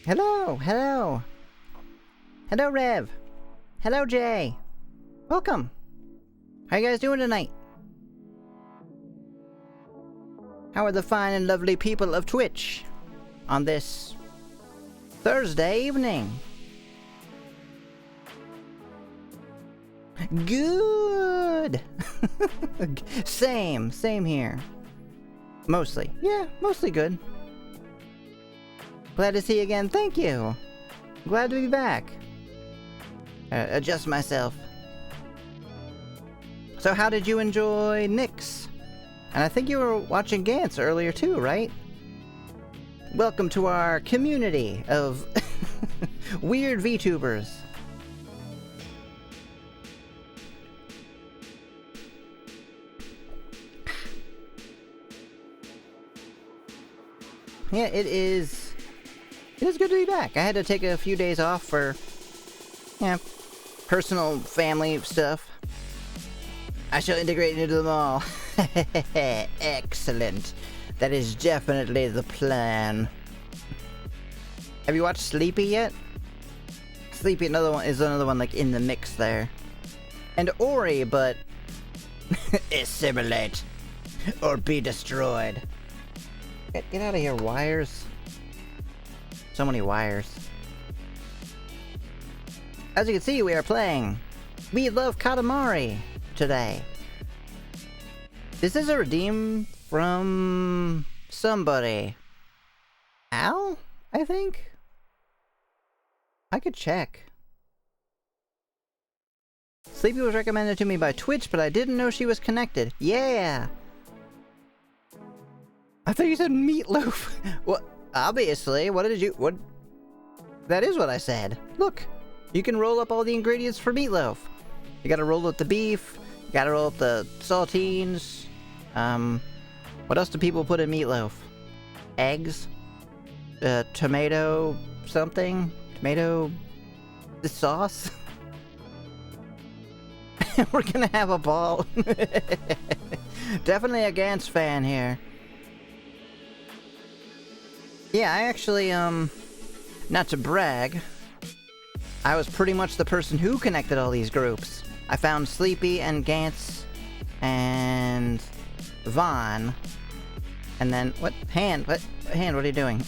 Hello, hello. Hello, Rev. Hello, Jay. Welcome. How you guys doing tonight? How are the fine and lovely people of Twitch on this Thursday evening? Good. Same here. Mostly. Yeah, mostly good. Glad to see you again. Thank you. Glad to be back. Adjust myself. So how did you enjoy Nyx? And I think you were watching Gantz earlier too, right? Welcome to our community of weird VTubers. Yeah, it is good to be back. I had to take a few days off for, personal family stuff. I shall integrate into them all. Excellent. That is definitely the plan. Have you watched Sleepy yet? Sleepy, is another one like in the mix there. And Ori, but assimilate or be destroyed. Get out of here, wires. So many wires. As you can see, we are playing Love Katamari today. This is a redeem from somebody. Al, I think? I could check. Sleepy was recommended to me by Twitch, but I didn't know she was connected. Yeah! I thought you said meatloaf. What? Obviously. What? That is what I said. Look, you can roll up all the ingredients for meatloaf. You gotta roll up the beef. You gotta roll up the saltines. What else do people put in meatloaf? Eggs? Tomato something? Tomato... the sauce? We're gonna have a ball. Definitely a Gantz fan here. Yeah, I actually, not to brag, I was pretty much the person who connected all these groups. I found Sleepy and Gantz and Vaughn, and then, what are you doing?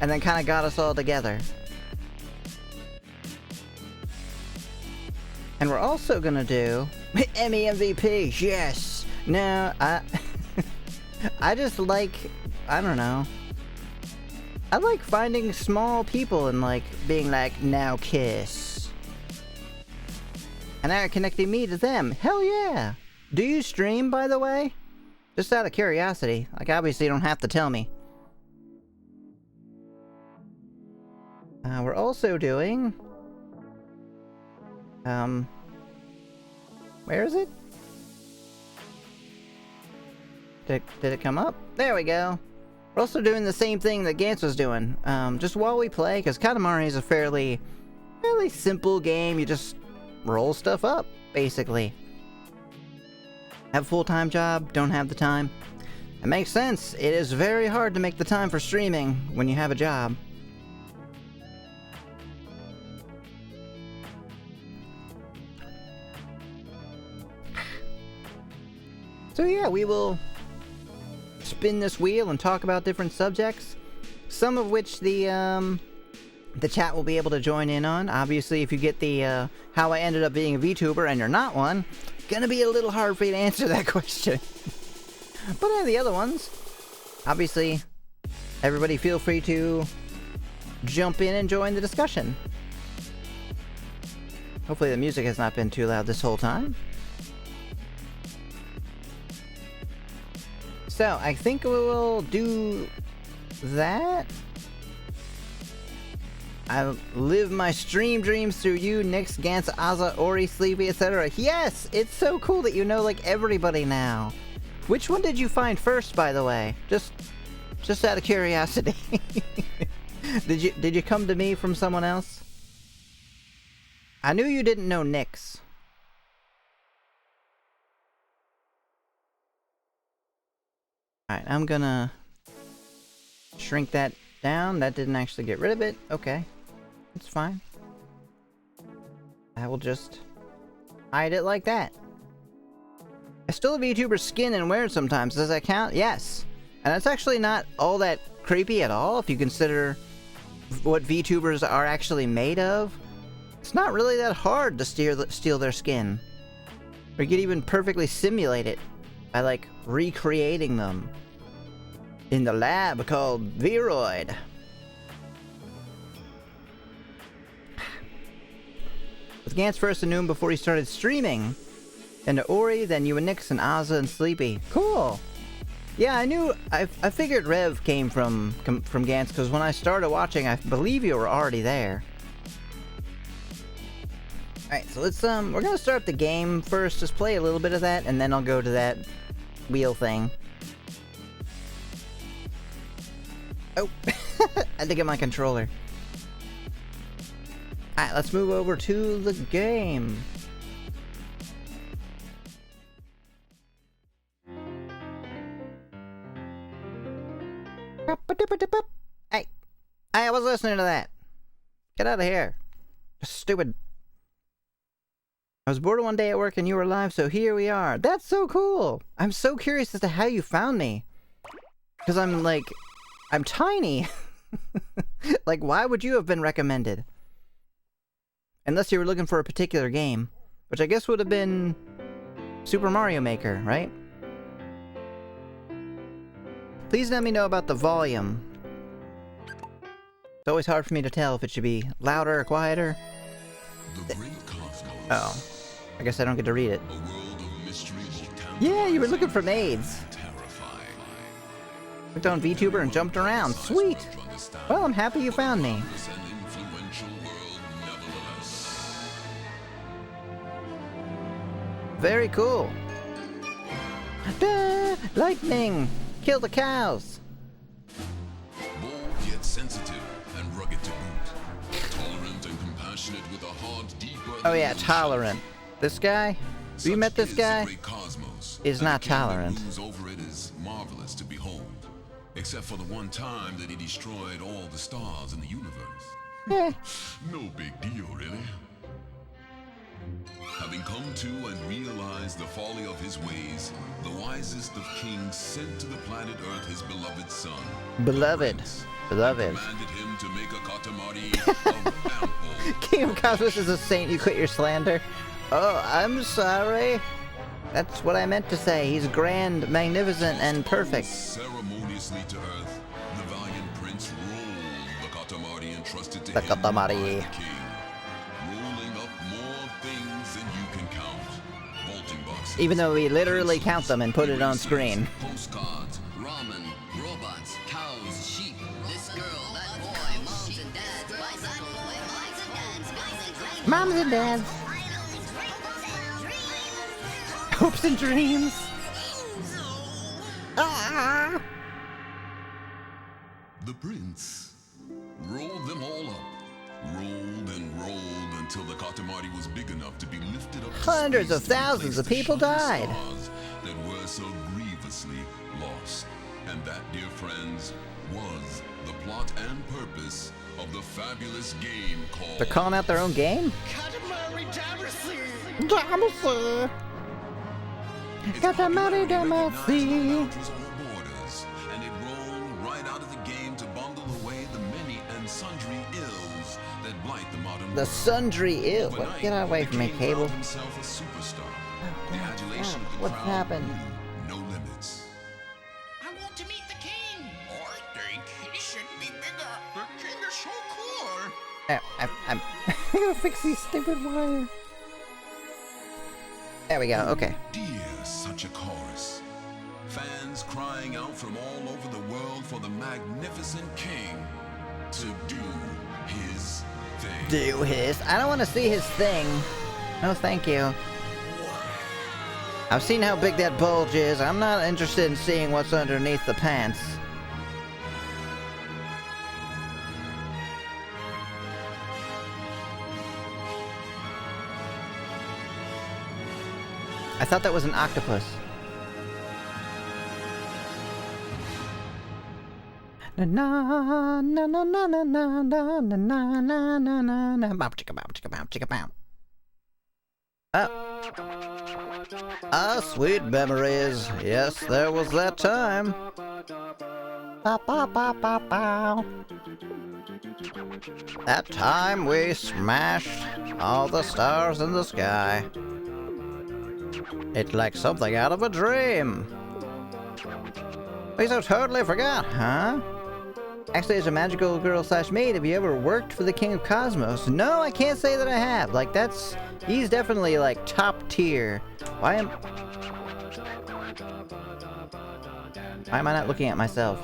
And then kind of got us all together. And we're also gonna do Emmy MVP, yes! No, I just like, I don't know. I like finding small people and like being like, now kiss. And they're connecting me to them. Hell yeah! Do you stream, by the way? Just out of curiosity. Like, obviously you don't have to tell me. We're also doing... where is it? Did it come up? There we go. We're also doing the same thing that Gantz was doing. Just while we play, because Katamari is a fairly simple game. You just roll stuff up, basically. Have a full-time job, don't have the time. It makes sense. It is very hard to make the time for streaming when you have a job. So yeah, we will spin this wheel and talk about different subjects, some of which the chat will be able to join in on. Obviously, if you get the how I ended up being a VTuber and you're not one, gonna be a little hard for you to answer that question. But the other ones, obviously, everybody feel free to jump in and join the discussion. Hopefully the music has not been too loud this whole time. So, I think we will do that. I live my stream dreams through you, Nyx, Gantz, Aza, Ori, Sleepy, etc. Yes! It's so cool that you know, like, everybody now. Which one did you find first, by the way? Just out of curiosity. Did you come to me from someone else? I knew you didn't know Nyx. Alright, I'm gonna shrink that down. That didn't actually get rid of it. Okay. It's fine. I will just hide it like that. I still have VTuber skin and wear it sometimes. Does that count? Yes. And that's actually not all that creepy at all if you consider what VTubers are actually made of. It's not really that hard to steal their skin. Or you could even perfectly simulate it by, like, recreating them in the lab called Viroid. With Gantz first and Noon before he started streaming. Then to Ori, then you and Nix and Azza and Sleepy. Cool! Yeah, I figured Rev came from Gantz, because when I started watching, I believe you were already there. Alright, so let's, we're gonna start the game first, just play a little bit of that, and then I'll go to that wheel thing. Oh, I had to get my controller. Alright, let's move over to the game. Hey, I was listening to that. Get out of here. Stupid. I was bored one day at work and you were live, so here we are. That's so cool. I'm so curious as to how you found me. Because I'm tiny. Like, why would you have been recommended? Unless you were looking for a particular game. Which I guess would have been Super Mario Maker, right? Please let me know about the volume. It's always hard for me to tell if it should be louder or quieter. Oh. I guess I don't get to read it. Yeah, you were looking for maids. Clicked on VTuber and jumped around. Sweet! Well, I'm happy you found me. Very cool. Duh, lightning! Kill the cows! Bold yet sensitive and rugged to boot. Tolerant and compassionate with a heart deeper. Oh yeah, tolerant. This guy? Have you met this guy? Is not tolerant. Over it is marvelous to behold. Except for the one time that he destroyed all the stars in the universe. Eh. No big deal, really. Having come to and realized the folly of his ways, the wisest of kings sent to the planet Earth his beloved son. Beloved. Beloved. Commanded him to make a Katamari of ample. King of Cosmos is a saint, you quit your slander. Oh, I'm sorry. That's what I meant to say. He's grand, magnificent, and perfect. Ceremoniously to Earth, the valiant prince rolled the Katamari entrusted to The him Katamari. by the king. Rolling up more things than you can count. Vaulting boxes. Even though we literally count them and put it on screen. Postcards, ramen, robots, cows, sheep, this girl, that boy, moms and dads, that boy, Moms and dads. Hopes and dreams. Ah! The prince rolled them all up. Rolled and rolled until the Katamari was big enough to be lifted up. Hundreds of thousands of people died. That were so grievously lost. And that, dear friends, was the plot and purpose of the fabulous game called... They're calling out their own game? Katamari Damacy! Damacy! Katamari Damacy! Borders, and it rolled right out of the game to bundle away the many and sundry ills that blight the modern The world. sundry ill. Overnight, Get away from me, the king Cable. found himself a superstar. The adulation of the What's crowd happened? knew no limits. I want to meet the king! I think he should be bigger. The king is so cool! I'm gonna fix these stupid wires. There we go, okay. Dear, such a chorus. Fans crying out from all over the world for the magnificent king to do his thing. Do his. I don't want to see his thing. No, thank you. I've seen how big that bulge is. I'm not interested in seeing what's underneath the pants. I thought that was an octopus. Na na na na na na na na na na na na na na. Bow chicka bow chicka bow chicka bow. Sweet memories. Yes, there was that time. Bow bow bow bow bow. That time we smashed all the stars in the sky. It's like something out of a dream. We so totally forgot, huh? Actually, as a magical girl / maid, have you ever worked for the King of Cosmos? No, I can't say that I have. Like, he's definitely, like, top tier. Why am I not looking at myself?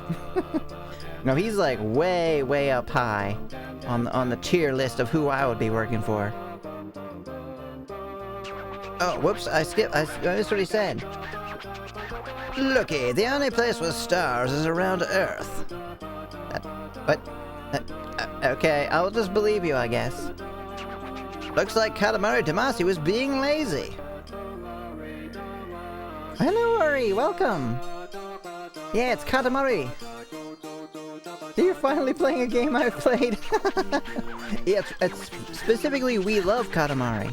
No, he's, like, way, way up high on the tier list of who I would be working for. Oh, whoops, I missed what he said. Looky, the only place with stars is around Earth. What? Okay, I'll just believe you, I guess. Looks like Katamari Damacy was being lazy. Hello, Ori, welcome. Yeah, it's Katamari. You're finally playing a game I've played. Yeah, it's specifically We Love Katamari.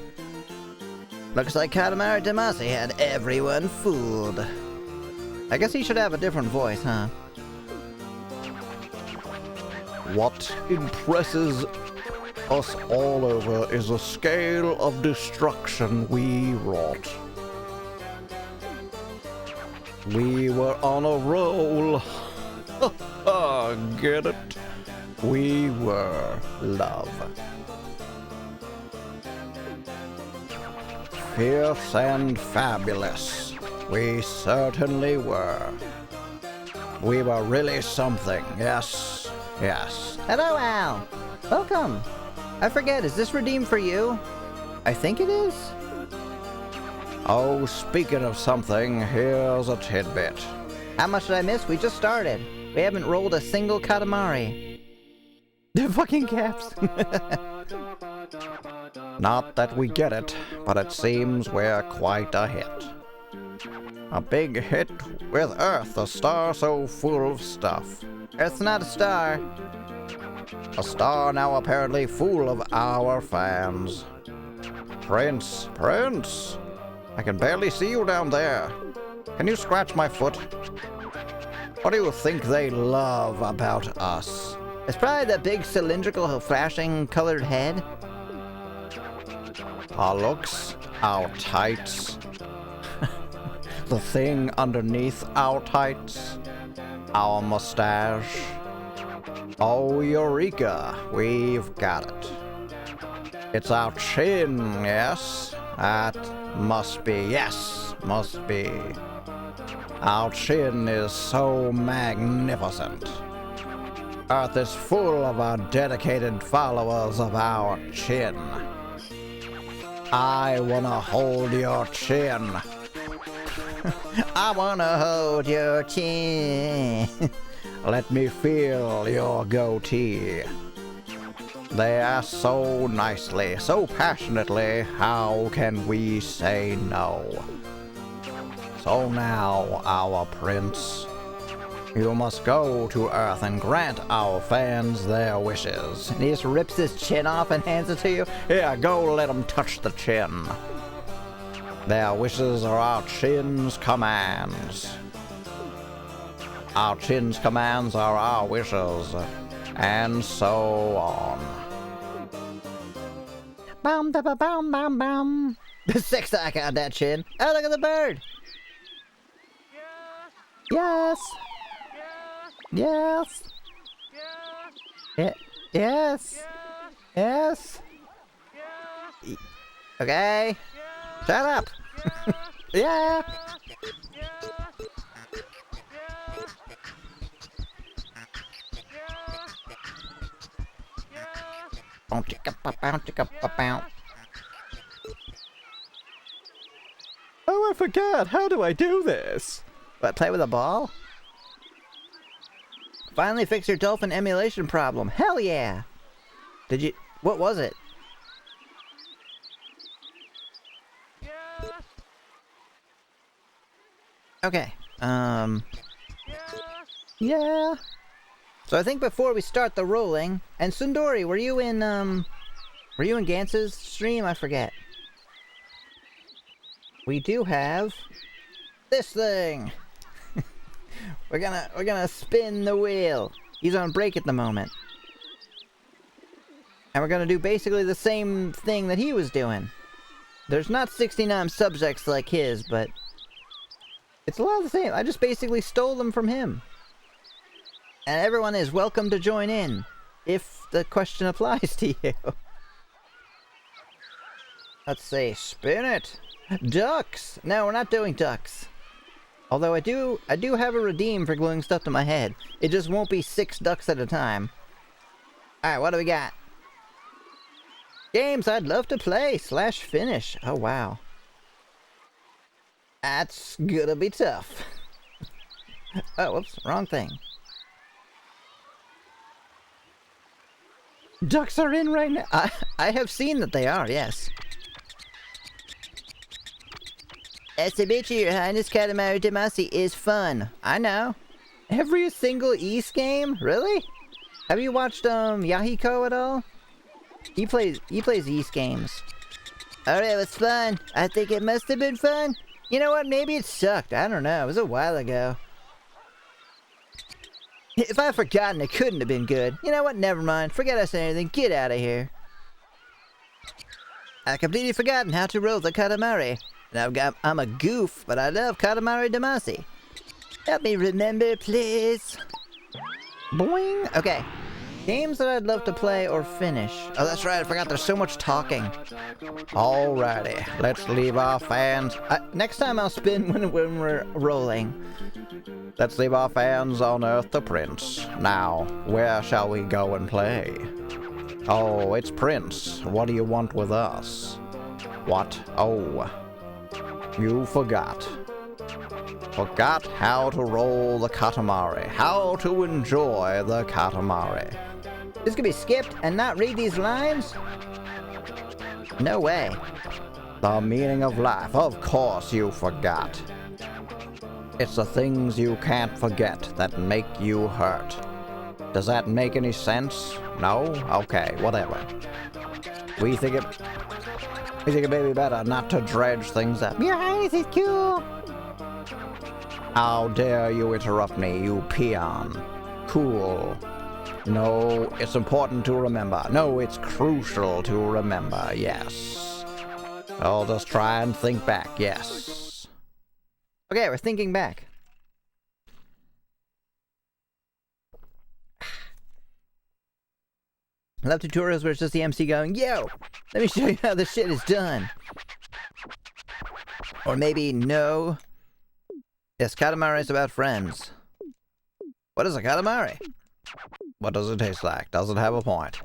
Looks like Katamari Damacy had everyone fooled. I guess he should have a different voice, huh? What impresses us all over is the scale of destruction we wrought. We were on a roll. Get it? We were love. Fierce and fabulous. We certainly were. We were really something, yes. Yes. Hello, Al. Welcome. I forget, is this redeemed for you? I think it is. Oh, speaking of something, here's a tidbit. How much did I miss? We just started. We haven't rolled a single Katamari. The fucking caps. Not that we get it, but it seems we're quite a hit. A big hit with Earth, a star so full of stuff. Earth's not a star. A star now apparently full of our fans. Prince, Prince! I can barely see you down there. Can you scratch my foot? What do you think they love about us? It's probably that big cylindrical flashing colored head. Our looks, our tights. The thing underneath our tights. Our mustache. Oh, Eureka, we've got it. It's our chin, yes? That must be, yes, must be. Our chin is so magnificent. Earth is full of our dedicated followers of our chin. I wanna hold your chin. I wanna hold your chin. Let me feel your goatee. They ask so nicely, so passionately, how can we say no? So now, our prince, you must go to Earth and grant our fans their wishes. And he just rips his chin off and hands it to you? Here, go let them touch the chin. Their wishes are our chin's commands. Our chin's commands are our wishes. And so on. Bum da ba bum bum bum. The 6 on that chin. Oh, look at the bird. Yes. Yes. Yes. Yes. Yes. Okay. Shut up. Yeah. Oh, I forgot. How do I do this? What, play with a ball? Finally fix your dolphin emulation problem. Hell yeah! Did you... What was it? Okay. Yeah. So I think before we start the rolling, and Sundori, were you in Gance's stream? I forget. We do have this thing. we're gonna spin the wheel. He's on break at the moment. And we're gonna do basically the same thing that he was doing. There's not 69 subjects like his, but it's a lot of the same. I just basically stole them from him. And everyone is welcome to join in, if the question applies to you. Let's see, spin it! Ducks! No, we're not doing ducks. Although I do have a redeem for gluing stuff to my head. It just won't be 6 ducks at a time. Alright, what do we got? Games I'd love to play / finish. Oh, wow. That's gonna be tough. Oh, whoops, wrong thing. Ducks are in right now. I have seen that they are, yes. Estabichi, Your Highness, Katamari Damacy is fun. I know. Every single East game? Really? Have you watched Yahiko at all? He plays East games. Alright, it was fun. I think it must have been fun. You know what? Maybe it sucked. I don't know. It was a while ago. If I've forgotten, it couldn't have been good. You know what? Never mind. Forget I said anything. Get out of here. I completely forgotten how to roll the Katamari. And I'm a goof, but I love Katamari Damacy. Help me remember, please. Boing. Okay. Games that I'd love to play or finish. Oh, that's right. I forgot there's so much talking. Alrighty. Let's leave our fans... next time I'll spin when we're rolling. Let's leave our fans on Earth the Prince. Now, where shall we go and play? Oh, it's Prince. What do you want with us? What? Oh. You forgot. Forgot how to roll the Katamari. How to enjoy the Katamari. This could be skipped and not read these lines? No way. The meaning of life. Of course you forgot. It's the things you can't forget that make you hurt. Does that make any sense? No? Okay, whatever. We think it may be better not to dredge things up. Your Highness is cool. How dare you interrupt me, you peon. Cool. No, it's important to remember. No, it's crucial to remember, yes. I'll just try and think back, yes. Okay, we're thinking back. I love tutorials where it's just the MC going, yo, let me show you how this shit is done. Or maybe, no. Yes, Katamari is about friends. What is a Katamari? What does it taste like? Does it have a point?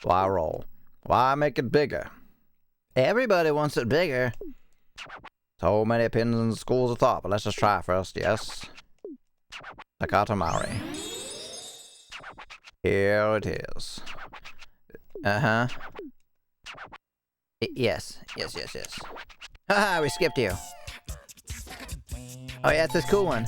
Why roll? Why make it bigger? Everybody wants it bigger. So many opinions and schools of thought, but let's just try first, yes? The Katamari. Here it is. Uh-huh. Yes. Haha, we skipped you. Oh yeah, it's this cool one.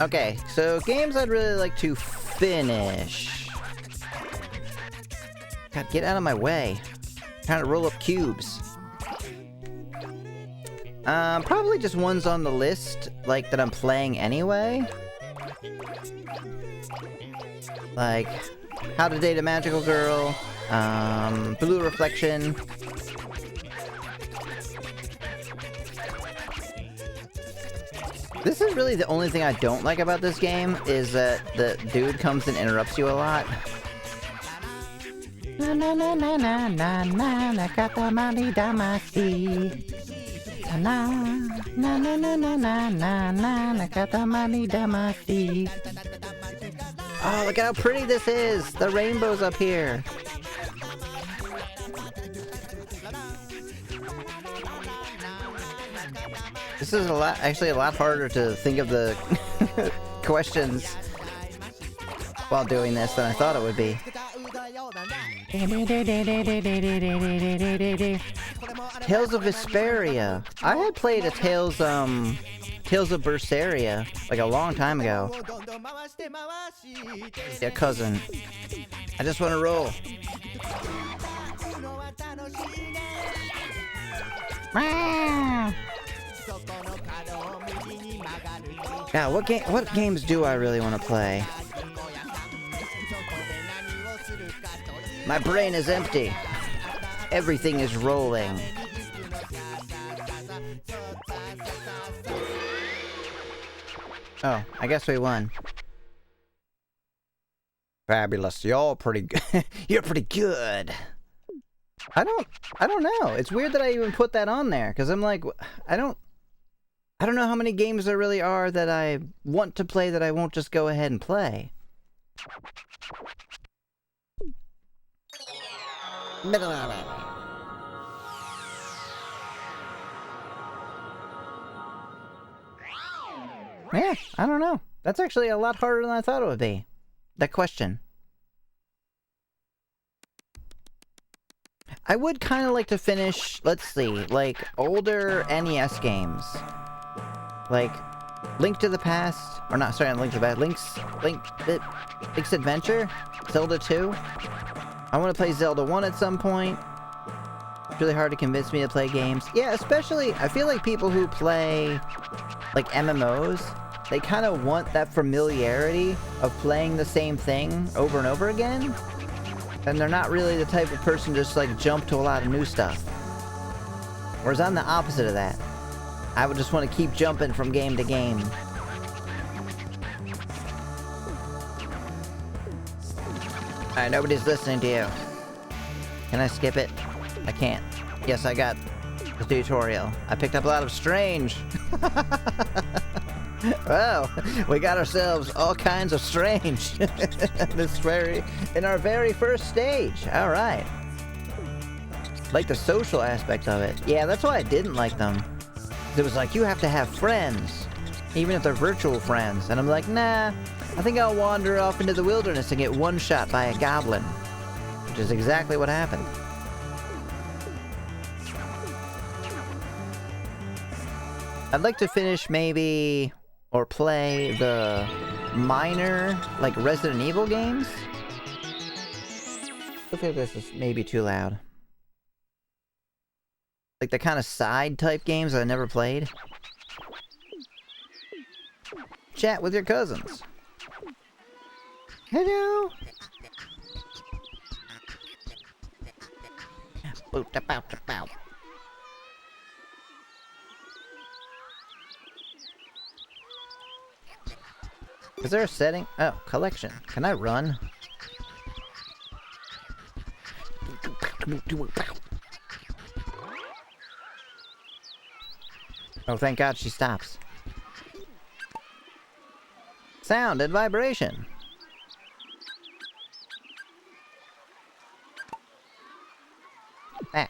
Okay, so games I'd really like to finish. God, get out of my way. I'm trying to roll up cubes. Probably just ones on the list, like, that I'm playing anyway. Like, How to Date a Magical Girl, Blue Reflection. This is really the only thing I don't like about this game, is that the dude comes and interrupts you a lot. Na na na na na na na na Katamari Damacy. Na na na na na na na na Katamari Damacy. Oh, look how pretty this is! The rainbow's up here. This is actually a lot harder to think of the questions. while doing this than I thought it would be. Tales of Vesperia. I had played a Tales of Berseria like a long time ago. Yeah, cousin. I just want to roll. Now, what games do I really want to play? My brain is empty. Everything is rolling. Oh, I guess we won. Fabulous. You're pretty good. You're pretty good. I don't know. It's weird that I even put that on there, because I'm like, I don't know how many games there really are that I want to play that I won't just go ahead and play. Yeah, I don't know. That's actually a lot harder than I thought it would be. That question. I would kind of like to finish, let's see, like, older NES games. Like, Link to the Past, or not, sorry, not Link to the Past, Link's Adventure, Zelda 2. I want to play Zelda 1 at some point. It's really hard to convince me to play games. Yeah, especially, I feel like people who play, like, MMOs, they kind of want that familiarity of playing the same thing over and over again. And they're not really the type of person to just, like, jump to a lot of new stuff. Whereas I'm the opposite of that. I would just want to keep jumping from game to game. Alright, nobody's listening to you. Can I skip it? I can't. Yes, I got the tutorial. I picked up a lot of strange. Well, we got ourselves all kinds of strange. In our very first stage. Alright. Like the social aspect of it. Yeah, that's why I didn't like them. It was like, you have to have friends. Even if they're virtual friends. And I'm like, nah, I think I'll wander off into the wilderness and get one-shot by a goblin. Which is exactly what happened. I'd like to finish maybe, or play the minor, like, Resident Evil games. I feel this is maybe too loud. Like the kind of side type games I never played. Chat with your cousins. Hello. Is there a setting? Oh, collection. Can I run? Oh, thank God she stops. Sound and vibration. Back.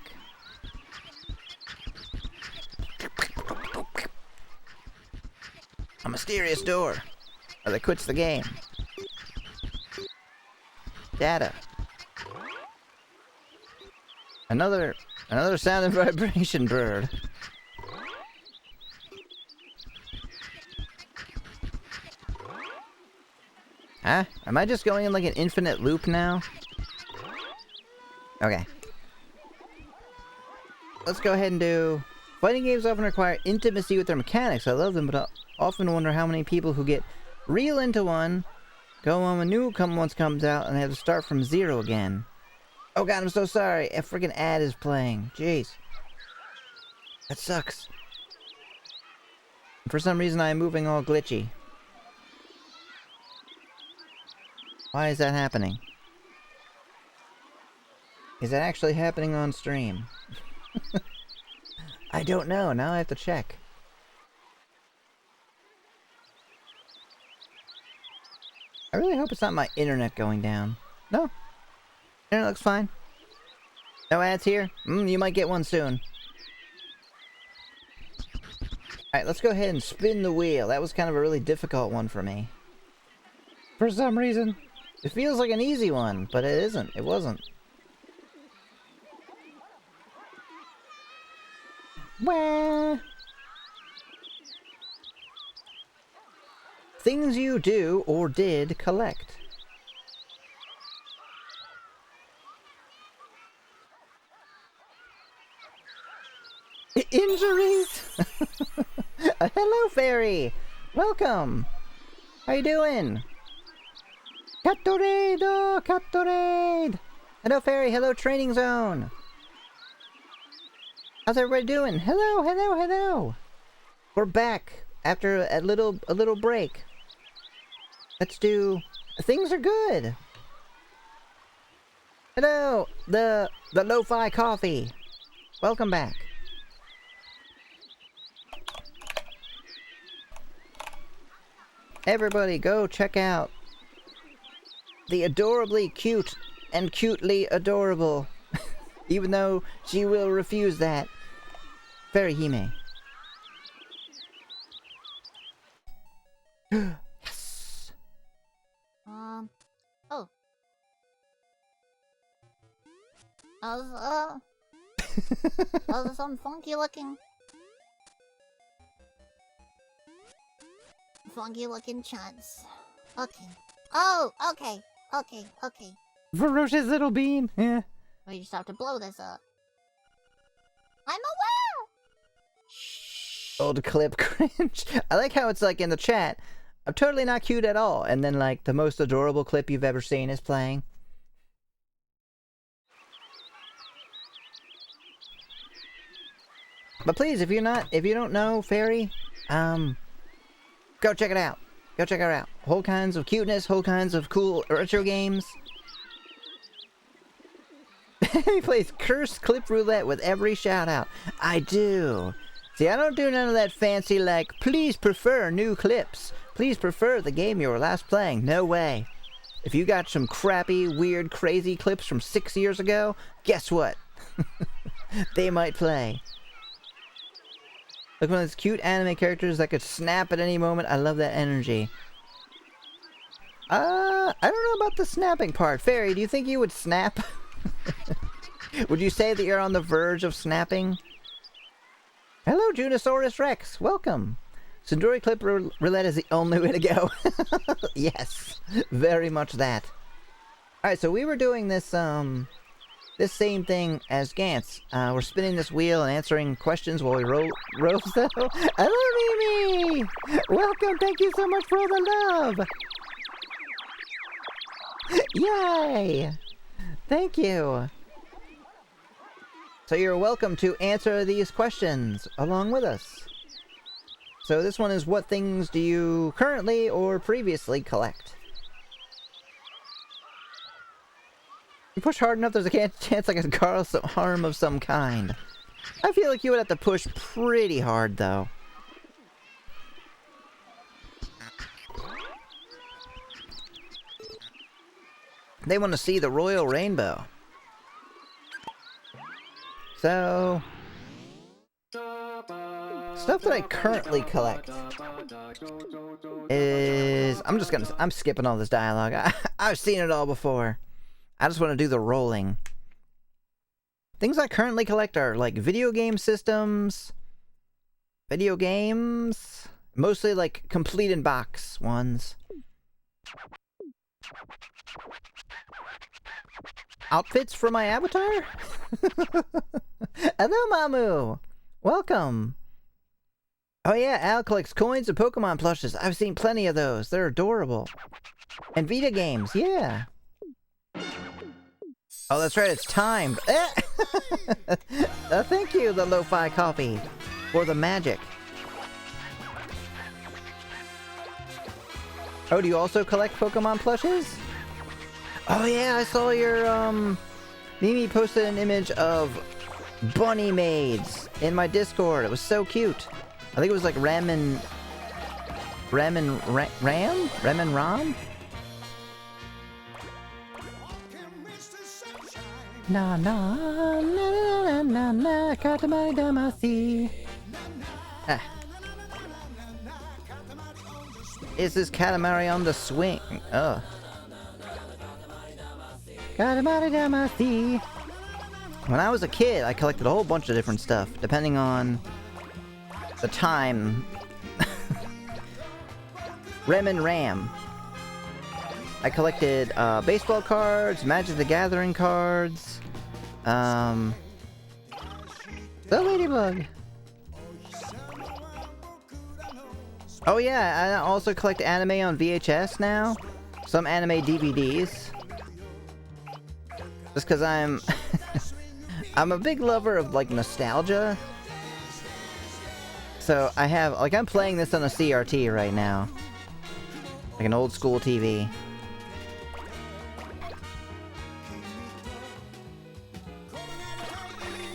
A mysterious door. Or that quits the game. Data. Another sound and vibration bird. Huh? Am I just going in like an infinite loop now? Okay. Let's go ahead and do... Fighting games often require intimacy with their mechanics. I love them, but I often wonder how many people who get real into one go on when new ones comes out and they have to start from zero again. Oh God, I'm so sorry. A freaking ad is playing. Jeez. That sucks. For some reason, I am moving all glitchy. Why is that happening? Is that actually happening on stream? I don't know. Now I have to check. I really hope it's not my internet going down. No. Internet looks fine. No ads here? You might get one soon. Alright, let's go ahead and spin the wheel. That was kind of a really difficult one for me. For some reason. It feels like an easy one, but it isn't. It wasn't. Wah. Things you do or did collect. Injuries? Hello, fairy! Welcome! How you doing? Catorade! Catorade! Hello, fairy! Hello, training zone! How's everybody doing? Hello, hello, hello! We're back after a little break. Let's do... Things are good! Hello! The lo-fi coffee! Welcome back. Everybody go check out the adorably cute and cutely adorable, even though she will refuse that, Fairy Hime. Yes! Oh. Those are some funky looking chants. Okay. Oh, okay. Okay. Ferocious little bean. Yeah. We just have to blow this up. I'm aware! Old clip cringe. I like how it's like in the chat, I'm totally not cute at all, and then like the most adorable clip you've ever seen is playing. But please, if you don't know Fairy, go check it out. Go check her out. Whole kinds of cuteness, whole kinds of cool retro games. He plays cursed clip roulette with every shout out. I do. See, I don't do none of that fancy like, please prefer new clips. Please prefer the game you were last playing. No way. If you got some crappy, weird, crazy clips from 6 years ago, guess what? They might play. Like one of those cute anime characters that could snap at any moment. I love that energy. I don't know about the snapping part. Fairy, do you think you would snap? Would you say that you're on the verge of snapping? Hello, Junosaurus Rex. Welcome. Sundori Clip Roulette is the only way to go. Yes, very much that. Alright, so we were doing this, this same thing as Gantz. We're spinning this wheel and answering questions while we roll so. Hello, Mimi! Welcome, thank you so much for all the love! Yay! Thank you! So you're welcome to answer these questions along with us. So this one is, what things do you currently or previously collect? You push hard enough, there's a chance I could cause some harm of some kind. I feel like you would have to push pretty hard, though. They want to see the royal rainbow. So... stuff that I currently collect is... I'm skipping all this dialogue. I've seen it all before. I just want to do the rolling. Things I currently collect are like video game systems, video games, mostly like complete in box ones. Outfits for my avatar? Hello, Mamu! Welcome! Oh yeah, Al collects coins and Pokemon plushes. I've seen plenty of those. They're adorable. And Vita games, yeah. Oh, that's right, it's timed. Thank you, the lo-fi coffee, for the magic. Oh, do you also collect Pokemon plushes? Oh yeah, I saw your, Mimi posted an image of bunny maids in my Discord. It was so cute. I think it was like Ram? Na na na na na na Katamari damasi. Ah. Is this Katamari on the swing? Oh. Katamari Damacy. When I was a kid, I collected a whole bunch of different stuff, depending on the time. Rem and Ram. I collected baseball cards, Magic the Gathering cards, the Ladybug. Oh yeah, I also collect anime on VHS now. Some anime DVDs. Just because I'm... I'm a big lover of, like, nostalgia. So I have... Like, I'm playing this on a CRT right now. Like an old school TV.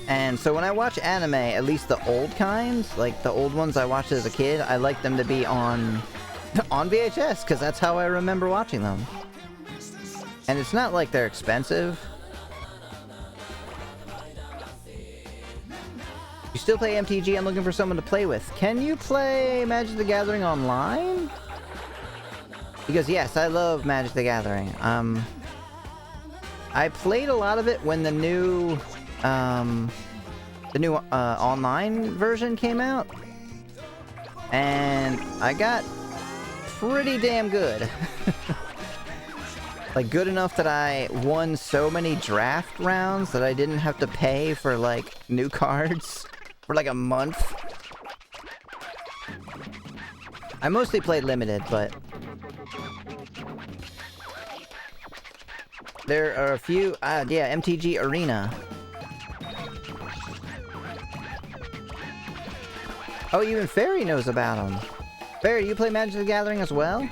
And so when I watch anime, at least the old kinds, like the old ones I watched as a kid, I like them to be on VHS, because that's how I remember watching them. And it's not like they're expensive. You still play MTG? I'm looking for someone to play with. Can you play Magic the Gathering online? Because yes, I love Magic the Gathering. I played a lot of it when the new online version came out, and I got pretty damn good. Like, good enough that I won so many draft rounds that I didn't have to pay for, like, new cards for, like, a month. I mostly played limited, but there are a few, yeah, MTG Arena. Oh, even Fairy knows about them. Fairy, you play Magic the Gathering as well?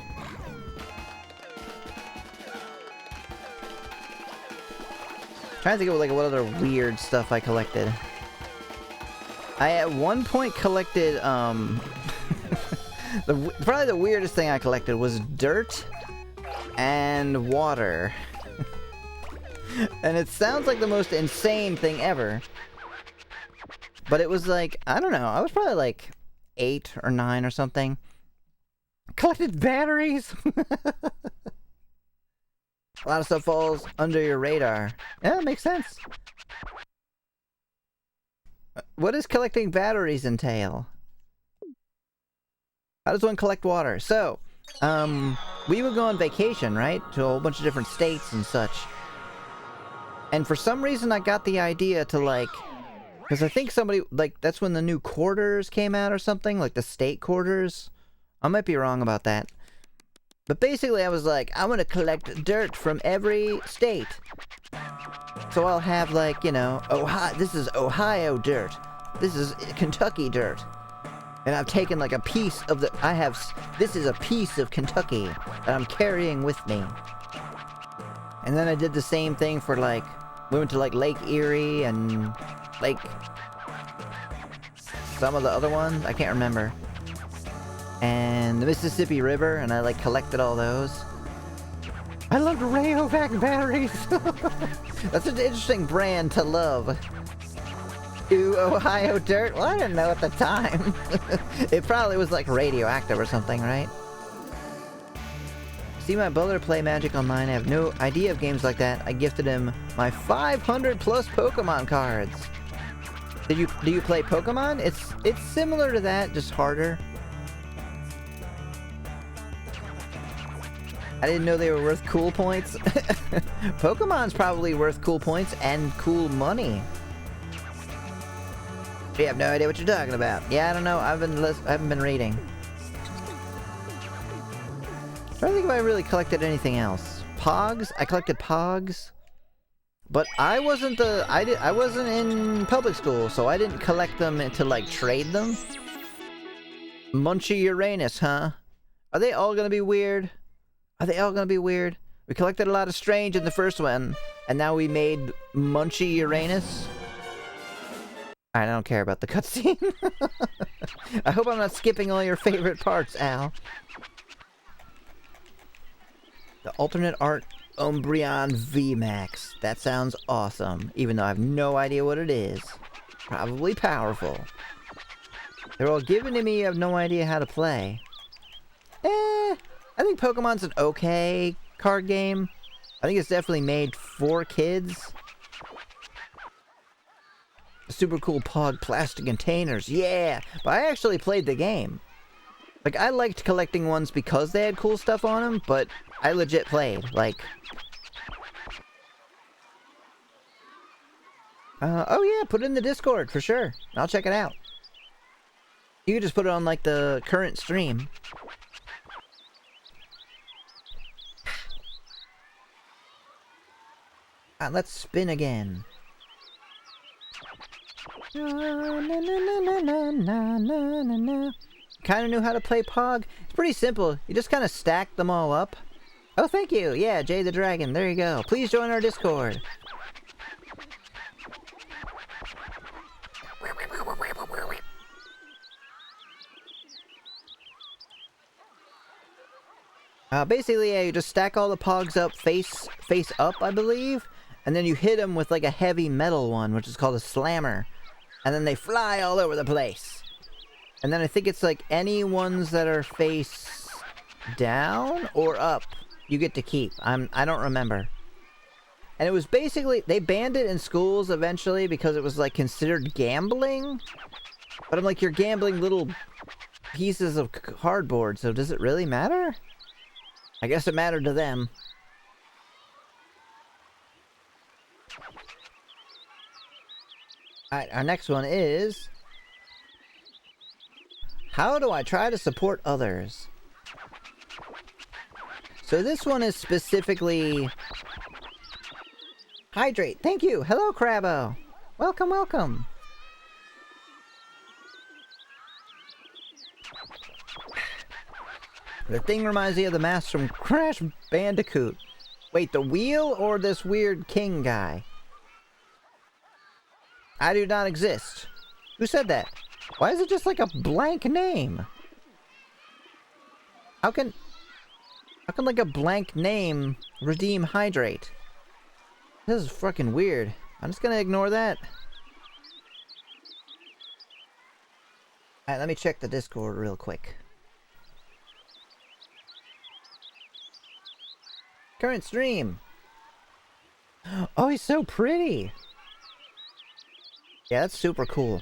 Trying to think of, like, what other weird stuff I collected. I at one point collected, probably the weirdest thing I collected was dirt and water. And it sounds like the most insane thing ever. But it was like, I don't know, I was probably like 8 or 9 or something. Collected batteries! A lot of stuff falls under your radar. Yeah, that makes sense. What does collecting batteries entail? How does one collect water? So, we would go on vacation, right? To a whole bunch of different states and such. And for some reason I got the idea to, like... Because I think somebody, like, that's when the new quarters came out or something, like the state quarters. I might be wrong about that. But basically I was like, I'm gonna collect dirt from every state. So I'll have, like, you know, Ohio, this is Ohio dirt. This is Kentucky dirt. And I've taken, like, a piece of the, this is a piece of Kentucky that I'm carrying with me. And then I did the same thing for, like, we went to, like, Lake Erie and... like some of the other ones, I can't remember. And the Mississippi River, and I like collected all those. I loved Rayovac batteries. That's an interesting brand to love. Ooh, Ohio dirt? Well, I didn't know at the time. It probably was like radioactive or something, right? See my brother play Magic Online. I have no idea of games like that. I gifted him my 500 plus Pokemon cards. Do you play Pokemon? It's similar to that, just harder. I didn't know they were worth cool points. Pokemon's probably worth cool points and cool money. You have no idea what you're talking about. Yeah, I don't know. I haven't been reading. I don't think if I really collected anything else. Pogs? I collected Pogs. But I wasn't I wasn't in public school, so I didn't collect them to, like, trade them. Munchy Uranus, huh? Are they all gonna be weird? Are they all gonna be weird? We collected a lot of strange in the first one, and now we made Munchy Uranus. Alright, I don't care about the cutscene. I hope I'm not skipping all your favorite parts, Al. The alternate art Umbreon VMAX. That sounds awesome, even though I have no idea what it is. Probably powerful. They're all given to me, I have no idea how to play. I think Pokemon's an okay card game. I think it's definitely made for kids. Super cool Pog plastic containers, yeah! But I actually played the game. Like, I liked collecting ones because they had cool stuff on them, but I legit played, like... oh yeah, put it in the Discord, for sure. I'll check it out. You can just put it on, like, the current stream. Let's spin again. Kinda knew how to play Pog. It's pretty simple. You just kind of stack them all up. Oh, thank you. Yeah, Jay the Dragon. There you go. Please join our Discord. Basically, yeah, you just stack all the Pogs up face up, I believe. And then you hit them with like a heavy metal one, which is called a slammer. And then they fly all over the place. And then I think it's like any ones that are face down or up, you get to keep. I don't remember. And it was basically, they banned it in schools eventually because it was like considered gambling. But I'm like, you're gambling little pieces of cardboard, so does it really matter? I guess it mattered to them. Alright, our next one is... How do I try to support others? So this one is specifically... Hydrate, thank you! Hello, Crabbo! Welcome, welcome! The thing reminds me of the mask from Crash Bandicoot. Wait, the wheel or this weird king guy? I do not exist. Who said that? Why is it just like a blank name? How can like a blank name redeem Hydrate? This is fucking weird. I'm just gonna ignore that. Alright, let me check the Discord real quick. Current stream. Oh, he's so pretty. Yeah, that's super cool.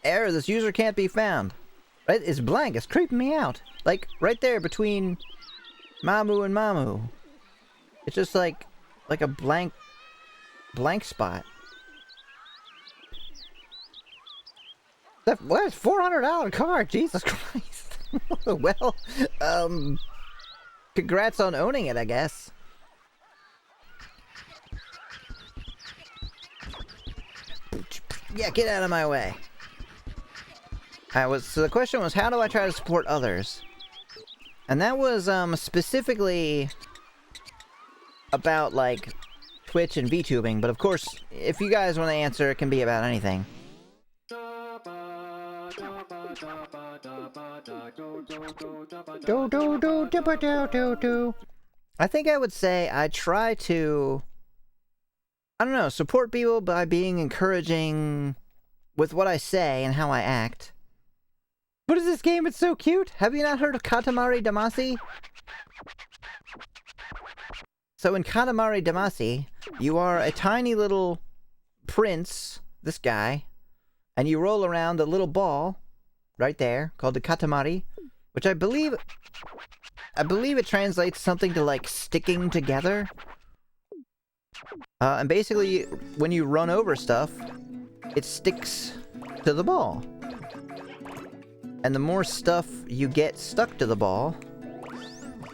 Error, this user can't be found. Right? It's blank. It's creeping me out. Like, right there between Mamu and Mamu. It's just like a blank spot. What? $400 card? Jesus Christ. Well, congrats on owning it, I guess. Yeah, get out of my way. Alright, so the question was, how do I try to support others? And that was, specifically about, like, Twitch and VTubing, but of course, if you guys want to answer, it can be about anything. I think I would say I try to, I don't know, support people by being encouraging with what I say and how I act. What is this game? It's so cute! Have you not heard of Katamari Damacy? So in Katamari Damacy, you are a tiny little prince, this guy, and you roll around a little ball, right there, called the Katamari, which I believe it translates something to like sticking together. And basically, when you run over stuff, it sticks to the ball. And the more stuff you get stuck to the ball,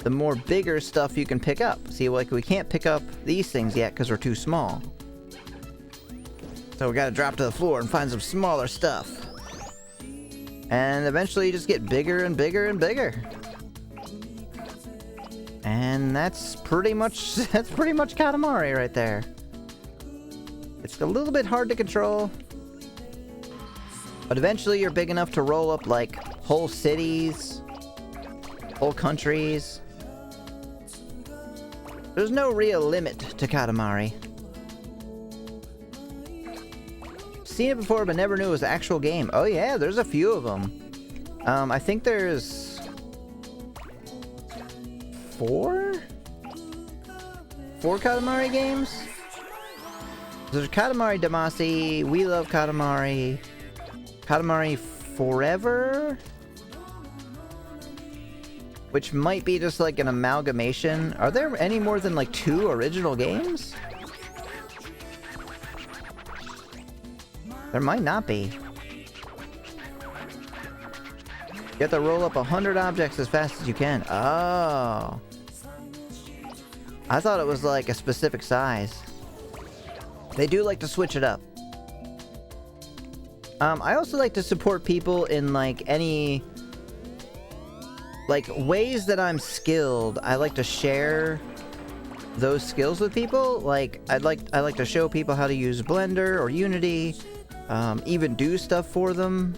the more bigger stuff you can pick up. See, like, we can't pick up these things yet because we're too small. So we gotta drop to the floor and find some smaller stuff. And eventually you just get bigger and bigger and bigger. And that's pretty much Katamari right there. It's a little bit hard to control. But eventually you're big enough to roll up, like, whole cities, whole countries. There's no real limit to Katamari. Seen it before, but never knew it was an actual game. Oh yeah, there's a few of them. I think there's 4? 4 Katamari games? There's Katamari Damacy, We Love Katamari, Katamari Forever, which might be just like an amalgamation. Are there any more than like 2 original games? There might not be. You have to roll up 100 objects as fast as you can. Oh. I thought it was like a specific size. They do like to switch it up. I also like to support people in like any like ways that I'm skilled. I like to share those skills with people. Like I like to show people how to use Blender or Unity, even do stuff for them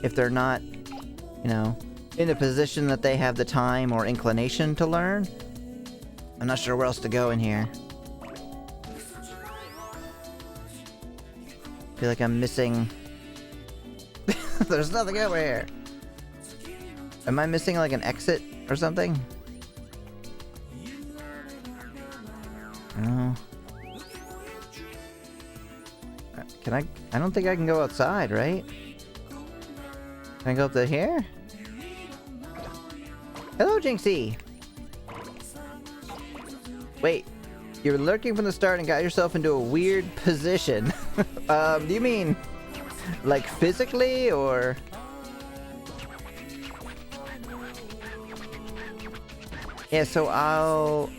if they're not, you know, in a position that they have the time or inclination to learn. I'm not sure where else to go in here. I feel like I'm missing... There's nothing over here. Am I missing like an exit or something? Oh. Can I... I don't think I can go outside, right? Can I go up to here? Hello, Jinxie! Wait. You were lurking from the start and got yourself into a weird position. Do you mean... like physically, or... Yeah, so I'll...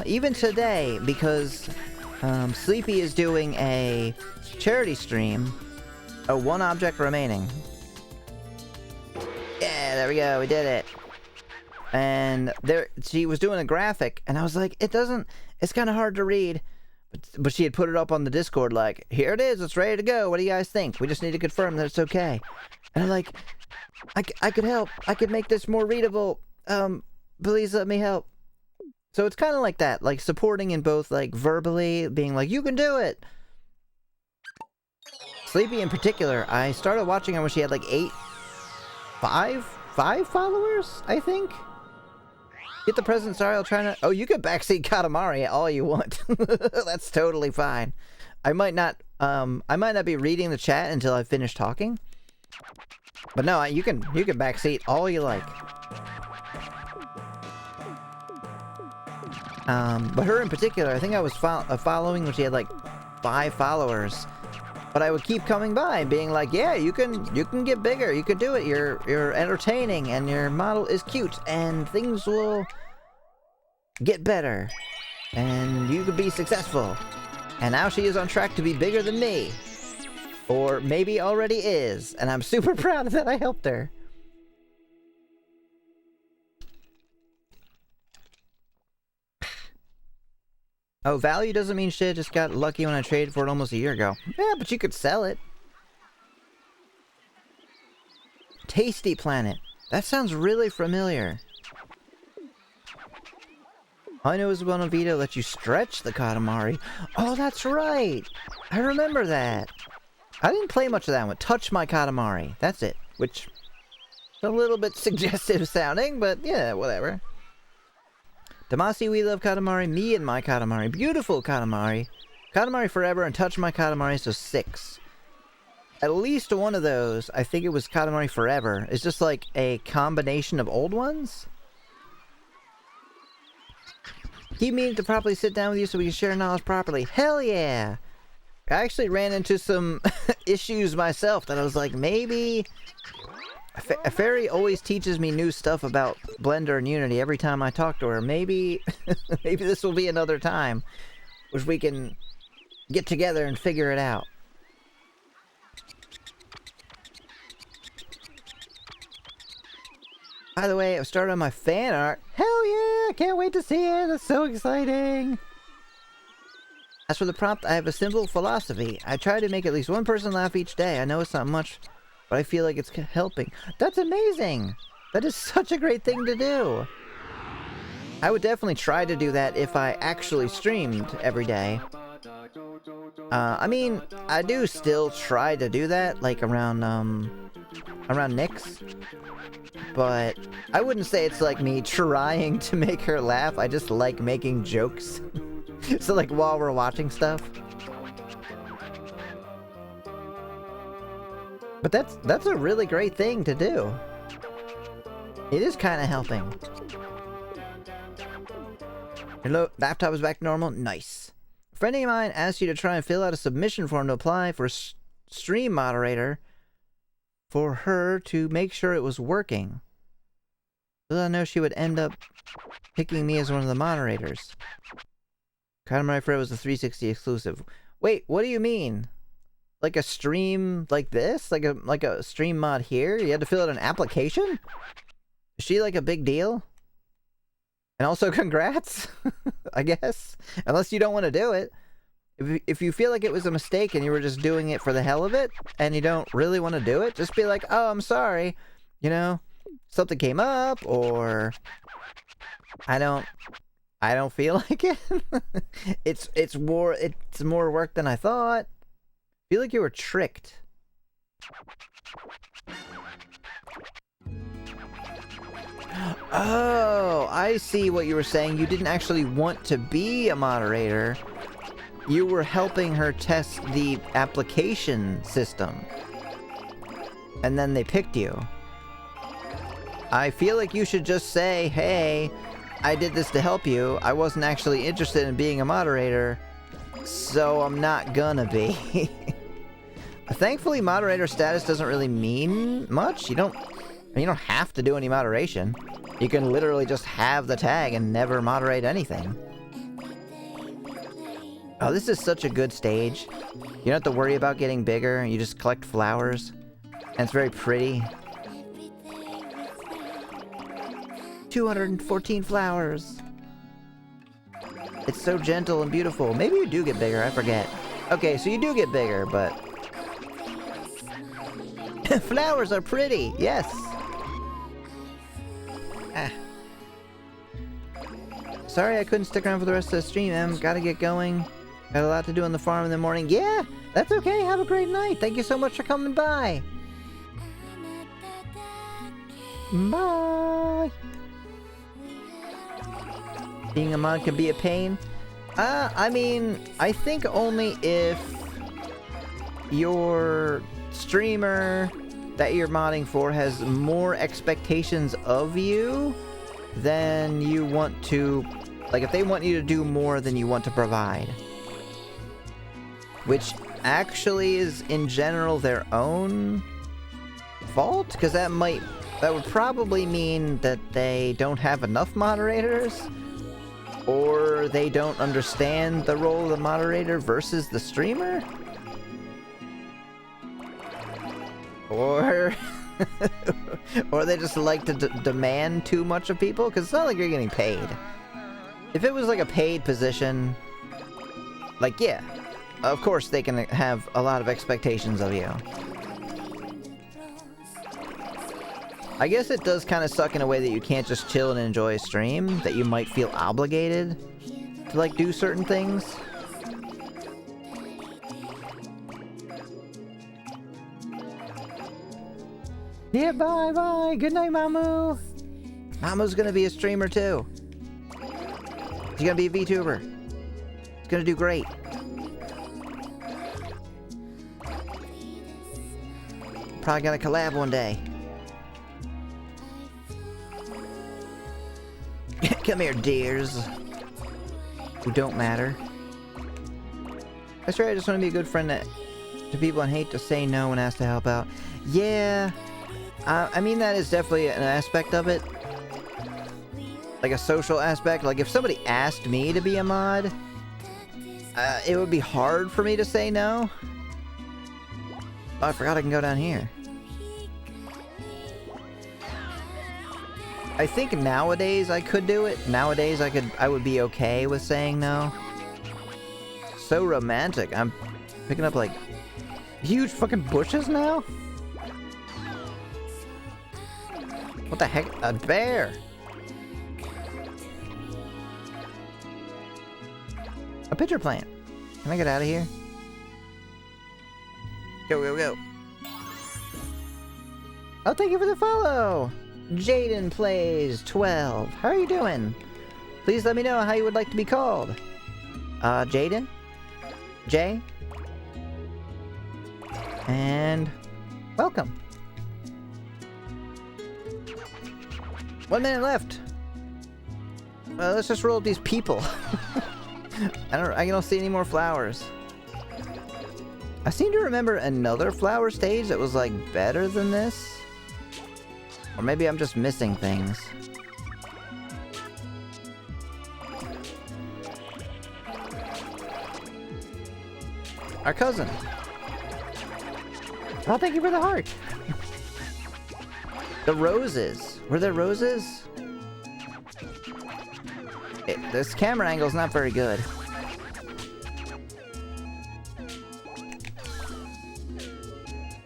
even today, because Sleepy is doing a charity stream, a 1 object remaining. Yeah, there we go, we did it. And there, she was doing a graphic, and I was like, it's kind of hard to read. But she had put it up on the Discord like, here it is, it's ready to go. What do you guys think? We just need to confirm that it's okay. And I'm like, I could help. I could make this more readable. Please let me help. So it's kind of like that, like supporting in both, like verbally, being like, you can do it. Sleepy in particular, I started watching her when she had like 5 followers, I think. Get the present, sorry, I'll try not... Oh, you can backseat Katamari all you want. That's totally fine. I might not be reading the chat until I finish talking. But no, you can backseat all you like. But her in particular, I think I was following when she had like 5 followers. But I would keep coming by and being like, yeah, you can get bigger, you can do it, you're entertaining, and your model is cute, and things will get better, and you could be successful. And now she is on track to be bigger than me. Or maybe already is, and I'm super proud that I helped her. Oh, value doesn't mean shit, just got lucky when I traded for it almost a year ago. Yeah, but you could sell it. Tasty Planet. That sounds really familiar. I know is one on Vito lets you stretch the Katamari. Oh, that's right! I remember that. I didn't play much of that one. Touch My Katamari. That's it. Which is a little bit suggestive sounding, but yeah, whatever. Damacy, We Love Katamari, Me and My Katamari, Beautiful Katamari, Katamari Forever, and Touch My Katamari, so 6. At least one of those, I think it was Katamari Forever, is just like a combination of old ones. Keep meaning to properly sit down with you so we can share knowledge properly. Hell yeah! I actually ran into some issues myself that I was like, maybe... A fairy always teaches me new stuff about Blender and Unity every time I talk to her. Maybe, maybe this will be another time, which we can get together and figure it out. By the way, I've started on my fan art. Hell yeah! I can't wait to see it. It's so exciting. As for the prompt, I have a simple philosophy. I try to make at least one person laugh each day. I know it's not much, but I feel like it's helping. That's amazing! That is such a great thing to do! I would definitely try to do that if I actually streamed every day. I mean, I do still try to do that, like around Nyx. but I wouldn't say it's like me trying to make her laugh. I just like making jokes. So like while we're watching stuff. But that's a really great thing to do. It is kind of helping. Hello, laptop is back to normal. Nice. A friend of mine asked you to try and fill out a submission form to apply for stream moderator for her to make sure it was working. Little I know she would end up picking me as one of the moderators. Katamari Forever was a 360 exclusive. Wait, what do you mean? Like a stream like this? Like a stream mod here? You had to fill out an application? Is she like a big deal? And also congrats, I guess. Unless you don't want to do it. If you feel like it was a mistake and you were just doing it for the hell of it, and you don't really want to do it, just be like, oh, I'm sorry. You know, something came up, or I don't feel like it. It's more work than I thought. I feel like you were tricked. Oh, I see what you were saying. You didn't actually want to be a moderator. You were helping her test the application system. And then they picked you. I feel like you should just say, hey, I did this to help you. I wasn't actually interested in being a moderator, so I'm not gonna be. Thankfully, moderator status doesn't really mean much. You don't have to do any moderation. You can literally just have the tag and never moderate anything. Oh, this is such a good stage. You don't have to worry about getting bigger. You just collect flowers. And it's very pretty. 214 flowers. It's so gentle and beautiful. Maybe you do get bigger, I forget. Okay, so you do get bigger, but... flowers are pretty, yes! Ah. Sorry I couldn't stick around for the rest of the stream, Em. Gotta get going. Got a lot to do on the farm in the morning. Yeah, that's okay. Have a great night. Thank you so much for coming by. Bye. Being a mod can be a pain. I mean, I think only if your streamer that you're modding for has more expectations of you than you want to... Like, if they want you to do more than you want to provide. Which actually is, in general, their own fault? Because that would probably mean that they don't have enough moderators? Or they don't understand the role of the moderator versus the streamer? Or... or they just like to demand too much of people? Because it's not like you're getting paid. If it was like a paid position... Like, yeah. Of course they can have a lot of expectations of you. I guess it does kind of suck in a way that you can't just chill and enjoy a stream, that you might feel obligated to, like, do certain things. Yeah, bye. Good night, Mamu. Mamu's gonna be a streamer, too. He's gonna be a VTuber. He's gonna do great. Probably gonna collab one day. Come here, dears. Who don't matter. I swear I just want to be a good friend to people and hate to say no when asked to help out. Yeah. I mean, that is definitely an aspect of it. Like a social aspect. Like if somebody asked me to be a mod, it would be hard for me to say no. Oh, I forgot I can go down here. I think nowadays I could do it. Nowadays I would be okay with saying no. So romantic. I'm picking up like huge fucking bushes now? What the heck? A bear! A pitcher plant. Can I get out of here? Go. Oh, thank you for the follow! Jaden Plays 12. How are you doing? Please let me know how you would like to be called. Jaden? Jay? And welcome. 1 minute left. Let's just roll up these people. I don't see any more flowers. I seem to remember another flower stage that was like better than this. Or maybe I'm just missing things. Our cousin. Oh, thank you for the heart. The roses. Were there roses? This camera angle's not very good.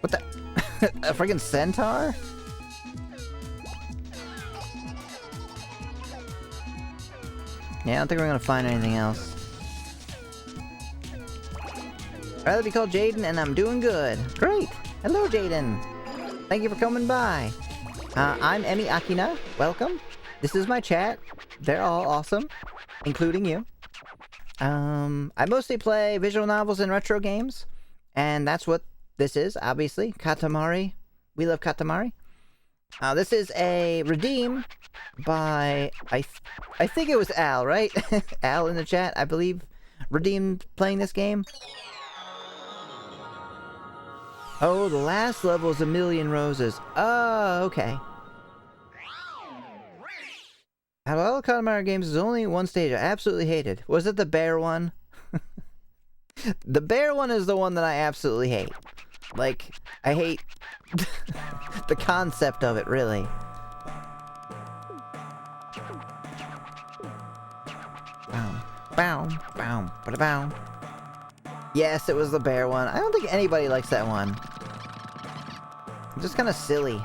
What the? A friggin' centaur? Yeah, I don't think we're gonna find anything else. I'd rather be called Jaden, and I'm doing good. Great! Hello, Jaden! Thank you for coming by. I'm Emi Akina. Welcome. This is my chat. They're all awesome, including you. I mostly play visual novels and retro games, and that's what this is, obviously. Katamari. We love Katamari. This is a redeem by, I think it was Al, right? Al in the chat, I believe, redeemed playing this game. Oh, the last level is 1,000,000 roses. Oh, okay. Out of all the Katamari games, there's only one stage I absolutely hated. Was it the bear one? The bear one is the one that I absolutely hate. Like, I hate the concept of it, really. Bow, bow, bow, ba-da-bow. Yes, it was the bear one. I don't think anybody likes that one. It's just kind of silly.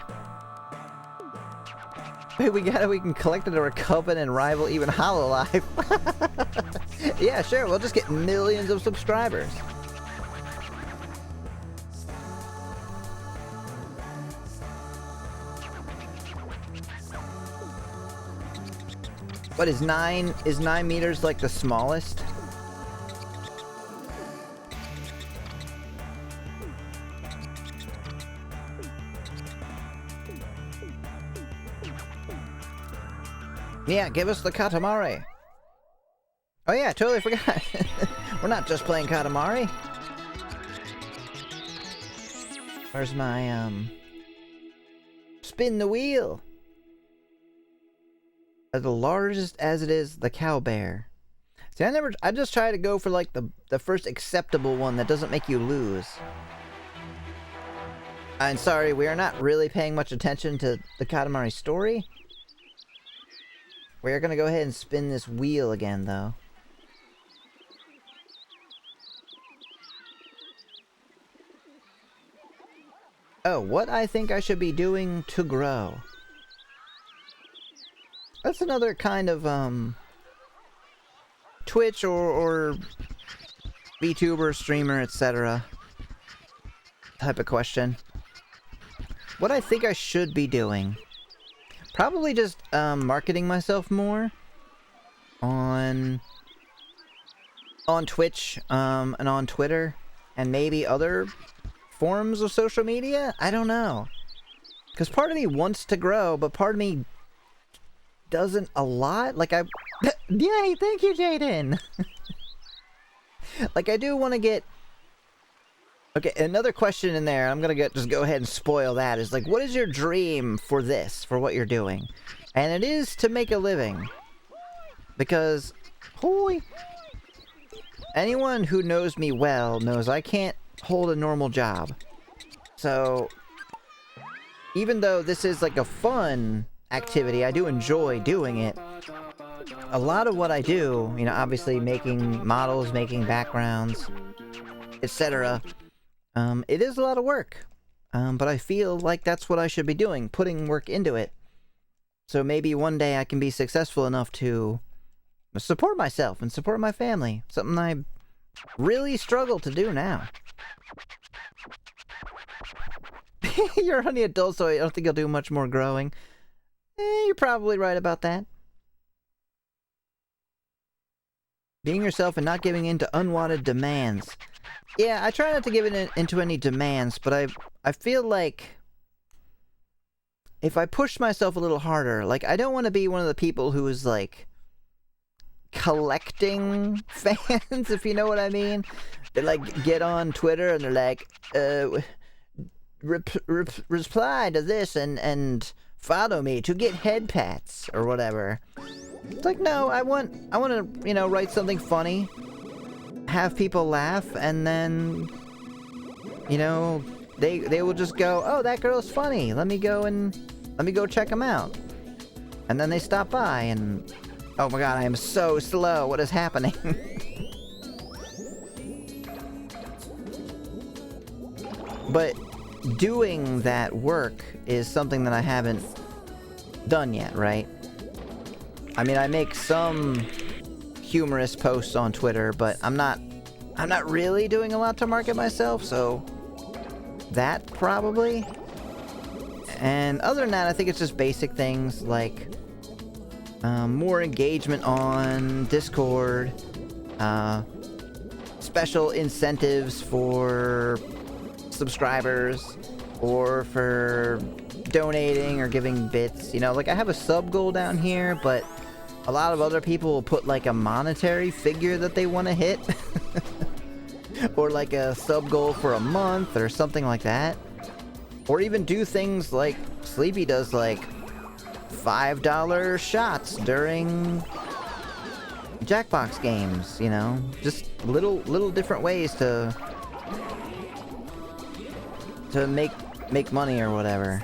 Hey, we can collect it or coven and rival even Hololive. Yeah, sure, we'll just get millions of subscribers. What is 9 meters like the smallest? Yeah, give us the Katamari. Oh yeah, I totally forgot. We're not just playing Katamari. Where's my, spin the wheel? As largest as it is, the cow bear. See, I just try to go for like the first acceptable one that doesn't make you lose. I'm sorry, we are not really paying much attention to the Katamari story. We're gonna go ahead and spin this wheel again, though. Oh, what I think I should be doing to grow. That's another kind of, Twitch or VTuber, streamer, etc. type of question. What I think I should be doing. Probably just, marketing myself more on Twitch, and on Twitter, and maybe other forms of social media? I don't know. Because part of me wants to grow, but part of me doesn't a lot. Like, Yay, thank you, Jaden! Like, I do want to get... Okay, another question in there, I'm gonna just go ahead and spoil that, is like, what is your dream for this, for what you're doing? And it is to make a living. Because, holy... Anyone who knows me well knows I can't hold a normal job. So, even though this is like a fun activity, I do enjoy doing it. A lot of what I do, you know, obviously making models, making backgrounds, etc., it is a lot of work, but I feel like that's what I should be doing, putting work into it. So maybe one day I can be successful enough to support myself and support my family, something I really struggle to do now. You're only adult, so I don't think you'll do much more growing. You're probably right about that. Being yourself and not giving in to unwanted demands. Yeah, I try not to give into any demands, but I feel like if I push myself a little harder, like, I don't want to be one of the people who is, like, collecting fans, if you know what I mean. They, like, get on Twitter and they're like, reply to this and follow me to get head pats or whatever. It's like, no, I want to, you know, write something funny, have people laugh, and then, you know, they will just go, oh, that girl's funny. Let me go check them out. And then they stop by and, oh my god, I am so slow. What is happening? But doing that work is something that I haven't done yet, right? I mean, I make some humorous posts on Twitter, but I'm not really doing a lot to market myself, so that probably. And other than that, I think it's just basic things like more engagement on Discord, special incentives for subscribers or for donating or giving bits. You know, like, I have a sub goal down here, but a lot of other people will put like a monetary figure that they want to hit. Or like a sub goal for a month or something like that. Or even do things like Sleepy does, like $5 shots during Jackbox games, you know? Just little different ways to make money or whatever.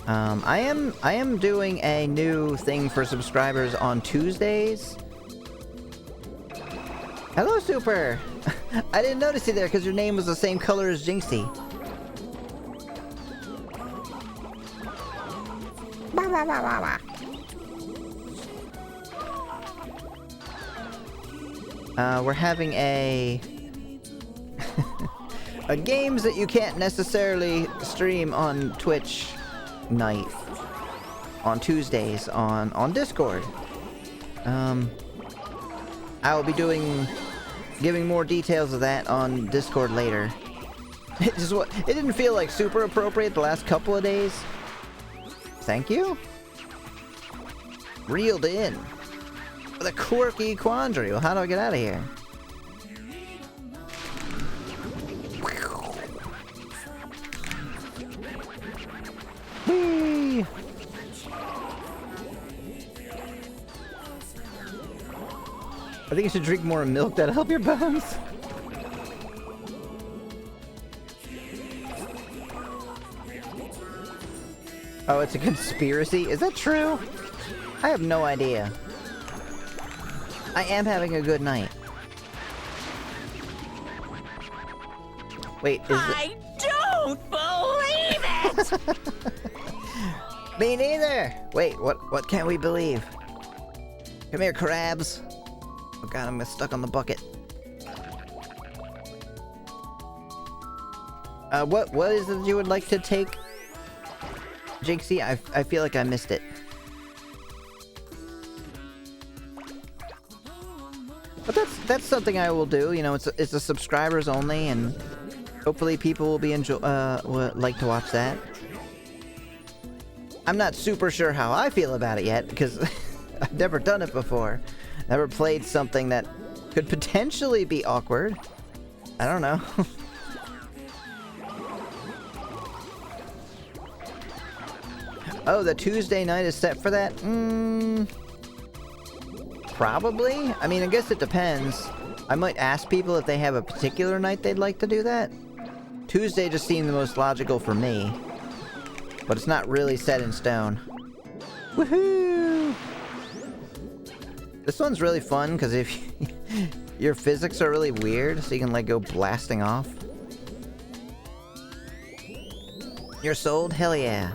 I am doing a new thing for subscribers on Tuesdays. Hello, Super! I didn't notice you there because your name was the same color as Jinxie. We're having a games that you can't necessarily stream on Twitch night on Tuesdays on Discord. I will be giving more details of that on Discord later. It didn't feel like super appropriate the last couple of days. Thank you. Reeled in with a quirky quandary. Well, how do I get out of here? Whee! I think you should drink more milk. That'll help your bones. Oh, it's a conspiracy? Is that true? I have no idea. I am having a good night. Wait, I don't believe it! Me neither! Wait, what can't we believe? Come here, crabs. Oh god, I'm stuck on the bucket. What is it you would like to take, Jinxie? I feel like I missed it. But that's something I will do. You know, it's a subscribers only, and hopefully people will be like to watch that. I'm not super sure how I feel about it yet because I've never done it before. Never played something that could potentially be awkward. I don't know. Oh, the Tuesday night is set for that? Probably. I mean, I guess it depends. I might ask people if they have a particular night they'd like to do that. Tuesday just seemed the most logical for me. But it's not really set in stone. Woohoo! This one's really fun because if your physics are really weird, so you can like go blasting off. You're sold? Hell yeah.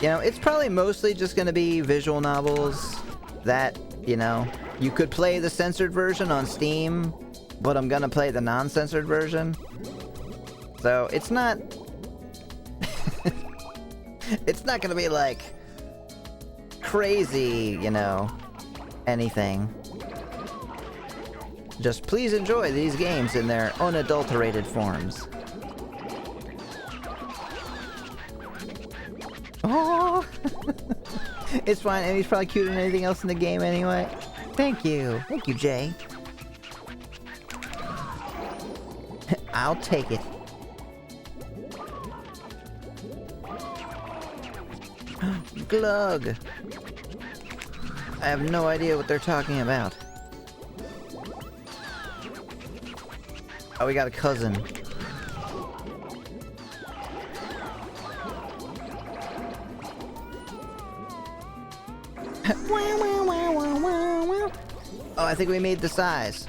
You know, it's probably mostly just gonna be visual novels that, you know, you could play the censored version on Steam, but I'm gonna play the non-censored version. So it's not... it's not gonna be like... crazy, you know, anything. Just please enjoy these games in their unadulterated forms. Oh, it's fine. Amy's probably cuter than anything else in the game anyway. Thank you, Jay. I'll take it. Glug. I have no idea what they're talking about. Oh, we got a cousin. Oh, I think we made the size.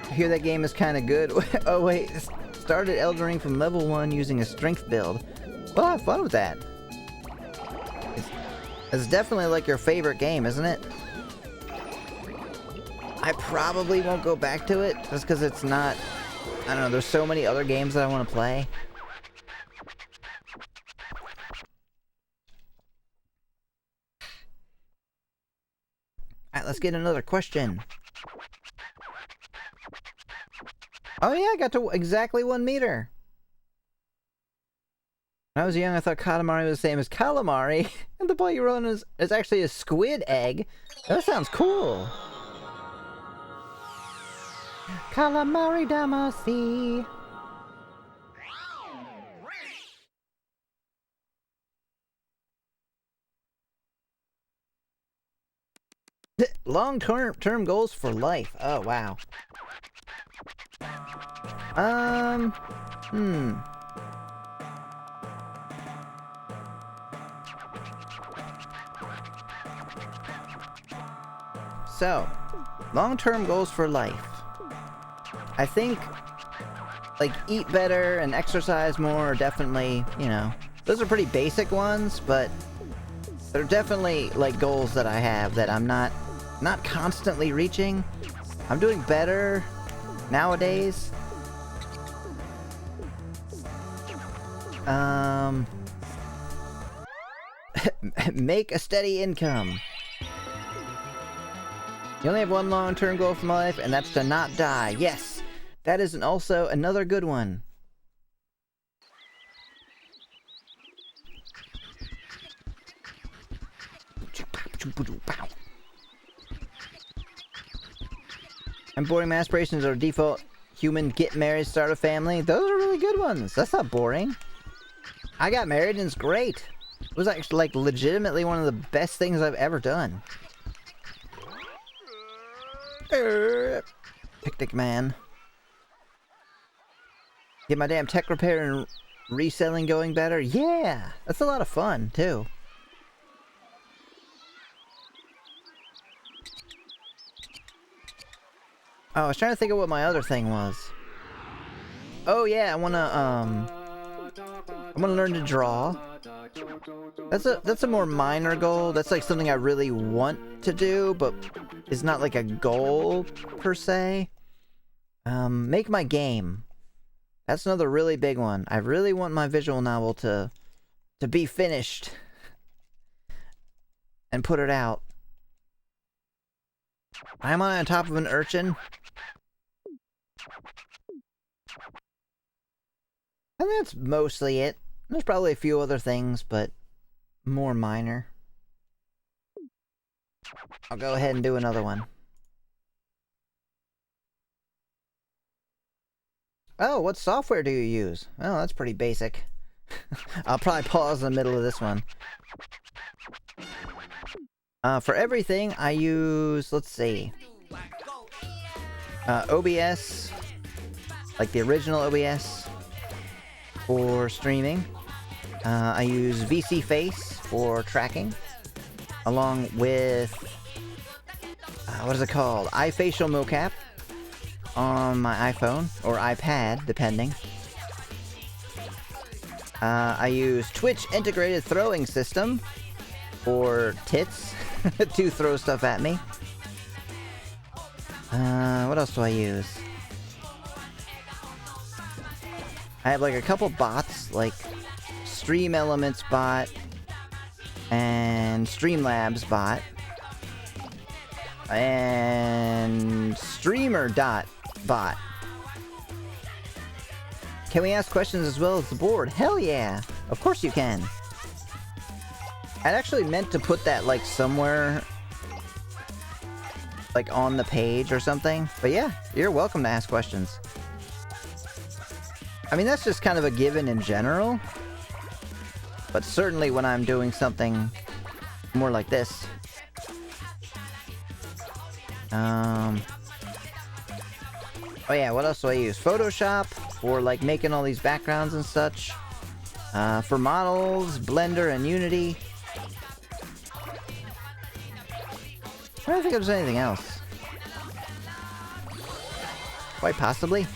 I hear that game is kind of good. Oh wait, started Elden Ring from level 1 using a strength build. Well, have fun with that. It's definitely like your favorite game, isn't it? I probably won't go back to it just because it's not... I don't know, there's so many other games that I want to play. Alright, let's get another question. Oh yeah, I got to exactly 1 meter. When I was young, I thought Katamari was the same as calamari, and the boy you run is actually a squid egg. That sounds cool. Calamari Damacy. Long-term goals for life. Oh, wow. So, long-term goals for life. I think, like, eat better and exercise more are definitely, you know, those are pretty basic ones, but they're definitely, like, goals that I have that I'm not constantly reaching. I'm doing better nowadays. Make a steady income. You only have one long-term goal for my life, and that's to not die. Yes! That is also another good one. And boring my aspirations are default human, get married, start a family. Those are really good ones. That's not boring. I got married and it's great. It was actually like legitimately one of the best things I've ever done. Picnic man. Get my damn tech repair and reselling going better. Yeah, that's a lot of fun too. Oh, I was trying to think of what my other thing was. Oh yeah, I wanna learn to draw. That's a more minor goal. That's like something I really want to do, but it's not like a goal per se. Make my game. That's another really big one. I really want my visual novel to be finished and put it out. I'm on top of an urchin. And that's mostly it. There's probably a few other things, but more minor. I'll go ahead and do another one. Oh, what software do you use? Oh, that's pretty basic. I'll probably pause in the middle of this one. For everything, I use, let's see. OBS, like the original OBS for streaming. I use VC Face for tracking, along with, what is it called? iFacial Mocap on my iPhone or iPad, depending. I use Twitch Integrated Throwing System, or TITS, to throw stuff at me. What else do I use? I have like a couple bots, like Stream Elements bot and Streamlabs bot and Streamer bot. Can we ask questions as well as the board? Hell yeah! Of course you can. I'd actually meant to put that like somewhere like on the page or something. But yeah, you're welcome to ask questions. I mean, that's just kind of a given in general. But certainly when I'm doing something more like this. Oh yeah, what else do I use? Photoshop for like making all these backgrounds and such. For models, Blender and Unity. I don't think there's anything else. Quite possibly.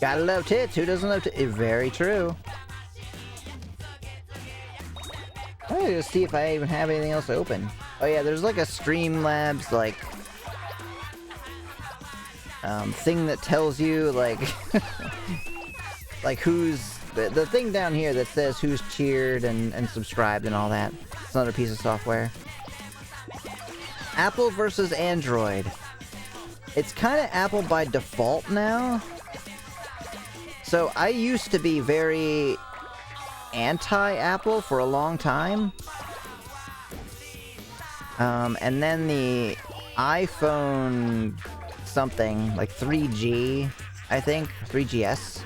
Gotta love tits. Who doesn't love tits? Very true. I'm gonna just see if I even have anything else open. Oh yeah, there's like a Streamlabs like thing that tells you like like who's the thing down here that says who's cheered and subscribed and all that. It's another piece of software. Apple versus Android. It's kind of Apple by default now. So I used to be very anti-Apple for a long time. And then the iPhone something, like 3G, I think, 3GS,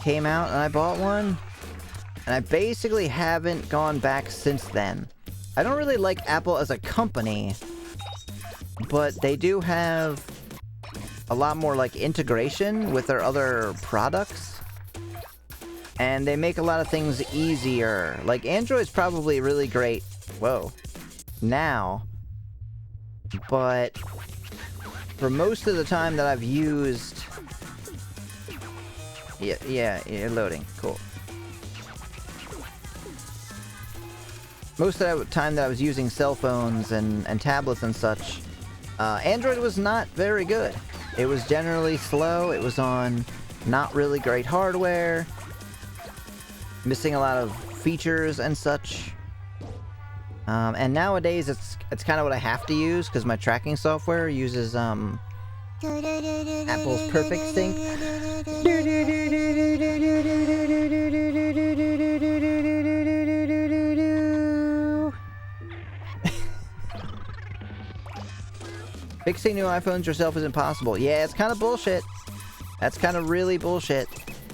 came out and I bought one. And I basically haven't gone back since then. I don't really like Apple as a company, but they do have a lot more like integration with their other products. And they make a lot of things easier. Like Android's probably really great, whoa, now. But for most of the time that I've used... Yeah, you're loading, cool. Most of the time that I was using cell phones and tablets and such, Android was not very good. It was generally slow, it was on not really great hardware, missing a lot of features and such. And nowadays it's kind of what I have to use, because my tracking software uses Apple's Perfect Sync. Fixing new iPhones yourself is impossible. Yeah, it's kind of bullshit. That's kind of really bullshit.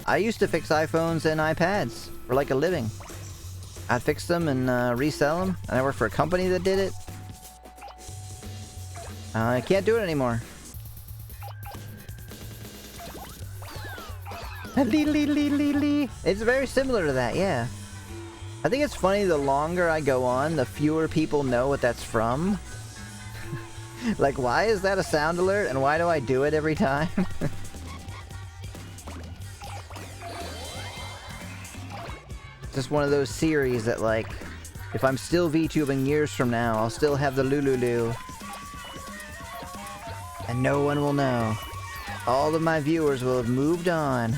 I used to fix iPhones and iPads for like a living. I'd fix them and resell them, and I worked for a company that did it. I can't do it anymore. It's very similar to that, yeah. I think it's funny, the longer I go on, the fewer people know what that's from. Like, why is that a sound alert, and why do I do it every time? Just one of those series that, like, if I'm still VTubing years from now, I'll still have the Lululu. And no one will know. All of my viewers will have moved on.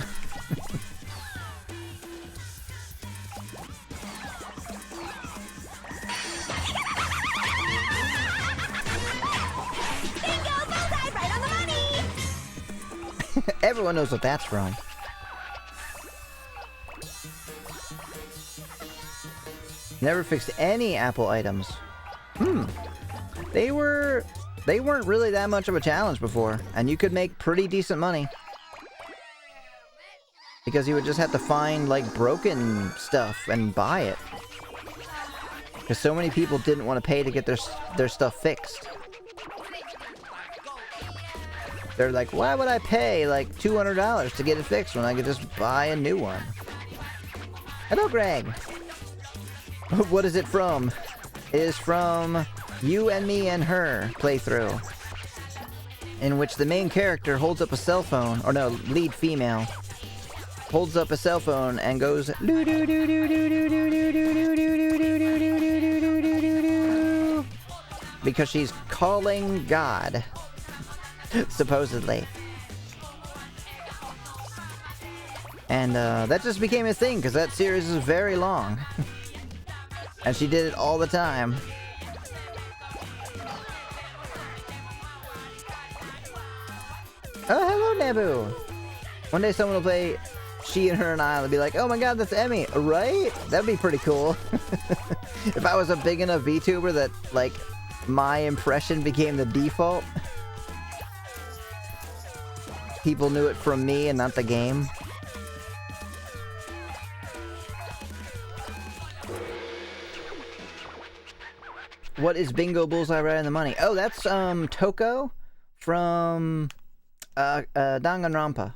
Everyone knows what that's from. Never fixed any Apple items. They weren't really that much of a challenge before, and you could make pretty decent money. Because you would just have to find, like, broken stuff and buy it. Because so many people didn't want to pay to get their stuff fixed. They're like, why would I pay like $200 to get it fixed when I could just buy a new one? Hello, Greg. What is it from? It is from You and Me and Her playthrough, in which the main character holds up a cell phone, or no, lead female, holds up a cell phone and goes because she's calling God, supposedly. And that just became a thing because that series is very long. And she did it all the time. Oh, hello, Naboo! One day someone will play She and Her and I will be like, oh my god, that's Emmy, right? That'd be pretty cool. If I was a big enough VTuber that, like, my impression became the default. People knew it from me and not the game. What is Bingo Bullseye Right on the Money? Oh, that's Toko from Danganronpa.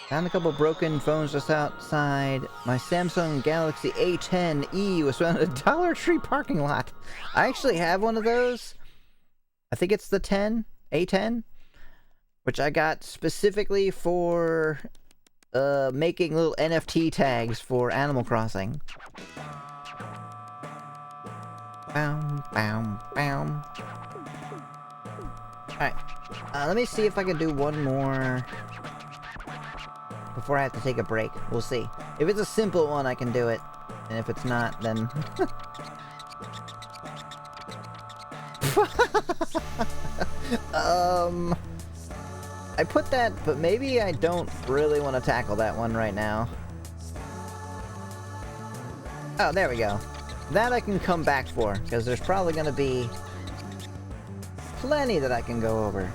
Found a couple broken phones just outside. My Samsung Galaxy A10e was found at a Dollar Tree parking lot. I actually have one of those. I think it's the A10, which I got specifically for making little NFT tags for Animal Crossing. Bow, bow, bow. Alright, let me see if I can do one more before I have to take a break. We'll see. If it's a simple one, I can do it. And if it's not, then... I put that, but maybe I don't really want to tackle that one right now. Oh, there we go. That I can come back for, because there's probably going to be plenty that I can go over.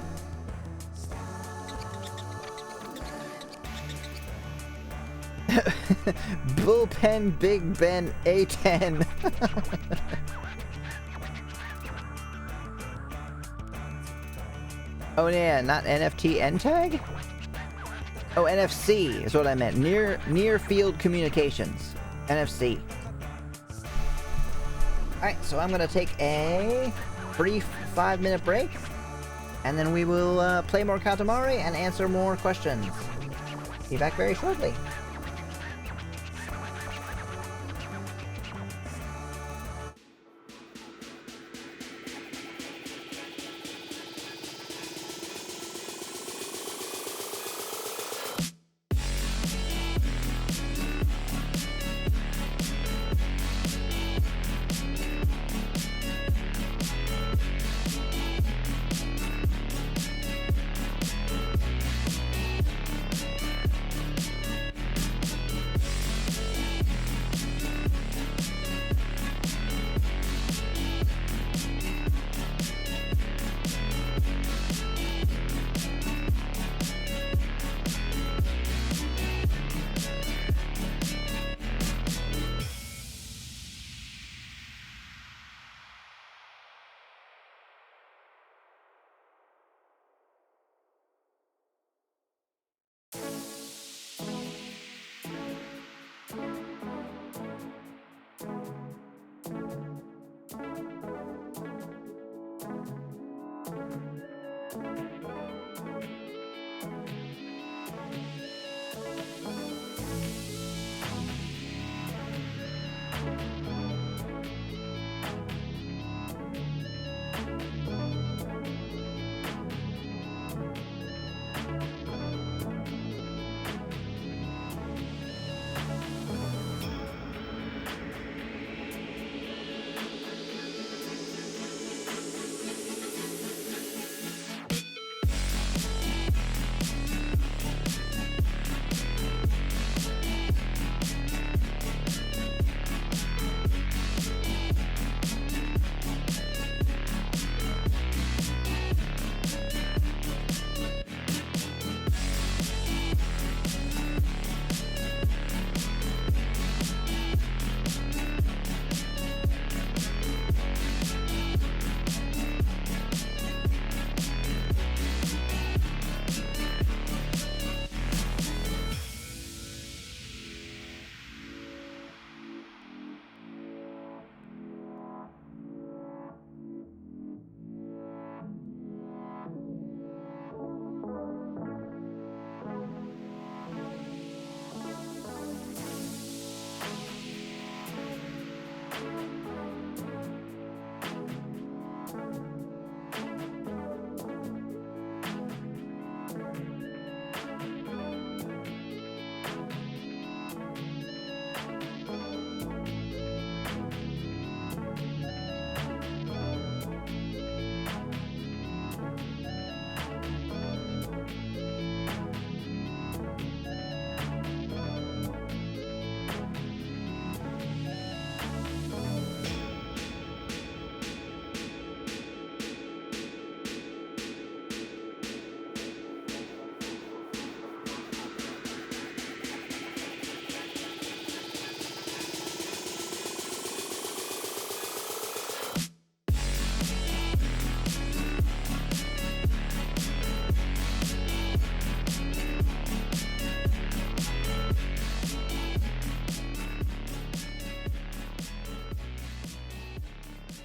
Bullpen Big Ben A10. Oh yeah, not NFT N-Tag? Oh, NFC is what I meant. Near Field Communications. NFC. Alright, so I'm gonna take a brief 5-minute break, and then we will play more Katamari and answer more questions. Be back very shortly.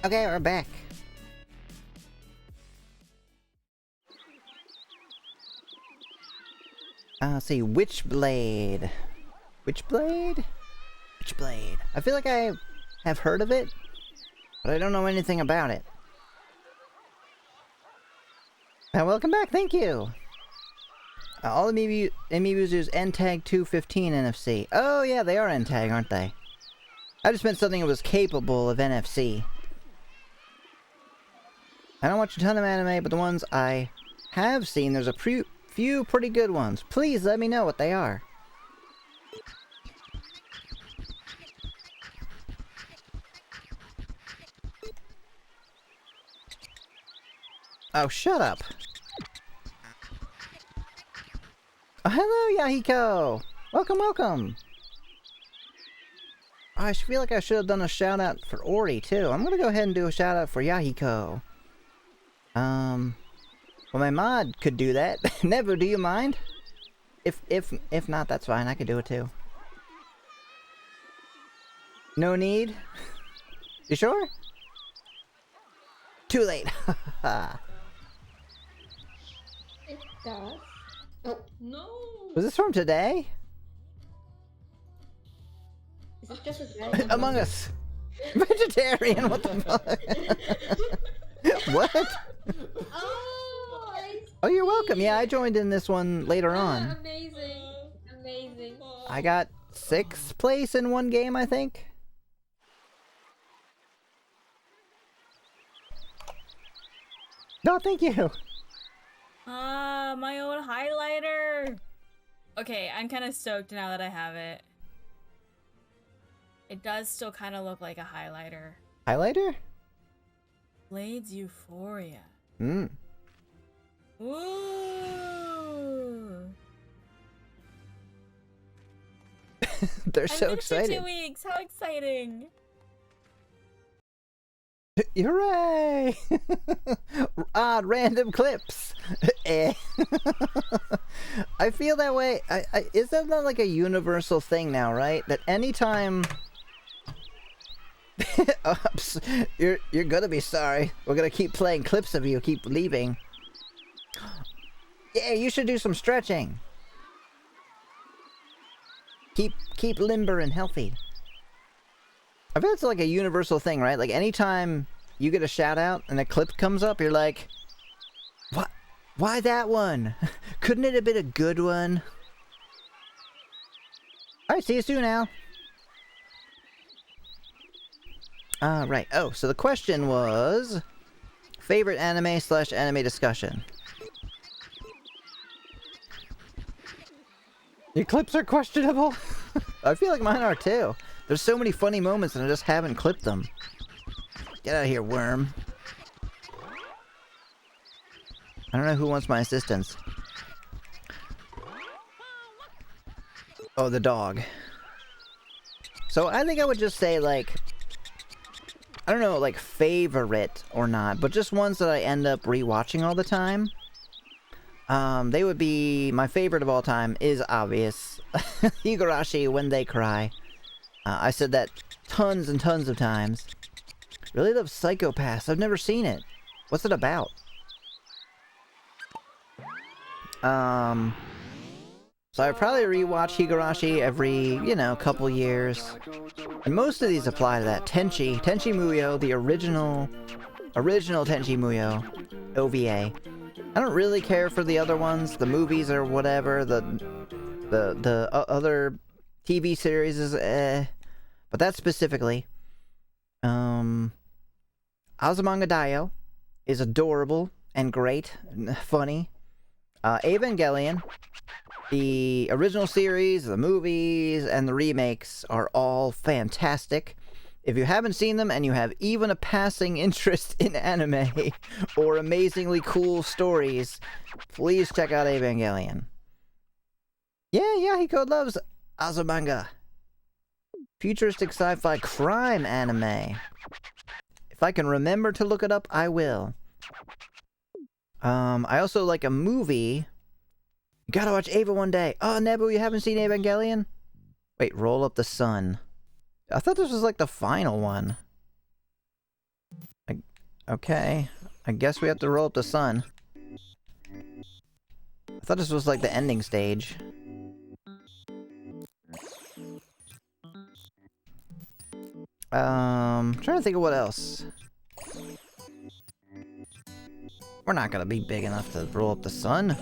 Okay, we're back. Let's see, Witchblade. Witchblade? Witchblade. I feel like I have heard of it, but I don't know anything about it. Welcome back, thank you! All amiibos use NTAG 215 NFC. Oh yeah, they are NTAG, aren't they? I just meant something that was capable of NFC. I don't watch a ton of anime, but the ones I have seen, there's a few pretty good ones. Please let me know what they are. Oh, shut up. Oh, hello, Yahiko! Welcome, welcome! I feel like I should have done a shout out for Ori, too. I'm gonna go ahead and do a shout out for Yahiko. Well, my mod could do that. Nebu, do you mind? If not, that's fine. I could do it, too. No need? You sure? Too late. It does. Oh, no! Was this from today? Is it just a dragon? Among Us. Vegetarian, what the fuck? What? Oh, Oh, you're welcome. Yeah, I joined in this one later on. Amazing. Amazing. I got 6th place in one game, I think. No, thank you. Ah, my own highlighter. Okay, I'm kind of stoked now that I have it. It does still kind of look like a highlighter. Highlighter? Blades Euphoria. Hmm. Ooh. They're so I'm finished for excited. 2 weeks. How exciting! Hooray! Odd random clips. Eh. I feel that way. Isn't that like a universal thing now, right? That anytime Oops. You're gonna be sorry. We're gonna keep playing clips of you keep leaving. Yeah, you should do some stretching. Keep limber and healthy. I feel it's like a universal thing, right? Like anytime you get a shout out and a clip comes up, you're like, what? Why that one? Couldn't it have been a good one? Alright, see you soon, Al. Right. Oh, so the question was favorite anime/anime discussion. Your clips are questionable? I feel like mine are too. There's so many funny moments and I just haven't clipped them. Get out of here, worm. I don't know who wants my assistance. Oh, the dog. So I think I would just say, like, I don't know, like, favorite or not, but just ones that I end up rewatching all the time. They would be, my favorite of all time is obvious. Higurashi, When They Cry. I said that tons and tons of times. Really love Psychopaths. I've never seen it. What's it about? So I probably rewatch Higurashi every, you know, couple years. And most of these apply to that. Tenchi Muyo, the original Tenchi Muyo OVA. I don't really care for the other ones, the movies or whatever, the other TV series is but that specifically. Azumanga Daioh is adorable and great, and funny. Evangelion, the original series, the movies, and the remakes are all fantastic. If you haven't seen them and you have even a passing interest in anime or amazingly cool stories, please check out Evangelion. Yeah, Yahiko loves Azumanga. Futuristic sci-fi crime anime. If I can remember to look it up, I will. I also like a movie. You gotta watch Ava one day. Oh, Nebu, you haven't seen Evangelion? Wait, Roll Up the Sun. I thought this was like the final one. Okay. I guess we have to roll up the sun. I thought this was like the ending stage. Trying to think of what else. We're not gonna be big enough to roll up the sun.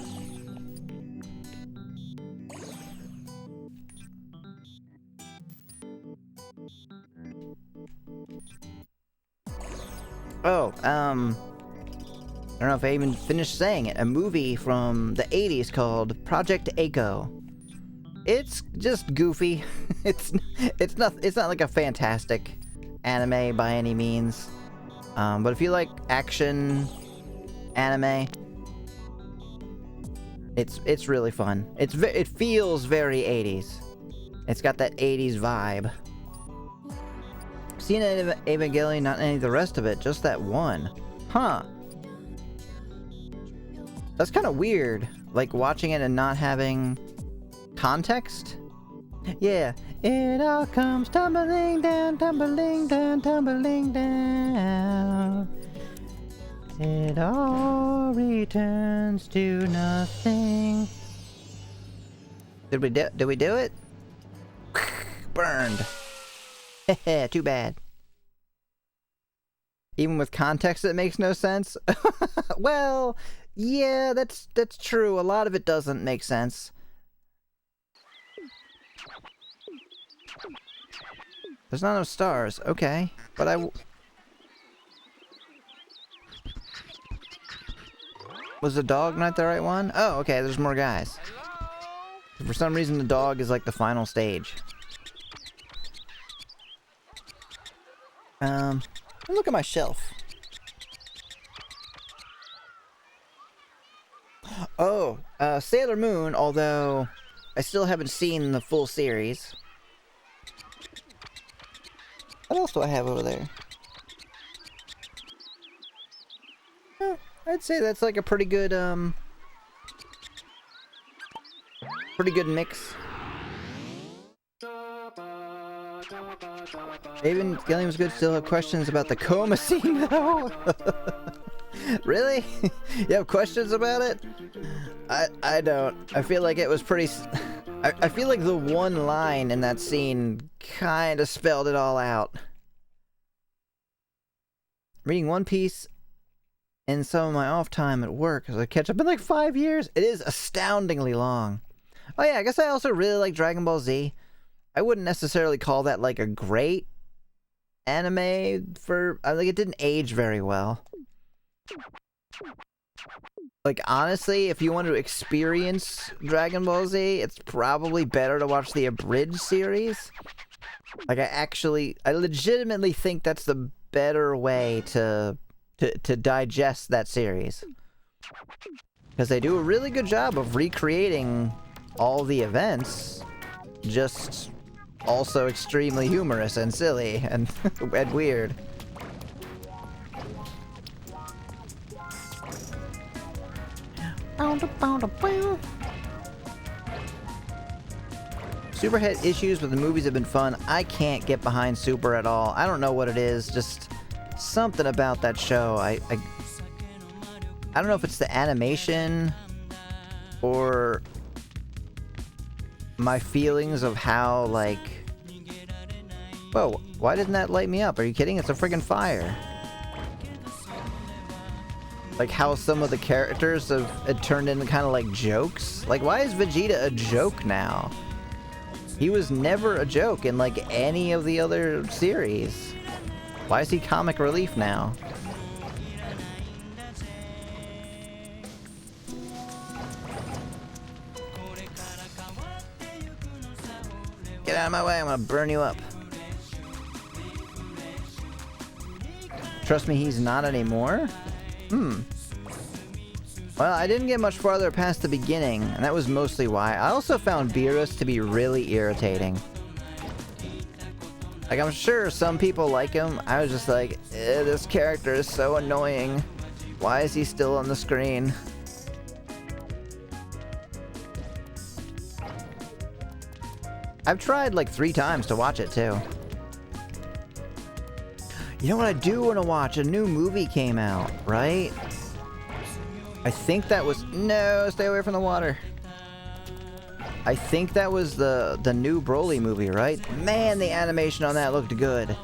Oh, I don't know if I even finished saying it. A movie from the 80s called Project Echo. It's just goofy. It's not like a fantastic anime by any means. But if you like action anime, it's really fun. It feels very 80s. It's got that 80s vibe. Seen Evangelion, not any of the rest of it, just that one. Huh. That's kind of weird, like watching it and not having context. Yeah. It all comes tumbling down, tumbling down, tumbling down. It all returns to nothing. Did we do it? Burned. Too bad. Even with context, it makes no sense. Well, yeah, that's true. A lot of it doesn't make sense. There's not enough stars. Okay, but was the dog not the right one? Oh, okay. There's more guys. For some reason, the dog is like the final stage. Look at my shelf. Oh, Sailor Moon, although I still haven't seen the full series. What else do I have over there? I'd say that's like a pretty good mix. Even Gilliam was good. Still have questions about the coma scene though. Really? You have questions about it? I don't. I feel like it was pretty. I feel like the one line in that scene kind of spelled it all out. Reading One Piece in some of my off time at work as I catch up in like 5 years. It is astoundingly long. Oh yeah, I guess I also really like Dragon Ball Z. I wouldn't necessarily call that like a great anime for, like, it didn't age very well. Like, honestly, if you want to experience Dragon Ball Z, it's probably better to watch the abridged series. Like, I legitimately think that's the better way to digest that series. Because they do a really good job of recreating all the events, just also extremely humorous and silly and, and weird. Super had issues, but the movies have been fun. I can't get behind Super at all. I don't know what it is, just something about that show. I don't know if it's the animation or my feelings of how, like... Whoa, why didn't that light me up? Are you kidding? It's a friggin' fire. Like how some of the characters had turned into kind of like jokes. Like, why is Vegeta a joke now? He was never a joke in like any of the other series. Why is he comic relief now? Get out of my way, I'm gonna burn you up. Trust me, he's not anymore? Well, I didn't get much farther past the beginning, and that was mostly why. I also found Beerus to be really irritating. Like, I'm sure some people like him. I was just like, this character is so annoying. Why is he still on the screen? I've tried like 3 times to watch it too. You know what I do want to watch? A new movie came out, right? I think that was... No, stay away from the water. I think that was the new Broly movie, right? Man, the animation on that looked good.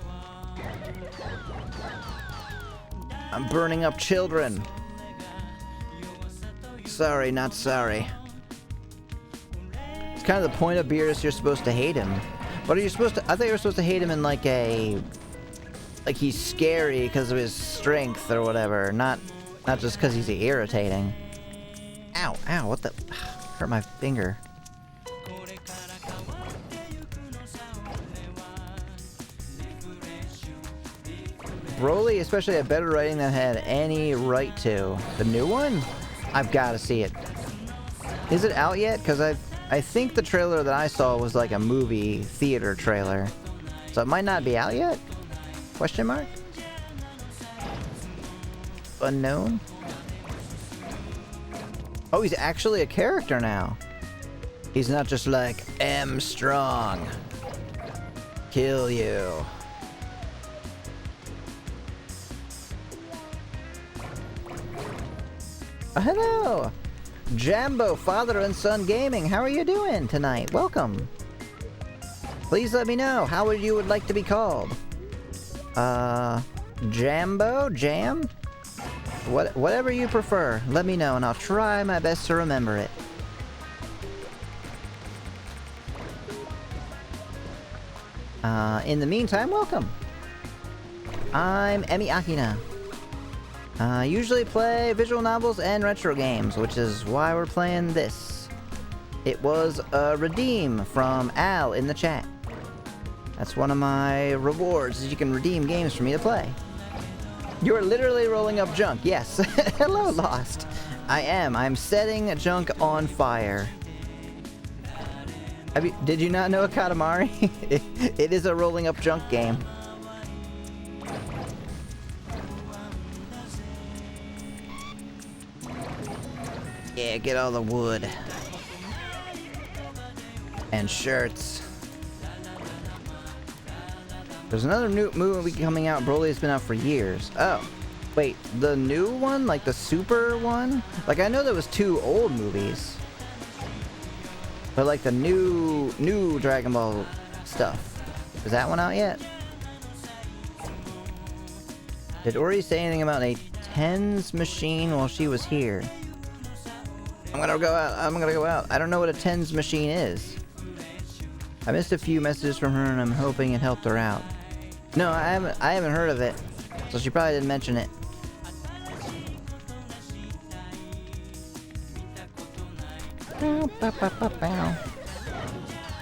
I'm burning up children. Sorry, not sorry. It's kind of the point of Beerus, you're supposed to hate him. But are you supposed to... I thought you were supposed to hate him in like a... Like he's scary because of his strength or whatever. Not just because he's irritating. Ow, ow, what the... Hurt my finger. Broly especially had better writing than had any right to. The new one? I've got to see it. Is it out yet? Because I think the trailer that I saw was like a movie theater trailer. So it might not be out yet? Question mark? Unknown? Oh, he's actually a character now. He's not just like, M strong. Kill you. Hello! Jambo, father and son gaming. How are you doing tonight? Welcome. Please let me know how you would like to be called. Jambo? Jam? Whatever you prefer. Let me know and I'll try my best to remember it. In the meantime, welcome. I'm Emi Akina. Usually play visual novels and retro games, which is why we're playing this. It was a redeem from Al in the chat. That's one of my rewards, is you can redeem games for me to play. You are literally rolling up junk, yes. Hello, Lost. I am. I'm setting junk on fire. Did you not know a Katamari? It is a rolling up junk game. Yeah, get all the wood. And shirts. There's another new movie coming out. Broly's been out for years. Oh. Wait, the new one? Like the super one? Like I know there was 2 old movies. But like the new Dragon Ball stuff. Is that one out yet? Did Ori say anything about a tens machine while she was here? I'm gonna go out. I don't know what a tens machine is. I missed a few messages from her and I'm hoping it helped her out. No, I haven't heard of it. So she probably didn't mention it.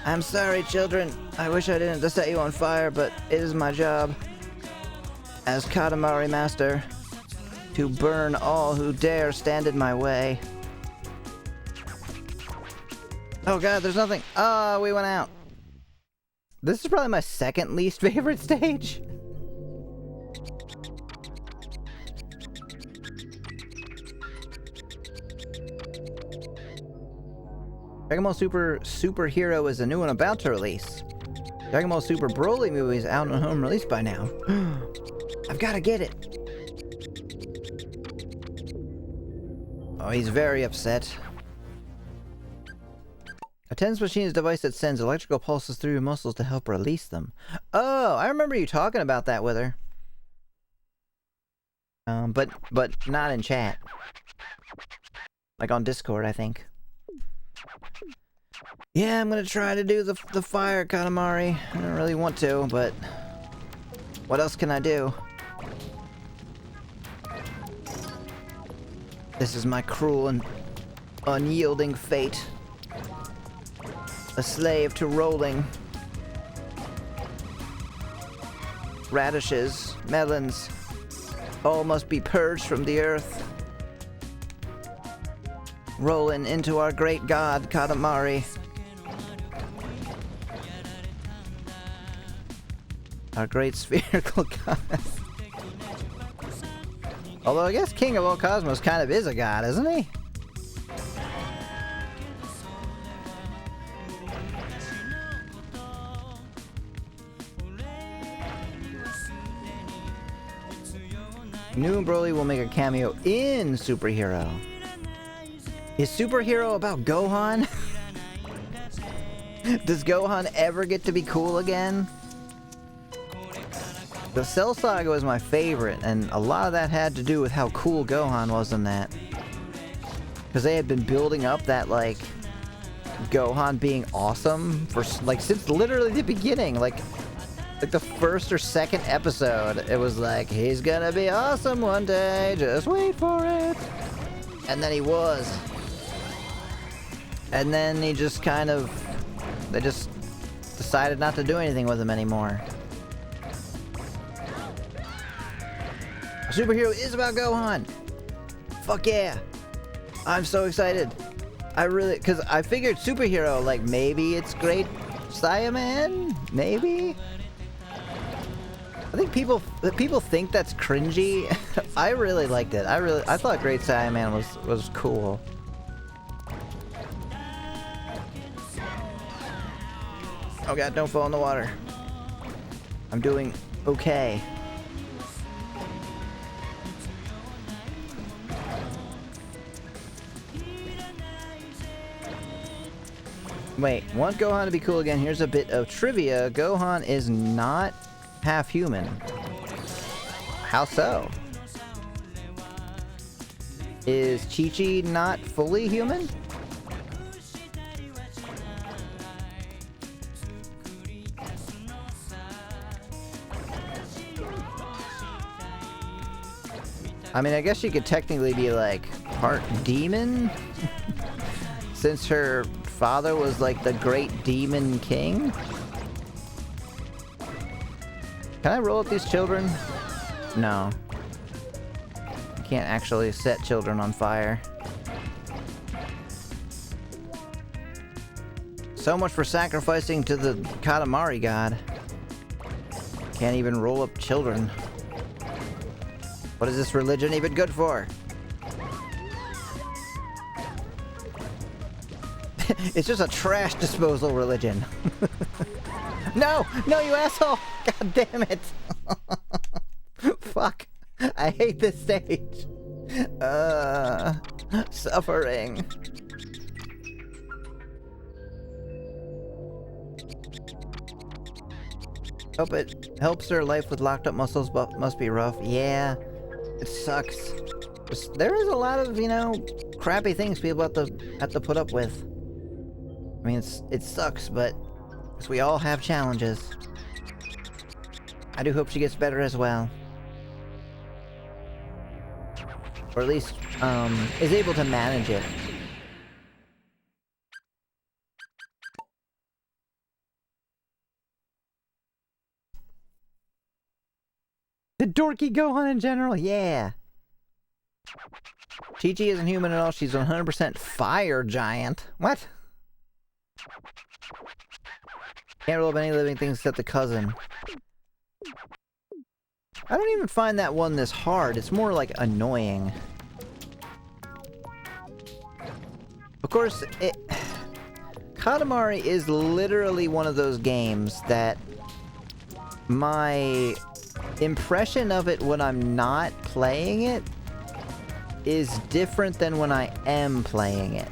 I'm sorry, children. I wish I didn't set you on fire, but it is my job as Katamari Master to burn all who dare stand in my way. Oh god, there's nothing. Oh, we went out. This is probably my second least favorite stage. Dragon Ball Super Superhero is a new one about to release. Dragon Ball Super Broly movie is out on home release by now. I've got to get it. Oh, he's very upset. A TENS machine is a device that sends electrical pulses through your muscles to help release them. Oh, I remember you talking about that with her. But not in chat. Like on Discord, I think. Yeah, I'm gonna try to do the fire Katamari. I don't really want to, but what else can I do? This is my cruel and unyielding fate. A slave to rolling. Radishes, melons, all must be purged from the earth. Rolling into our great god, Katamari. Our great spherical god. Although I guess King of all Cosmos kind of is a god, isn't he? New and Broly will make a cameo in Superhero. Is Superhero about Gohan? Does Gohan ever get to be cool again? The Cell Saga was my favorite, and a lot of that had to do with how cool Gohan was in that. Because they had been building up that, like, Gohan being awesome for, like, since literally the beginning. Like the first or second episode, it was like, he's gonna be awesome one day, just wait for it. And then he was. And then he just kind of, they just decided not to do anything with him anymore. Superhero is about Gohan. Fuck yeah. I'm so excited. I really, because I figured Superhero, like, maybe it's Great Saiyaman? Maybe? I think people think that's cringy. I really liked it. I thought Great Saiyaman was cool. Oh god, don't fall in the water. I'm doing okay. Wait, want Gohan to be cool again? Here's a bit of trivia. Gohan is not half human. How so? Is Chi-Chi not fully human? I mean, I guess she could technically be like part demon since her father was like the great demon king. Can I roll up these children? No. I can't actually set children on fire. So much for sacrificing to the Katamari god. Can't even roll up children. What is this religion even good for? It's just a trash disposal religion. No! No, you asshole! God damn it! Fuck. I hate this stage. Suffering. Hope it helps her life with locked up muscles, but must be rough. Yeah, it sucks. There is a lot of, you know, crappy things people have to put up with. I mean, it sucks, but we all have challenges. I do hope she gets better as well. Or at least, is able to manage it. The dorky Gohan in general, yeah! Chi-Chi isn't human at all, she's 100% fire giant. What? Can't roll up any living things except the cousin. I don't even find that one this hard. It's more like annoying. Of course, Katamari is literally one of those games that my impression of it when I'm not playing it is different than when I am playing it.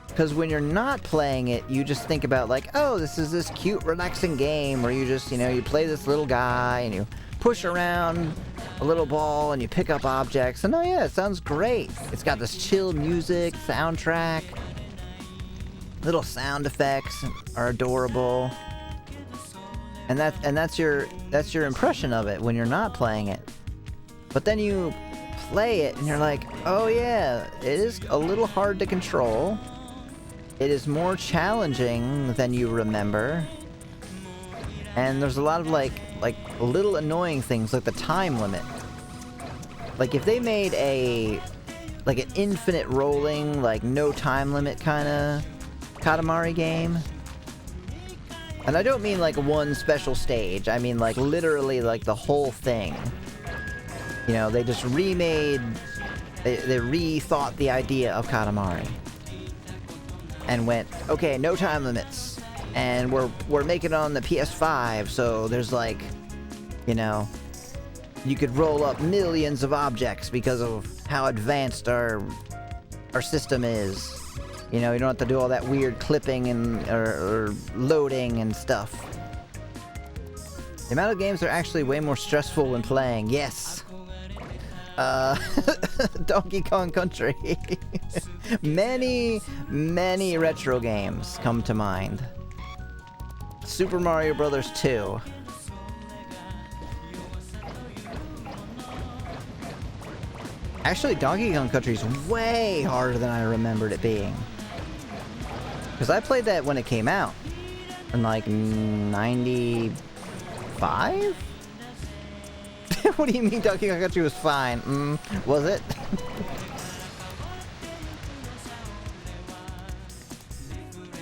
Because when you're not playing it, you just think about like, oh, this is this cute, relaxing game where you just, you know, you play this little guy and you push around a little ball and you pick up objects. And oh yeah, it sounds great. It's got this chill music, soundtrack. Little sound effects are adorable. And that's your impression of it when you're not playing it. But then you play it and you're like, oh yeah, it is a little hard to control. It is more challenging than you remember. And there's a lot of like little annoying things like the time limit. Like if they made like an infinite rolling, like no time limit kind of Katamari game. And I don't mean like one special stage. I mean like literally like the whole thing. You know, they just remade, they rethought the idea of Katamari. And went, okay, no time limits. And we're making it on the PS5, so there's like, you know, you could roll up millions of objects because of how advanced our system is. You know, you don't have to do all that weird clipping and or loading and stuff. The amount of games are actually way more stressful when playing. Yes. Donkey Kong Country. many retro games come to mind. Super Mario Brothers 2. Actually, Donkey Kong Country is way harder than I remembered it being. Because I played that when it came out. In like 95? What do you mean Donkey Kong Country was fine? Was it?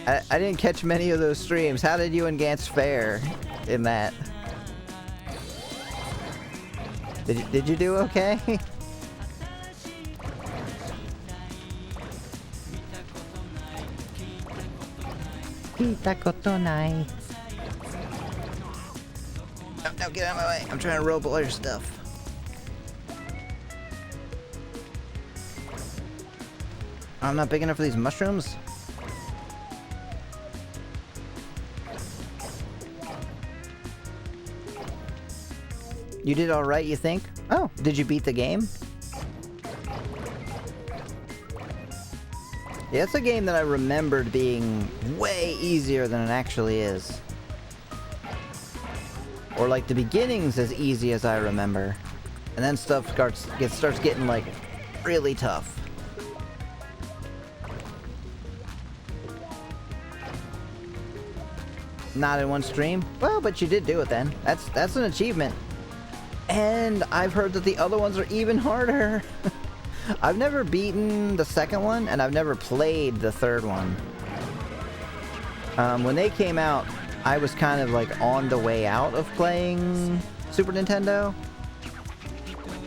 I didn't catch many of those streams. How did you and Gantz fare in that? Did you do okay? No, get out of my way. I'm trying to rope all your stuff. I'm not big enough for these mushrooms? You did alright, you think? Oh, did you beat the game? Yeah, it's a game that I remembered being way easier than it actually is. Or like the beginning's as easy as I remember. And then stuff starts getting like really tough. Not in one stream? Well, but you did do it then. That's an achievement. And I've heard that the other ones are even harder. I've never beaten the second one, and I've never played the third one. When they came out, I was kind of like on the way out of playing Super Nintendo.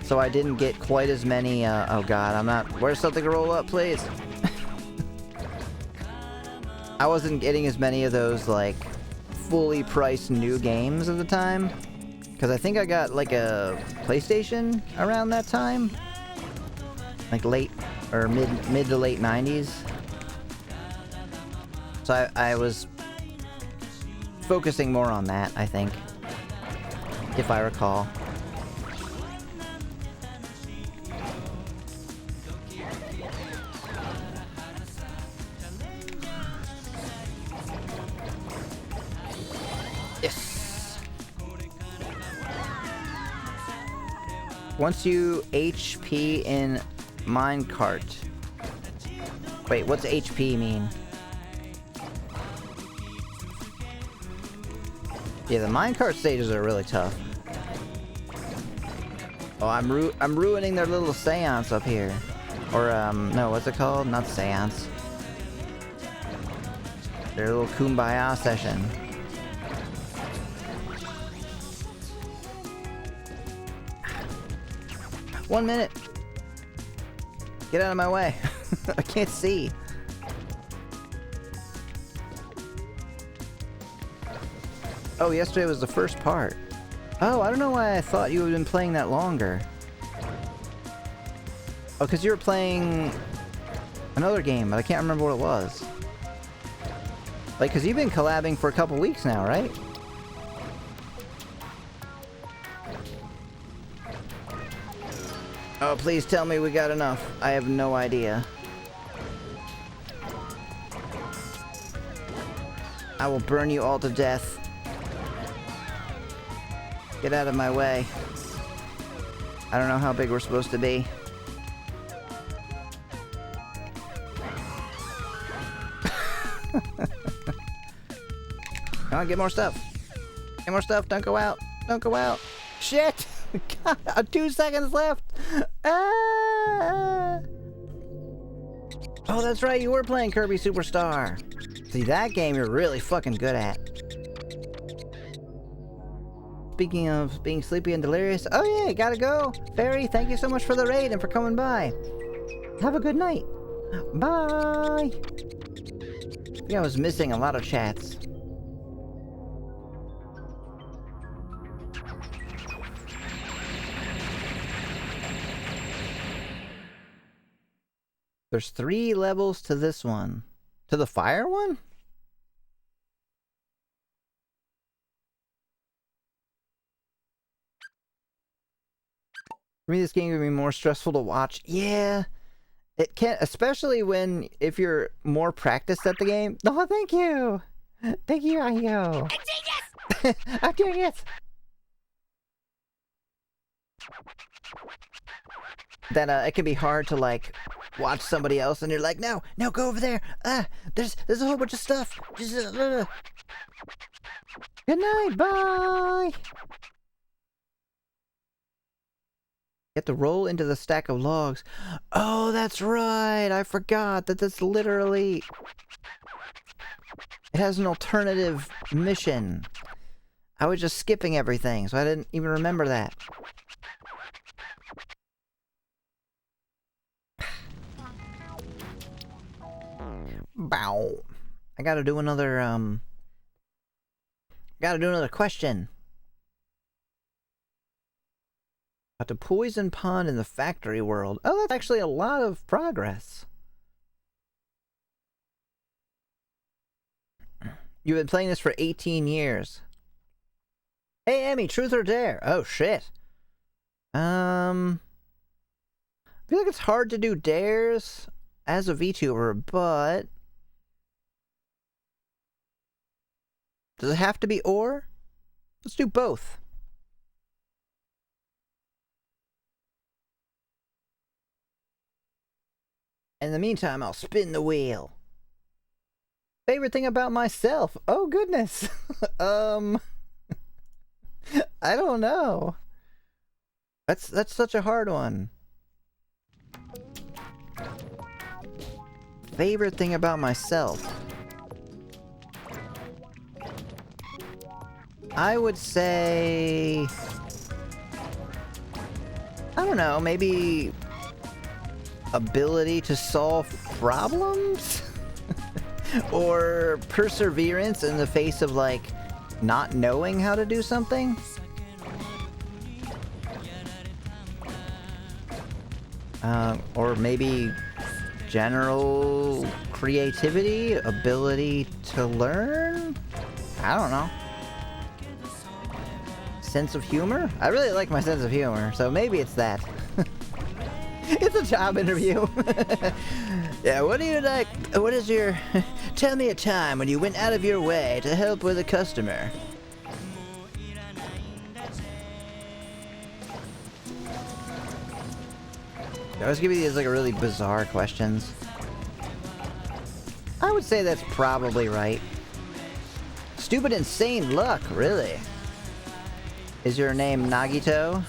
So I didn't get quite as many, oh god, I'm not, where's something to roll up, please? I wasn't getting as many of those, like, fully priced new games at the time. Because I think I got, like, a PlayStation around that time. Like late, or mid to late 90s. So I was focusing more on that, I think. If I recall. Yes! Once you HP in minecart. Wait, what's HP mean? Yeah, the minecart stages are really tough. Oh, I'm ruining their little seance up here. Or, no, what's it called? Not seance. Their little kumbaya session. One minute! Get out of my way. I can't see. Oh, yesterday was the first part. Oh, I don't know why I thought you had been playing that longer. Oh, because you were playing another game, but I can't remember what it was. Like, because you've been collabing for a couple weeks now, right? Oh, please tell me we got enough. I have no idea. I will burn you all to death. Get out of my way. I don't know how big we're supposed to be. Come on, get more stuff. Get more stuff. Don't go out. Don't go out. Shit! God, 2 seconds left. Ah! Oh, that's right. You were playing Kirby Superstar. See, that game you're really fucking good at. Speaking of being sleepy and delirious, oh yeah, gotta go. Fairy, thank you so much for the raid and for coming by. Have a good night. Bye. I think I was missing a lot of chats. There's 3 levels to this one. To the fire one? For me, this game would be more stressful to watch. Yeah, it can, especially if you're more practiced at the game. Oh, thank you! Thank you, Ahio! I'm doing it! Then it can be hard to like watch somebody else, and you're like, no, go over there. There's a whole bunch of stuff. Just, Good night, bye. You have to roll into the stack of logs. Oh, that's right. I forgot that that's literally. It has an alternative mission. I was just skipping everything, so I didn't even remember that. Bow. I gotta do another, question. About the poison pond in the factory world. Oh, that's actually a lot of progress. You've been playing this for 18 years. Hey, Emmy, truth or dare? Oh, shit. I feel like it's hard to do dares as a VTuber, but does it have to be or? Let's do both. In the meantime, I'll spin the wheel. Favorite thing about myself? Oh, goodness. I don't know. That's such a hard one. Favorite thing about myself? I would say, I don't know, maybe ability to solve problems? Or perseverance in the face of, like, not knowing how to do something? Or maybe general creativity, ability to learn? I don't know. Sense of humor? I really like my sense of humor, so maybe it's that. It's a job interview. Yeah, what do you like? What is your... Tell me a time when you went out of your way to help with a customer. I always give you these like really bizarre questions. I would say that's probably right. Stupid insane luck, really. Is your name Nagito?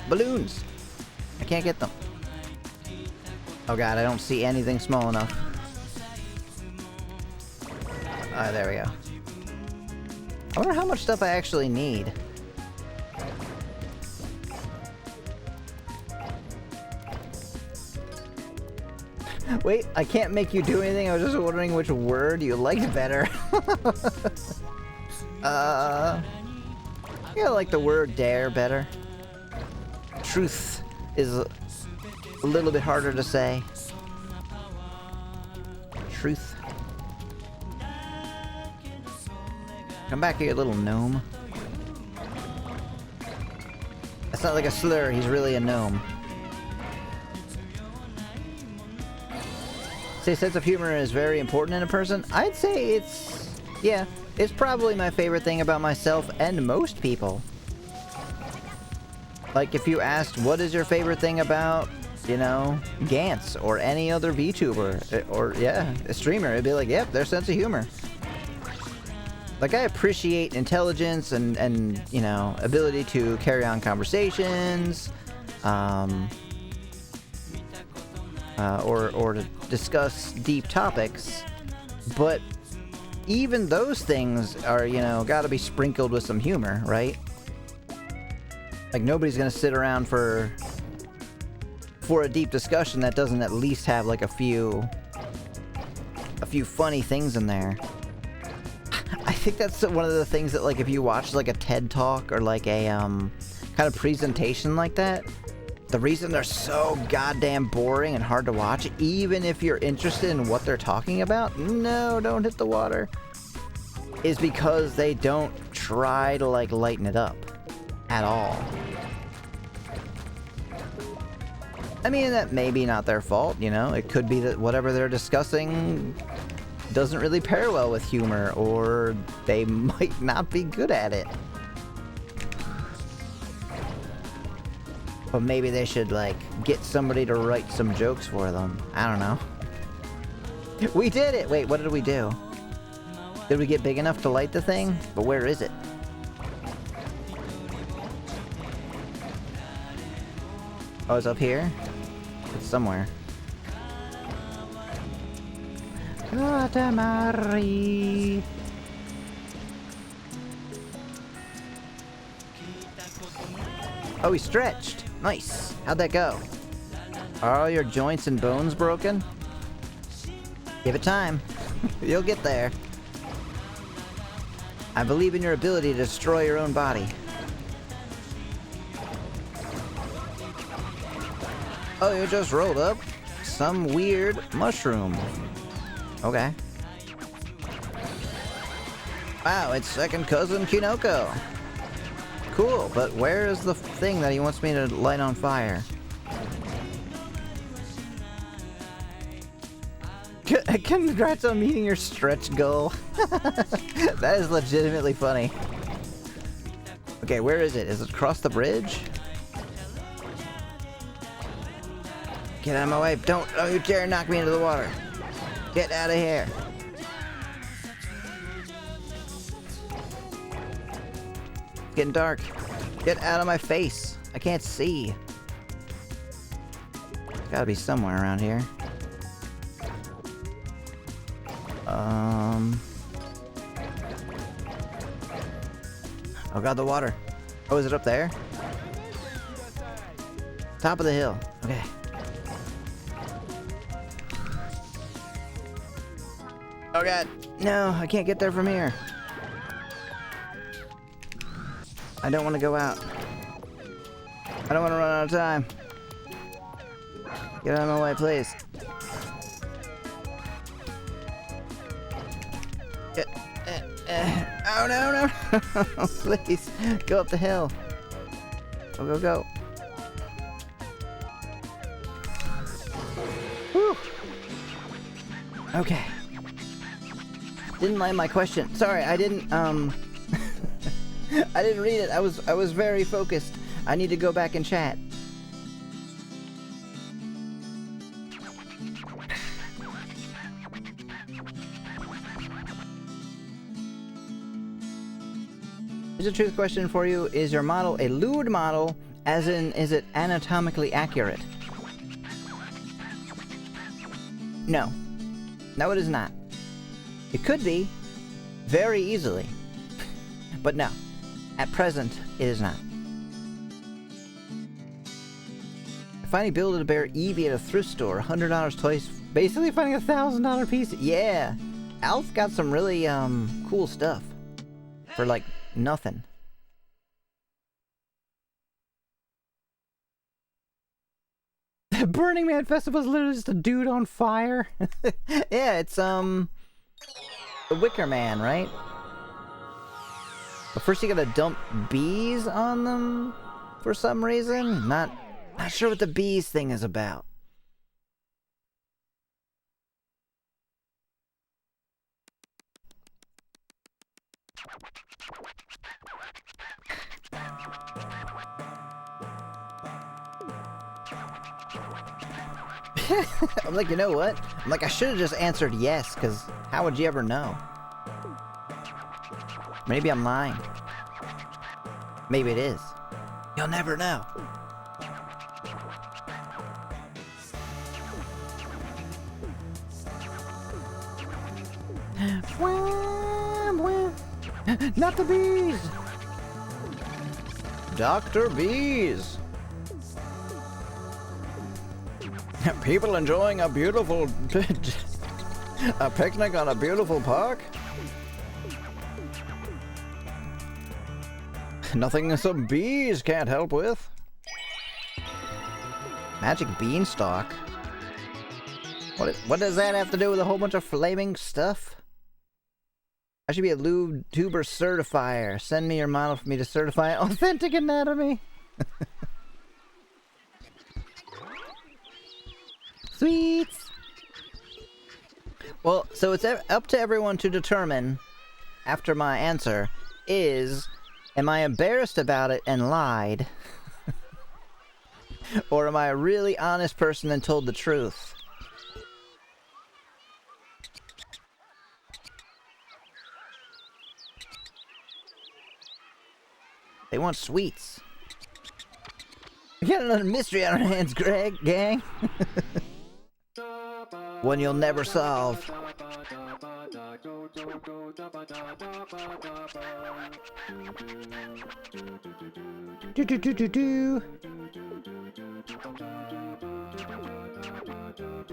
Balloons! I can't get them. Oh god, I don't see anything small enough. Ah, there we go. I wonder how much stuff I actually need. Wait, I can't make you do anything. I was just wondering which word you liked better. Yeah, I like the word dare better. Truth is a little bit harder to say. Truth. Come back here, little gnome. That's not like a slur, he's really a gnome. Say sense of humor is very important in a person. I'd say it's probably my favorite thing about myself and most people. Like if you asked what is your favorite thing about, you know, Gantz or any other VTuber or a streamer, it'd be like, yep, their sense of humor. Like I appreciate intelligence and you know, ability to carry on conversations, or to discuss deep topics, but even those things are, you know, gotta be sprinkled with some humor, right? Like nobody's gonna sit around for a deep discussion that doesn't at least have like a few funny things in there. I think that's one of the things that, like, if you watch like a TED Talk or like a kind of presentation like that, The reason they're so goddamn boring and hard to watch, even if you're interested in what they're talking about, no, don't hit the water, is because they don't try to, like, lighten it up at all. I mean, that may be not their fault, you know? It could be that whatever they're discussing doesn't really pair well with humor, or they might not be good at it. But maybe they should, like, get somebody to write some jokes for them. I don't know. We did it! Wait, what did we do? Did we get big enough to light the thing? But where is it? Oh, it's up here? It's somewhere. Katamari. Oh, he stretched. Nice. How'd that go? Are all your joints and bones broken? Give it time. You'll get there. I believe in your ability to destroy your own body. Oh, you just rolled up some weird mushroom. Okay. Wow, it's second cousin Kinoko. Cool, but where is the thing that he wants me to light on fire? Congrats on meeting your stretch goal. That is legitimately funny. Okay, where is it? Is it across the bridge? Get out of my way. Don't you dare knock me into the water. Get out of here. It's getting dark. Get out of my face. I can't see. It's gotta be somewhere around here. Oh god, the water. Oh, is it up there? Top of the hill. Okay. Oh god. No, I can't get there from here. I don't want to go out. I don't want to run out of time. Get out of my way, please. Oh no, no! Please, go up the hill. Go, go, go. Whew. Okay. Didn't land my question. Sorry, I didn't, I didn't read it. I was very focused. I need to go back and chat. Here's a truth question for you. Is your model a lewd model? As in, is it anatomically accurate? No. No, it is not. It could be. Very easily. But no. At present, it is not. Finding Build-A-Bear Eevee at a thrift store, $100 twice. Basically finding a $1,000 piece. Yeah. Alf got some really, cool stuff. For, like, nothing. Burning Man Festival is literally just a dude on fire. Yeah, it's, the Wicker Man, right? But first you gotta dump bees on them for some reason. Not sure what the bees thing is about. I'm like, you know what? I'm like, I should have just answered yes, because how would you ever know? Maybe I'm lying. Maybe it is. You'll never know. Not the bees! Dr. Bees! People enjoying a beautiful a picnic on a beautiful park? Nothing some bees can't help with. Magic beanstalk? What does that have to do with a whole bunch of flaming stuff? I should be a lube tuber certifier. Send me your model for me to certify authentic anatomy. Sweets! Well, so it's up to everyone to determine, after my answer, am I embarrassed about it and lied? Or am I a really honest person and told the truth? They want sweets. We got another mystery on our hands, gang. One you'll never solve. Do.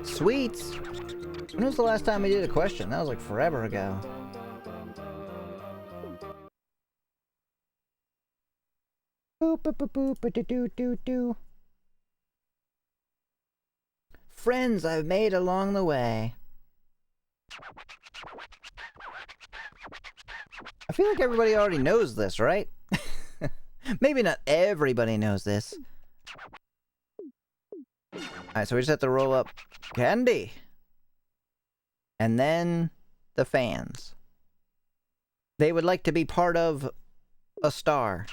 Sweets? When was the last time we did a question? That was like forever ago. Boop. Friends I've made along the way. I feel like everybody already knows this, right? Maybe not everybody knows this. Alright, so we just have to roll up candy. And then the fans. They would like to be part of a star.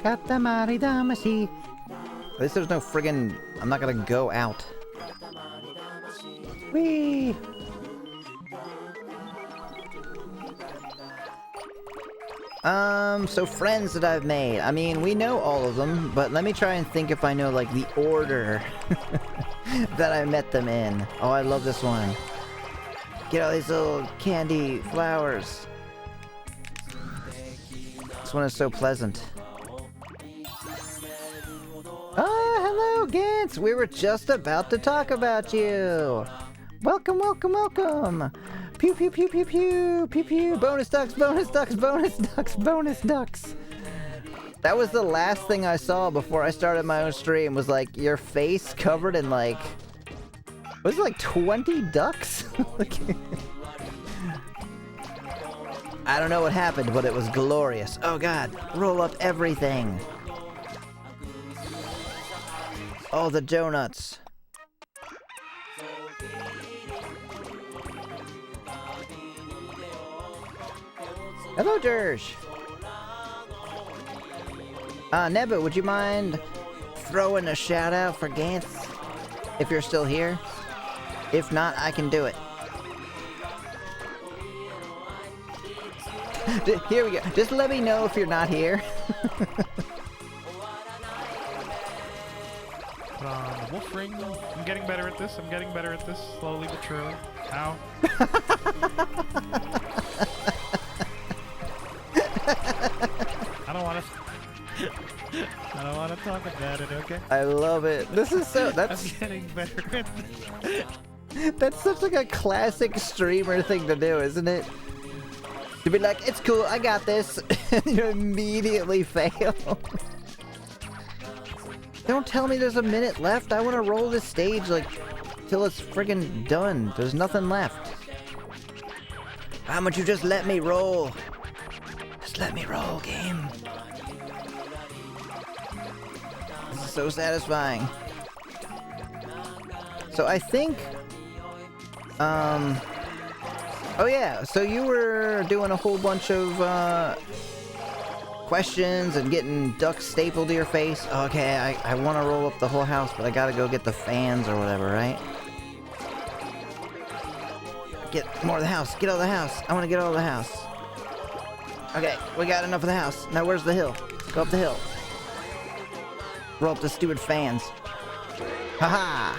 Katamari damacy. At least there's no friggin'... I'm not gonna go out. Whee! So friends that I've made. I mean, we know all of them, but let me try and think if I know, like, the order that I met them in. Oh, I love this one. Get all these little candy flowers. This one is so pleasant. Ah, hello, Gantz! We were just about to talk about you! Welcome, welcome, welcome! Pew, pew, pew, pew, pew! Pew, pew! Bonus ducks, bonus ducks, bonus ducks, bonus ducks! That was the last thing I saw before I started my own stream, was like, your face covered in like... Was it like 20 ducks? I don't know what happened, but it was glorious. Oh god, roll up everything! Oh, the donuts. Hello, Dersh. Nebu, would you mind throwing a shout out for Gantz? If you're still here? If not, I can do it. Here we go. Just let me know if you're not here. Wolf ring. I'm getting better at this. Slowly but surely. Ow. I don't want to talk about it, okay? I love it. This is so... That's... I'm getting better at this. That's such like a classic streamer thing to do, isn't it? To be like, it's cool, I got this. And you immediately fail. Don't tell me there's a minute left. I want to roll this stage like till it's friggin' done. There's nothing left. How much you just let me roll? Just let me roll, game. This is so satisfying. So I think... Oh yeah, so you were doing a whole bunch of questions and getting ducks stapled to your face. Okay, I want to roll up the whole house, but I gotta go get the fans or whatever, right? Get more of the house. Get all of the house. I want to get all of the house. Okay, we got enough of the house. Now where's the hill? Go up the hill. Roll up the stupid fans. Haha!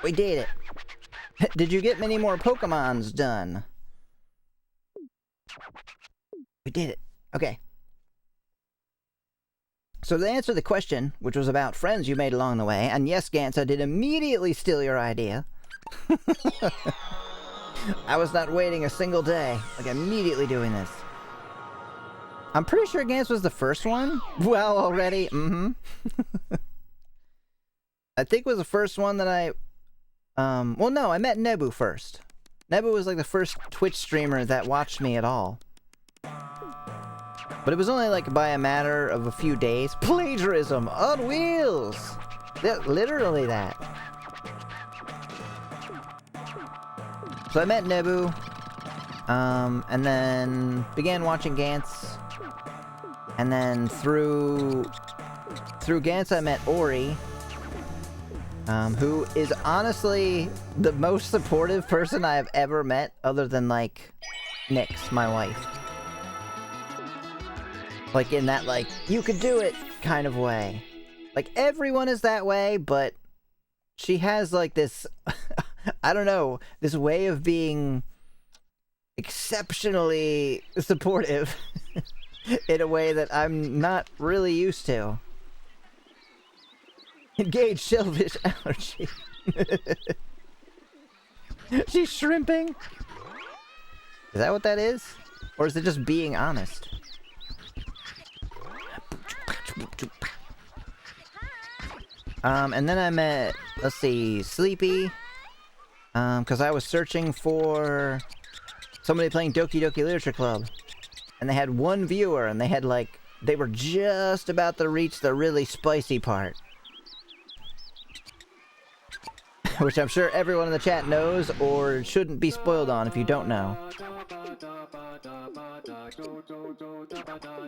We did it. Did you get many more Pokemons done? We did it. Okay. So to answer the question, which was about friends you made along the way, and yes, Gantz, I did immediately steal your idea. I was not waiting a single day. Like, immediately doing this. I'm pretty sure Gantz was the first one. Well, already. Mm-hmm. I think it was the first one that I... well, no, I met Nebu first. Nebu was like the first Twitch streamer that watched me at all. But it was only like by a matter of a few days. Plagiarism on wheels! Literally that. So I met Nebu. And then began watching Gantz. And then through Gantz I met Ori. Who is honestly the most supportive person I have ever met, other than, like, Nyx, my wife. Like, in that, like, you could do it kind of way. Like, everyone is that way, but she has, like, this, I don't know, this way of being exceptionally supportive in a way that I'm not really used to. Engage shellfish allergy. She's shrimping. Is that what that is? Or is it just being honest? And then I met, let's see, Sleepy. Because I was searching for somebody playing Doki Doki Literature Club. And they had one viewer, and they had, like, they were just about to reach the really spicy part. Which I'm sure everyone in the chat knows, or shouldn't be spoiled on if you don't know.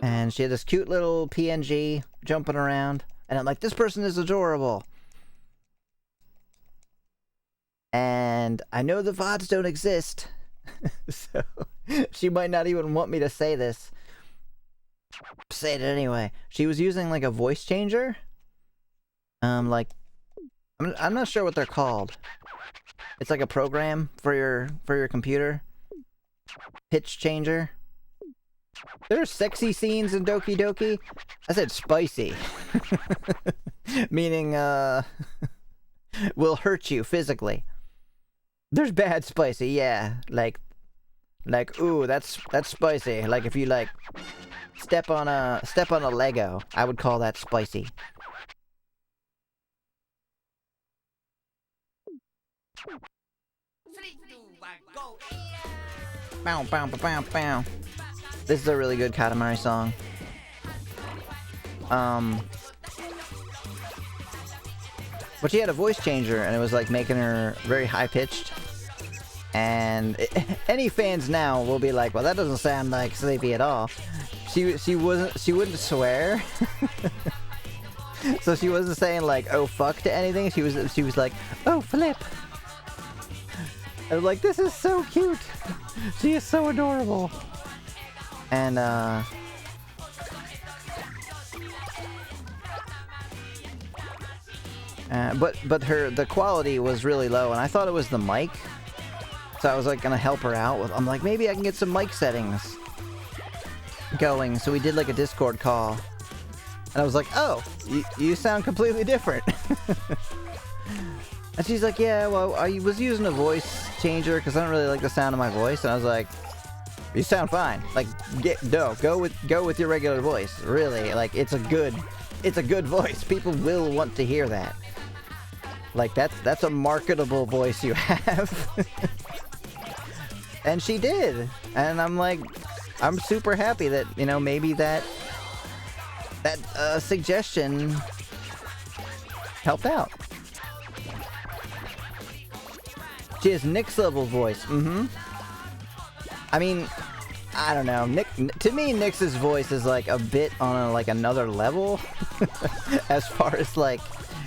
And she had this cute little PNG jumping around, and I'm like, this person is adorable. And I know the VODs don't exist, so she might not even want me to say this. Say it anyway. She was using like a voice changer. Like, I'm not sure what they're called. It's like a program for your computer. Pitch changer. There are sexy scenes in Doki Doki. I said spicy. Meaning, will hurt you physically. There's bad spicy, yeah. Like, ooh, that's spicy. Like if you like step on a Lego, I would call that spicy. Bow, bow, bow, bow, bow. This is a really good Katamari song. But she had a voice changer, and it was like making her very high pitched. And any fans now will be like, "Well, that doesn't sound like Sleepy at all." She wouldn't swear. So she wasn't saying like "oh fuck" to anything. She was like "oh flip." I was like, this is so cute. She is so adorable. And but the quality was really low, and I thought it was the mic. So I was like gonna help her out with. I'm like, maybe I can get some mic settings going. So we did like a Discord call, and I was like, oh, you sound completely different. And she's like, yeah, well, I was using a voice changer because I don't really like the sound of my voice. And I was like, you sound fine. Like, go with your regular voice. Really, like, it's a good voice. People will want to hear that. Like, that's a marketable voice you have. And she did. And I'm like, I'm super happy that, you know, maybe that suggestion helped out. She has Nyx level voice. Mm-hmm. I mean, I don't know. To me, Nyx's voice is like a bit on like another level, as far as like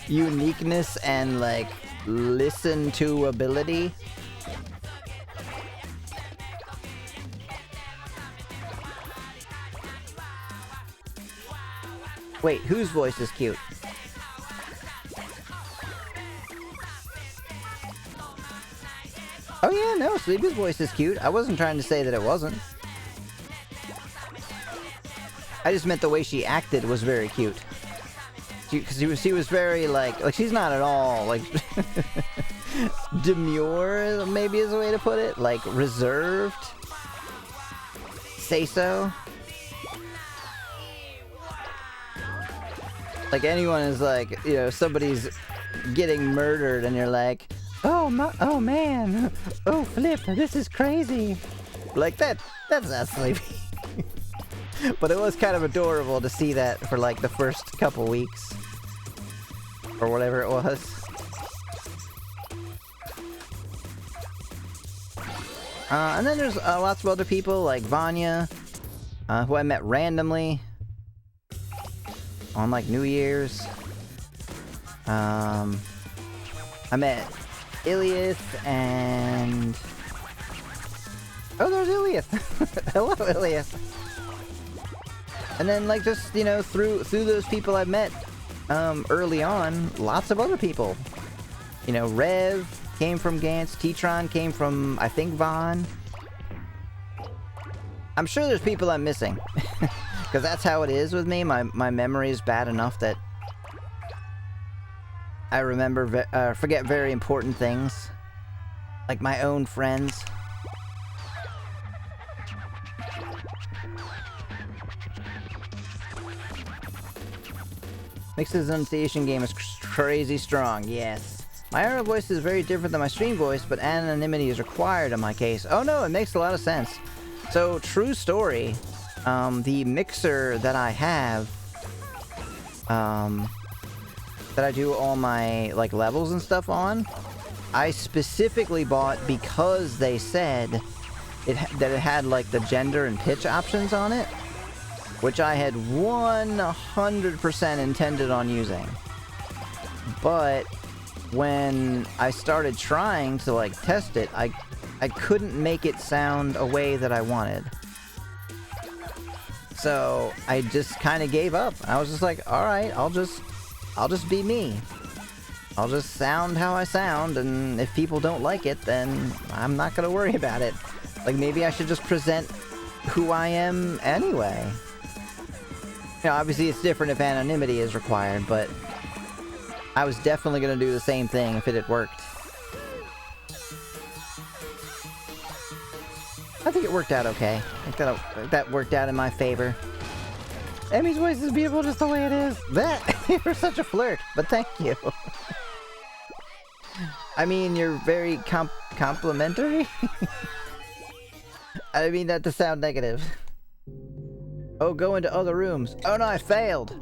uniqueness and like listen to ability. Wait, whose voice is cute? Oh yeah, no, Sleepy's voice is cute. I wasn't trying to say that it wasn't. I just meant the way she acted was very cute. Because she was very, like she's not at all, like, demure, maybe is a way to put it. Like, reserved. Say so. Like anyone is like, you know, somebody's getting murdered and you're like, oh man, oh Flip, this is crazy. Like that's not sleepy. But it was kind of adorable to see that for like the first couple weeks. Or whatever it was. And then there's lots of other people like Vanya, who I met randomly on like New Year's. I met Iliath and... Oh, there's Iliath! Hello, Iliath! And then, like, just, you know, through those people I met early on, lots of other people. You know, Rev came from Gantz, T-Tron came from, I think, Vaughn. I'm sure there's people I'm missing. Because that's how it is with me. My memory is bad enough that I forget very important things. Like my own friends. Mix's enunciation game is crazy strong, yes. My IRL voice is very different than my stream voice, but anonymity is required in my case. Oh no, it makes a lot of sense. So, true story, the mixer that I have, that I do all my, like, levels and stuff on, I specifically bought because they said that it had, like, the gender and pitch options on it, which I had 100% intended on using. But when I started trying to, like, test it, I couldn't make it sound a way that I wanted. So I just kind of gave up. I was just like, alright, I'll just be me. I'll just sound how I sound, and if people don't like it, then I'm not gonna worry about it. Like, maybe I should just present who I am anyway. You know, obviously it's different if anonymity is required, but I was definitely gonna do the same thing if it had worked. I think it worked out okay. I think that worked out in my favor. Emmy's voice is beautiful just the way it is. You're such a flirt, but thank you. I mean, you're very complimentary. I didn't mean that to sound negative. Oh, go into other rooms. Oh no, I failed.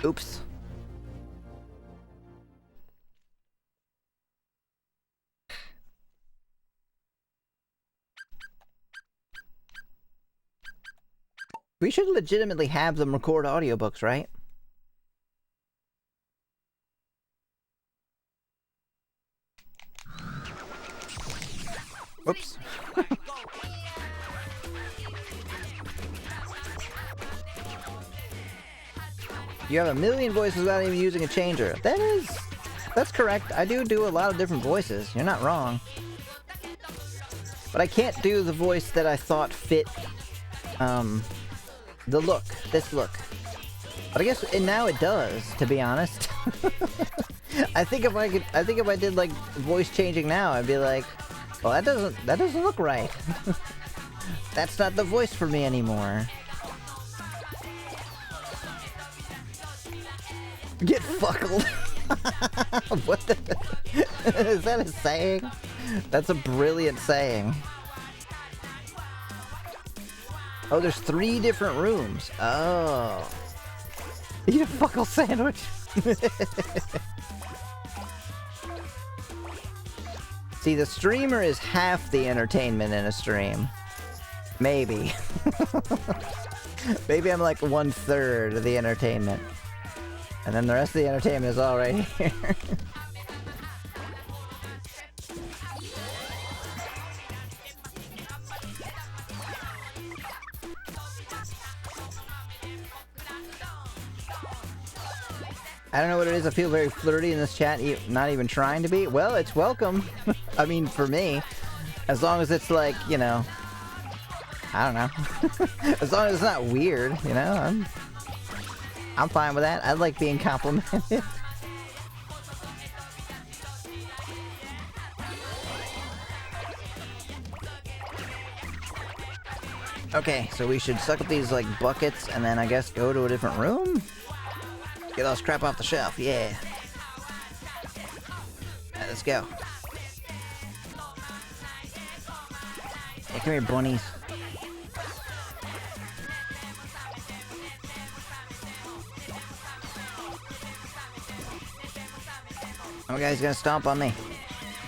Oops. We should legitimately have them record audiobooks, right? Whoops. You have a million voices without even using a changer. That's correct. I do a lot of different voices. You're not wrong. But I can't do the voice that I thought fit, the look. This look. But I guess, and now it does, to be honest. I think if I did, like, voice changing now, I'd be like, well, that doesn't look right. That's not the voice for me anymore. Get fuckled. What the... Is that a saying? That's a brilliant saying. Oh, there's 3 different rooms. Oh. Eat a fuckle sandwich. See, the streamer is half the entertainment in a stream. Maybe. Maybe I'm like 1/3 of the entertainment. And then the rest of the entertainment is all right here. I don't know what it is, I feel very flirty in this chat, not even trying to be. Well, it's welcome. I mean, for me. As long as it's like, you know... I don't know. As long as it's not weird, you know? I'm fine with that. I like being complimented. Okay, so we should suck up these, like, buckets and then I guess go to a different room? Get all this crap off the shelf, yeah. Alright, let's go. Yeah, come here, bunnies. Oh, guy's gonna stomp on me.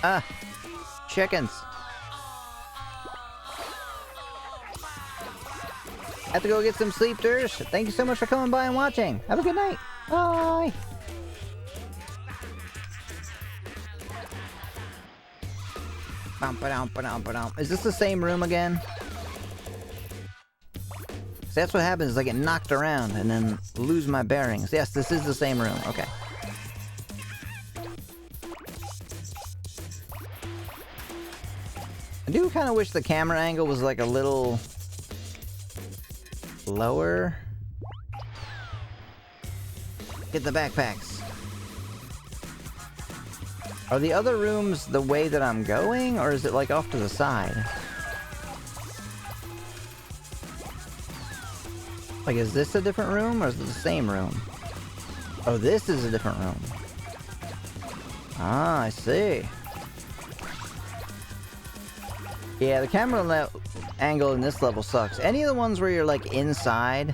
Ah! Chickens! Have to go get some sleep, Durs. Thank you so much for coming by and watching. Have a good night. Bye! Is this the same room again? So that's what happens, is I get knocked around and then lose my bearings. Yes, this is the same room. Okay. I do kind of wish the camera angle was like a little lower. Get the backpacks. Are the other rooms the way that I'm going, or is it like off to the side? Like, is this a different room, or is it the same room? Oh, this is a different room. Ah, I see. Yeah, the camera angle in this level sucks. Any of the ones where you're, like, inside...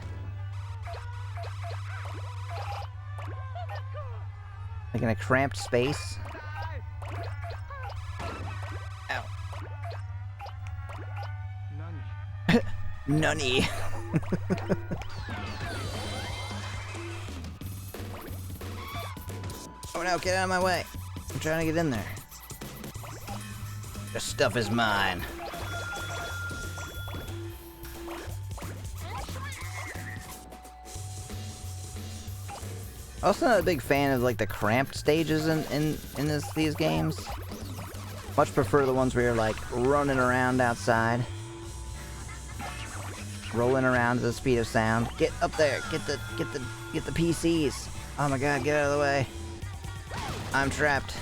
like in a cramped space... Ow. Nunny. Oh no, get out of my way. I'm trying to get in there. This stuff is mine. Also not a big fan of like the cramped stages in these games. Much prefer the ones where you're like running around outside. Rolling around at the speed of sound. Get up there, get the PCs. Oh my god, get out of the way. I'm trapped.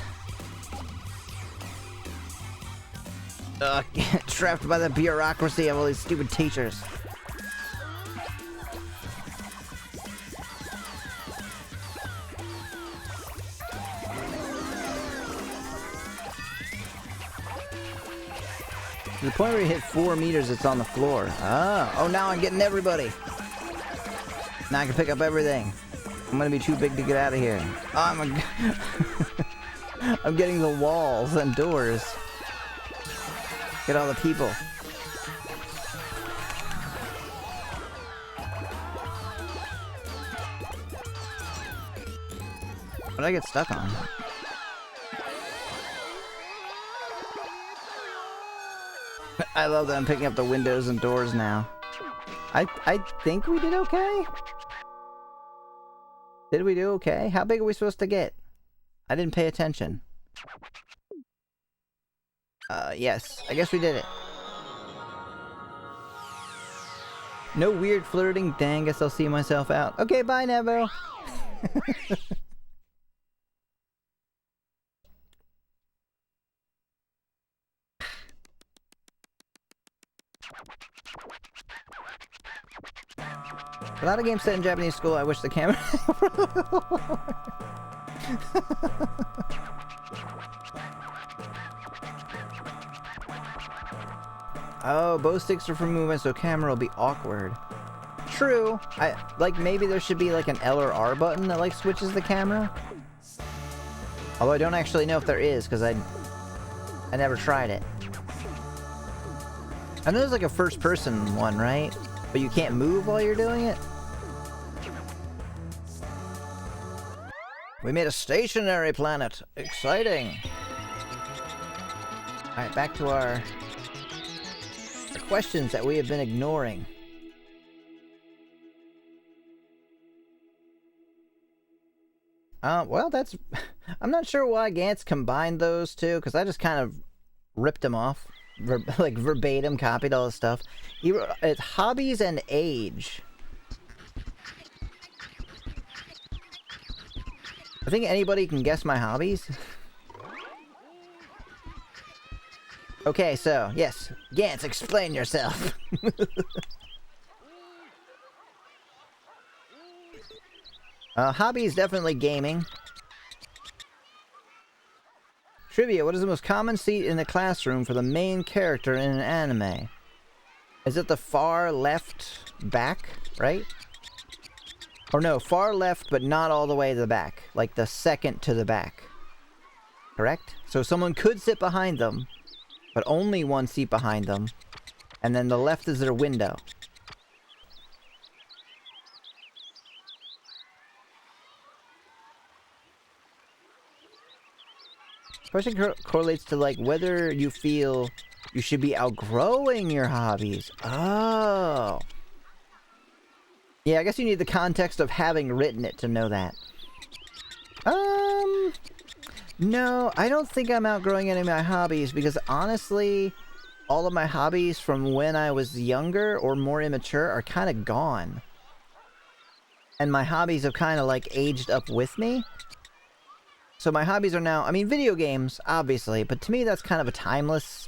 Trapped by the bureaucracy of all these stupid teachers. To the point where you hit 4 meters, it's on the floor. Oh, now I'm getting everybody. Now I can pick up everything. I'm gonna be too big to get out of here. Oh, I'm getting the walls and doors. Get all the people. What did I get stuck on? I love that I'm picking up the windows and doors now. I think we did okay? Did we do okay? How big are we supposed to get? I didn't pay attention. Yes. I guess we did it. No weird flirting. Dang, guess I'll see myself out. Okay, bye, Nevo. Without a game set in Japanese school, I wish the camera... Oh, bow sticks are for movement, so camera will be awkward. True. Like, maybe there should be, like, an L or R button that, like, switches the camera. Although I don't actually know if there is, because I never tried it. I know there's, like, a first-person one, right? But you can't move while you're doing it? We made a stationary planet. Exciting. Alright, back to our questions that we have been ignoring. Well, that's... I'm not sure why Gantz combined those two, because I just kind of ripped them off. Like, verbatim copied all the stuff. He wrote, it's hobbies and age. I think anybody can guess my hobbies. Okay, so, yes. Gantz, explain yourself. Hobby is definitely gaming. Trivia, what is the most common seat in the classroom for the main character in an anime? Is it the far left back, right? Or no, far left, but not all the way to the back. Like the second to the back. Correct? So someone could sit behind them, but only one seat behind them. And then the left is their window. Question correlates to, like, whether you feel you should be outgrowing your hobbies. Oh. Yeah, I guess you need the context of having written it to know that. No, I don't think I'm outgrowing any of my hobbies because honestly, all of my hobbies from when I was younger or more immature are kind of gone. And my hobbies have kind of, like, aged up with me. So my hobbies are now, I mean, video games, obviously, but to me that's kind of a timeless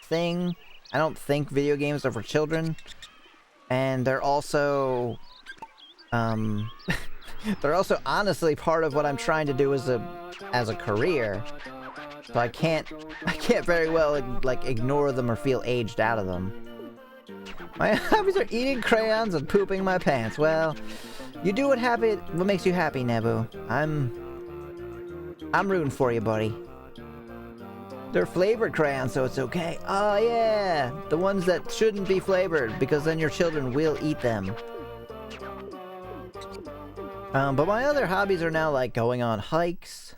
thing. I don't think video games are for children. And they're also, they're also honestly part of what I'm trying to do as a career. So I can't very well, like, ignore them or feel aged out of them. My hobbies are eating crayons and pooping my pants. Well, you do what makes you happy, Nebu. I'm rooting for you, buddy. They're flavored crayons, so it's okay. Oh, yeah! The ones that shouldn't be flavored, because then your children will eat them. But my other hobbies are now, like, going on hikes.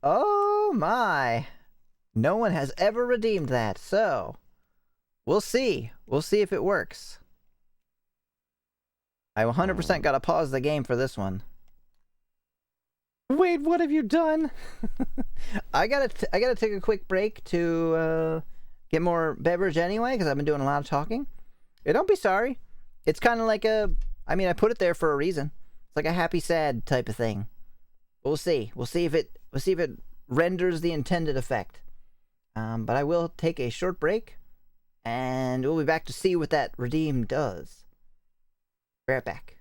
Oh, my! No one has ever redeemed that, so... We'll see. We'll see if it works. I 100% gotta pause the game for this one. Wait, what have you done? I gotta take a quick break to get more beverage anyway, because I've been doing a lot of talking. Yeah, don't be sorry. It's kind of like I mean, I put it there for a reason. It's like a happy, sad type of thing. We'll see. We'll see if it renders the intended effect. But I will take a short break, and we'll be back to see what that redeem does. Be right back.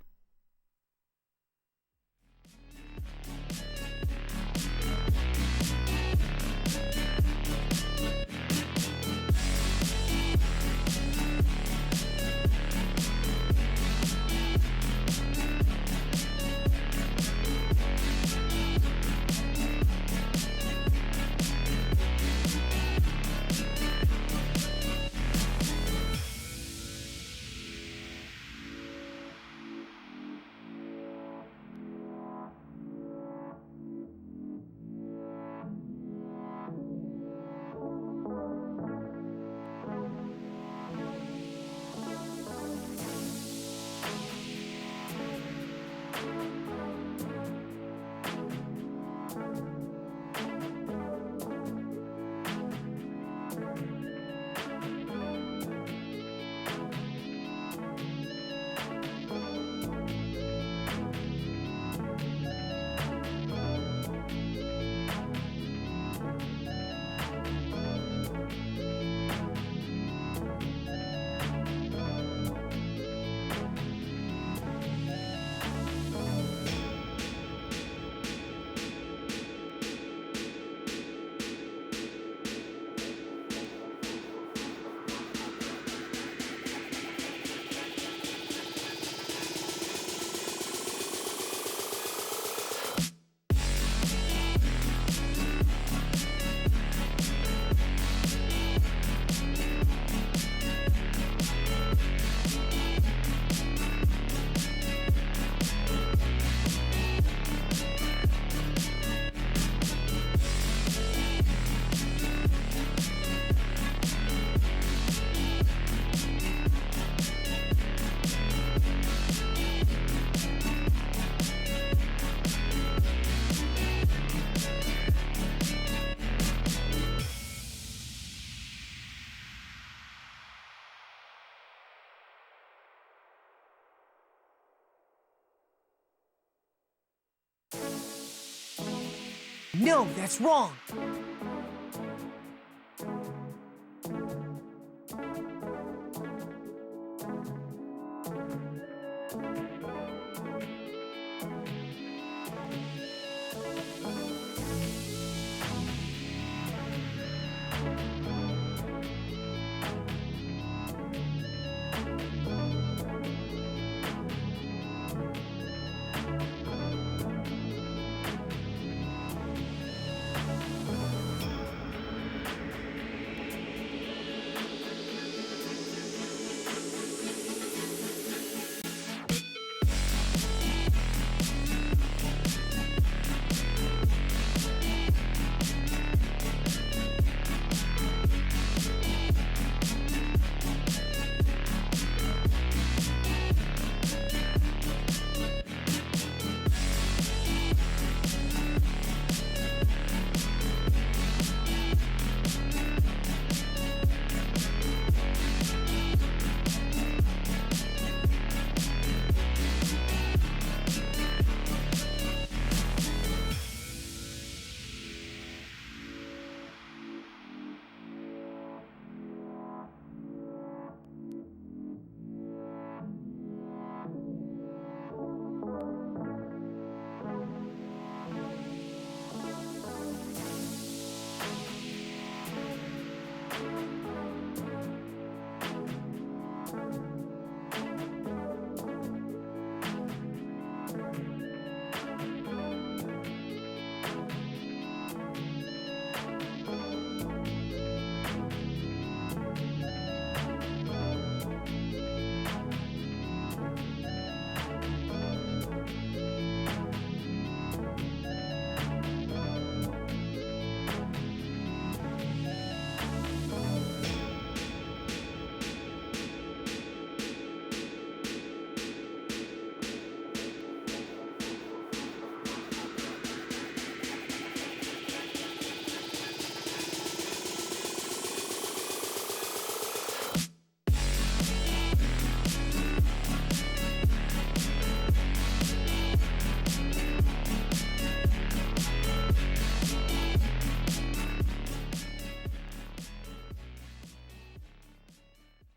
No, that's wrong.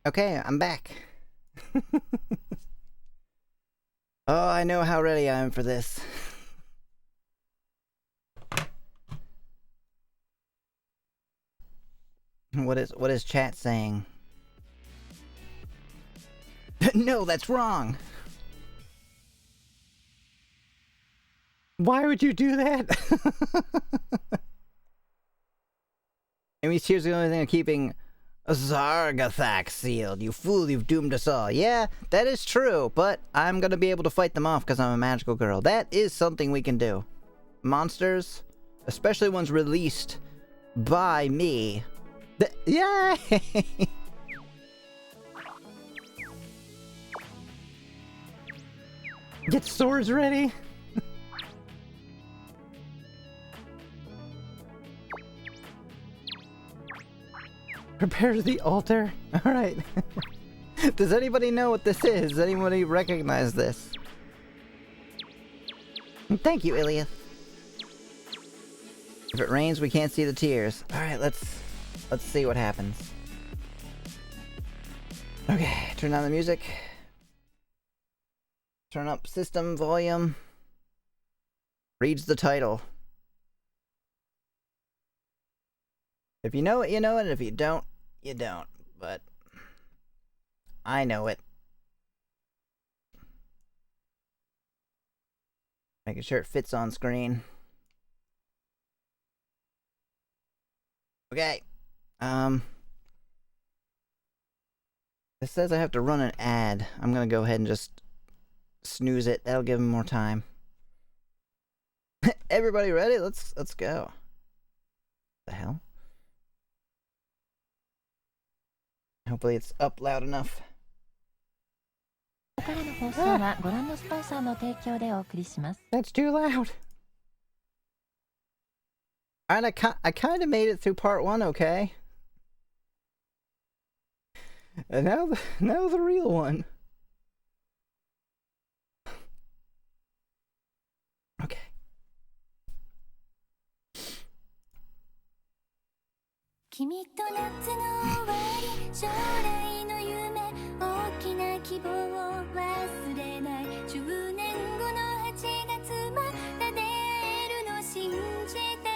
Okay, I'm back. Oh, I know how ready I am for this. What is chat saying? No, that's wrong. Why would you do that? Amy's tears are the only thing of keeping Zargathak sealed. You fool, you've doomed us all. Yeah, that is true, but I'm gonna be able to fight them off because I'm a magical girl. That is something we can do. Monsters, especially ones released by me. Yay! Get swords ready. Prepare the altar. Alright. Does anybody know what this is? Does anybody recognize this? Thank you, Ilya. If it rains, we can't see the tears. Alright, let's see what happens. Okay, turn on the music. Turn up system volume. Reads the title. If you know it, you know it. If you don't, you don't. But I know it. Making sure it fits on screen. Okay. This says I have to run an ad. I'm gonna go ahead and just snooze it. That'll give him more time. Everybody ready? Let's go. The hell? Hopefully it's up loud enough. That's too loud. Alright, I kind of made it through part 1, okay? And now the real one. Okay. 君と夏の終わり将来の夢大きな希望を忘れない10年後の8月また出会えるの信じて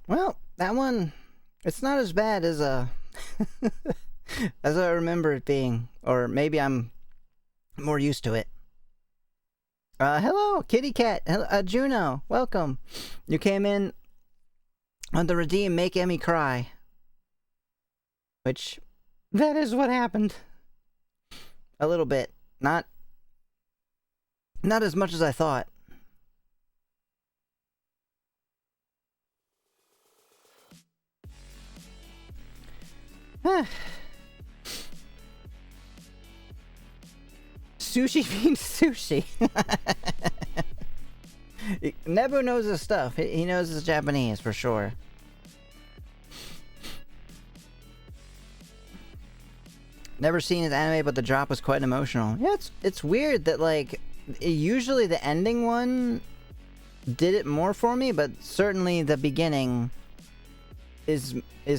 Well, that one, it's not as bad as as I remember it being, or maybe I'm more used to it. Hello, Kitty Cat. Hello, Juno, welcome. You came in on the redeem, make Emmy cry. Which, that is what happened. A little bit. Not as much as I thought. Sushi means sushi. Nebu knows his stuff. He knows his Japanese for sure. Never seen his anime, but the drop was quite emotional. Yeah, it's weird that like usually the ending one did it more for me, but certainly the beginning is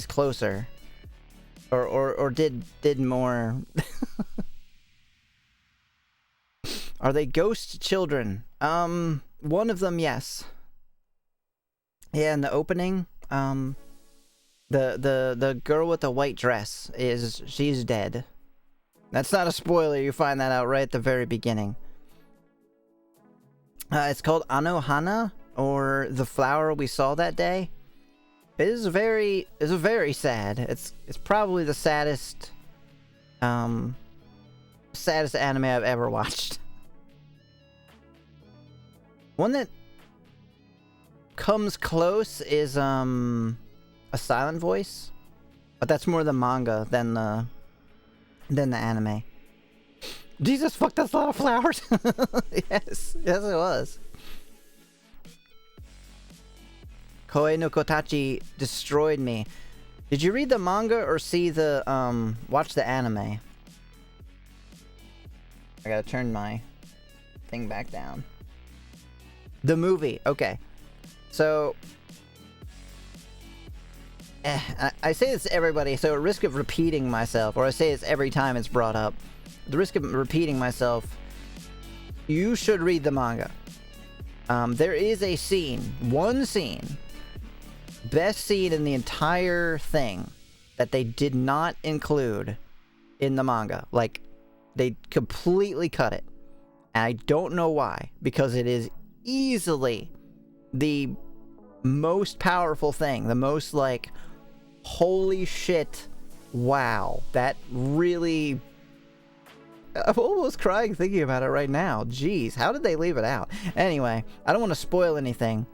closer. Or did more. Are they ghost children? One of them, yes. Yeah, in the opening, the girl with the white dress she's dead. That's not a spoiler, you find that out right at the very beginning. It's called Anohana, or The Flower We Saw That Day. It is very sad. It's probably the saddest anime I've ever watched. One that comes close is A Silent Voice, but that's more the manga than the anime. Jesus fuck, that's a lot of flowers. yes it was. Koe no Kotachi destroyed me. Did you read the manga or see the watch the anime? I gotta turn my thing back down. The movie, okay. So I say this to everybody, so at risk of repeating myself, or I say this every time it's brought up, at the risk of repeating myself, you should read the manga. There is a scene, one scene, best scene in the entire thing, that they did not include in the manga. Like, they completely cut it. And I don't know why, because it is easily the most powerful thing, the most like, holy shit, wow, that really, I'm almost crying thinking about it right now. Jeez, how did they leave it out? Anyway, I don't want to spoil anything.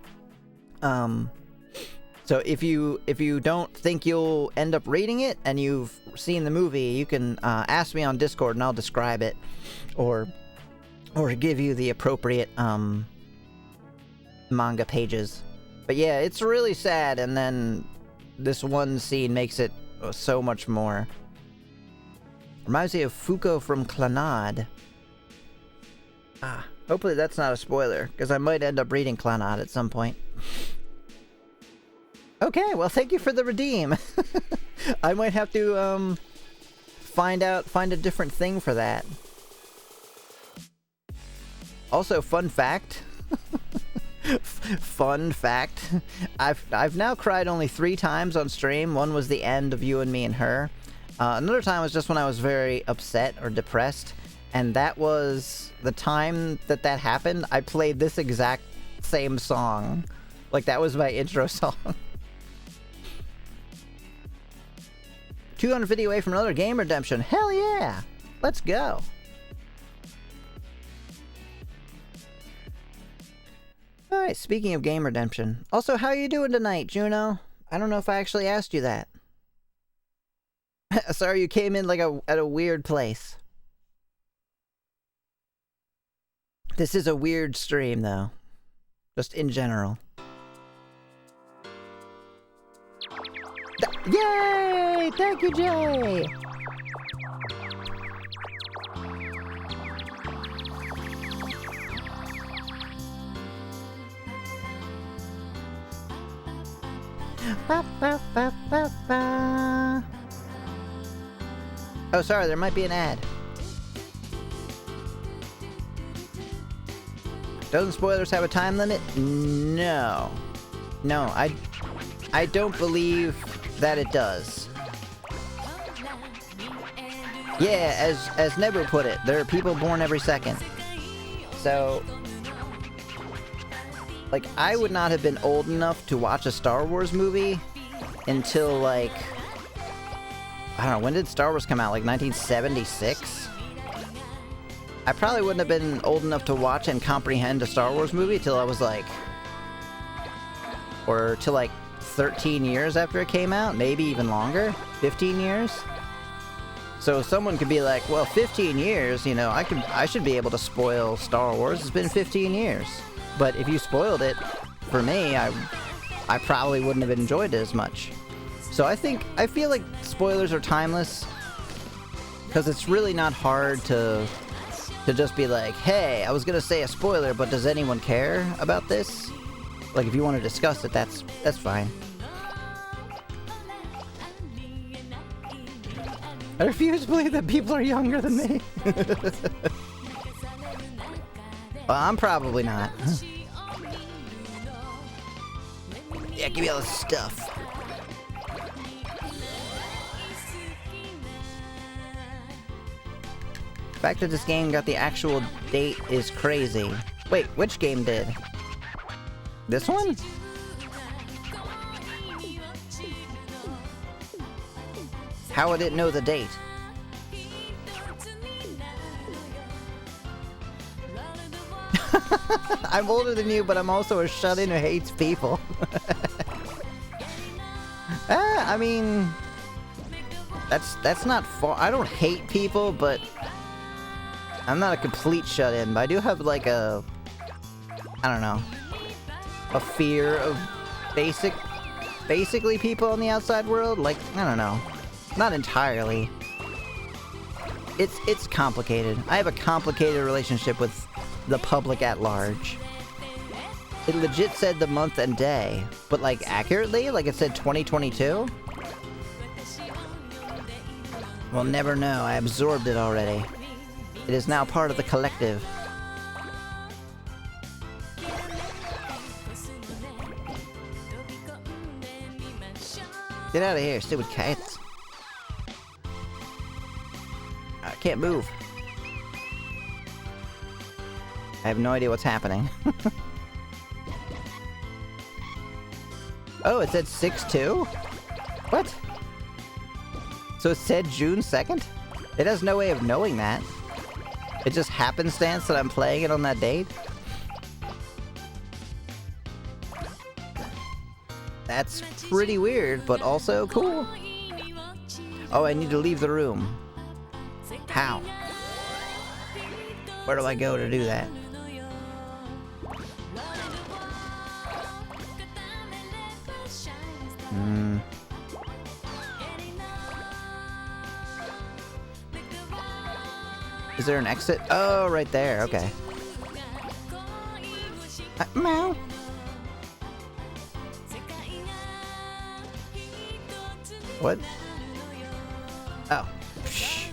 So if you don't think you'll end up reading it and you've seen the movie, you can ask me on Discord and I'll describe it, or give you the appropriate manga pages. But yeah, it's really sad, and then this one scene makes it so much more. Reminds me of Fuko from Clannad. Hopefully that's not a spoiler, because I might end up reading Clannad at some point. Okay, well, thank you for the redeem. I might have to find a different thing for that. Also, fun fact. Fun fact. I've now cried only 3 times on stream. One was the end of You and Me and Her. Another time was just when I was very upset or depressed, and that was the time that happened. I played this exact same song. Like, that was my intro song. 250 away from another game redemption. Hell yeah! Let's go. Alright, speaking of game redemption. Also, how are you doing tonight, Juno? I don't know if I actually asked you that. Sorry, you came in like at a weird place. This is a weird stream, though. Just in general. Yay! Thank you, Jay! Ba, ba, ba, ba, ba. Oh, sorry, there might be an ad. Doesn't spoilers have a time limit? No. No, I don't believe that it does. Yeah, as Nebu put it, there are people born every second. So, like, I would not have been old enough to watch a Star Wars movie until, like, I don't know, when did Star Wars come out? Like 1976? I probably wouldn't have been old enough to watch and comprehend a Star Wars movie till I was like, or till like 13 years after it came out, maybe even longer, 15 years. So someone could be like, well, 15 years, you know, I should be able to spoil Star Wars. It's been 15 years. But if you spoiled it, for me, I probably wouldn't have enjoyed it as much. So I feel like spoilers are timeless, because it's really not hard to just be like, hey, I was gonna say a spoiler, but does anyone care about this? Like, if you want to discuss it, that's fine. I refuse to believe that people are younger than me. Well, I'm probably not. Yeah, give me all this stuff. The fact that this game got the actual date is crazy. Wait, which game did? This one? How would it know the date? I'm older than you, but I'm also a shut-in who hates people. I mean, that's not far. I don't hate people, but I'm not a complete shut-in. But I do have like I don't know, a fear of basically people in the outside world. Like, I don't know, not entirely. It's complicated. I have a complicated relationship with the public at large. It legit said the month and day, but like accurately, like it said 2022? We'll never know. I absorbed it already. It is now part of the collective. Get out of here, stupid cats. I can't move. I have no idea what's happening. Oh, it said 6/2? What? So it said June 2nd? It has no way of knowing that. It just happenstance that I'm playing it on that date? That's pretty weird, but also cool. Oh, I need to leave the room. How? Where do I go to do that? Is there an exit? Oh, right there. Okay. Meow. What? Oh. Psh.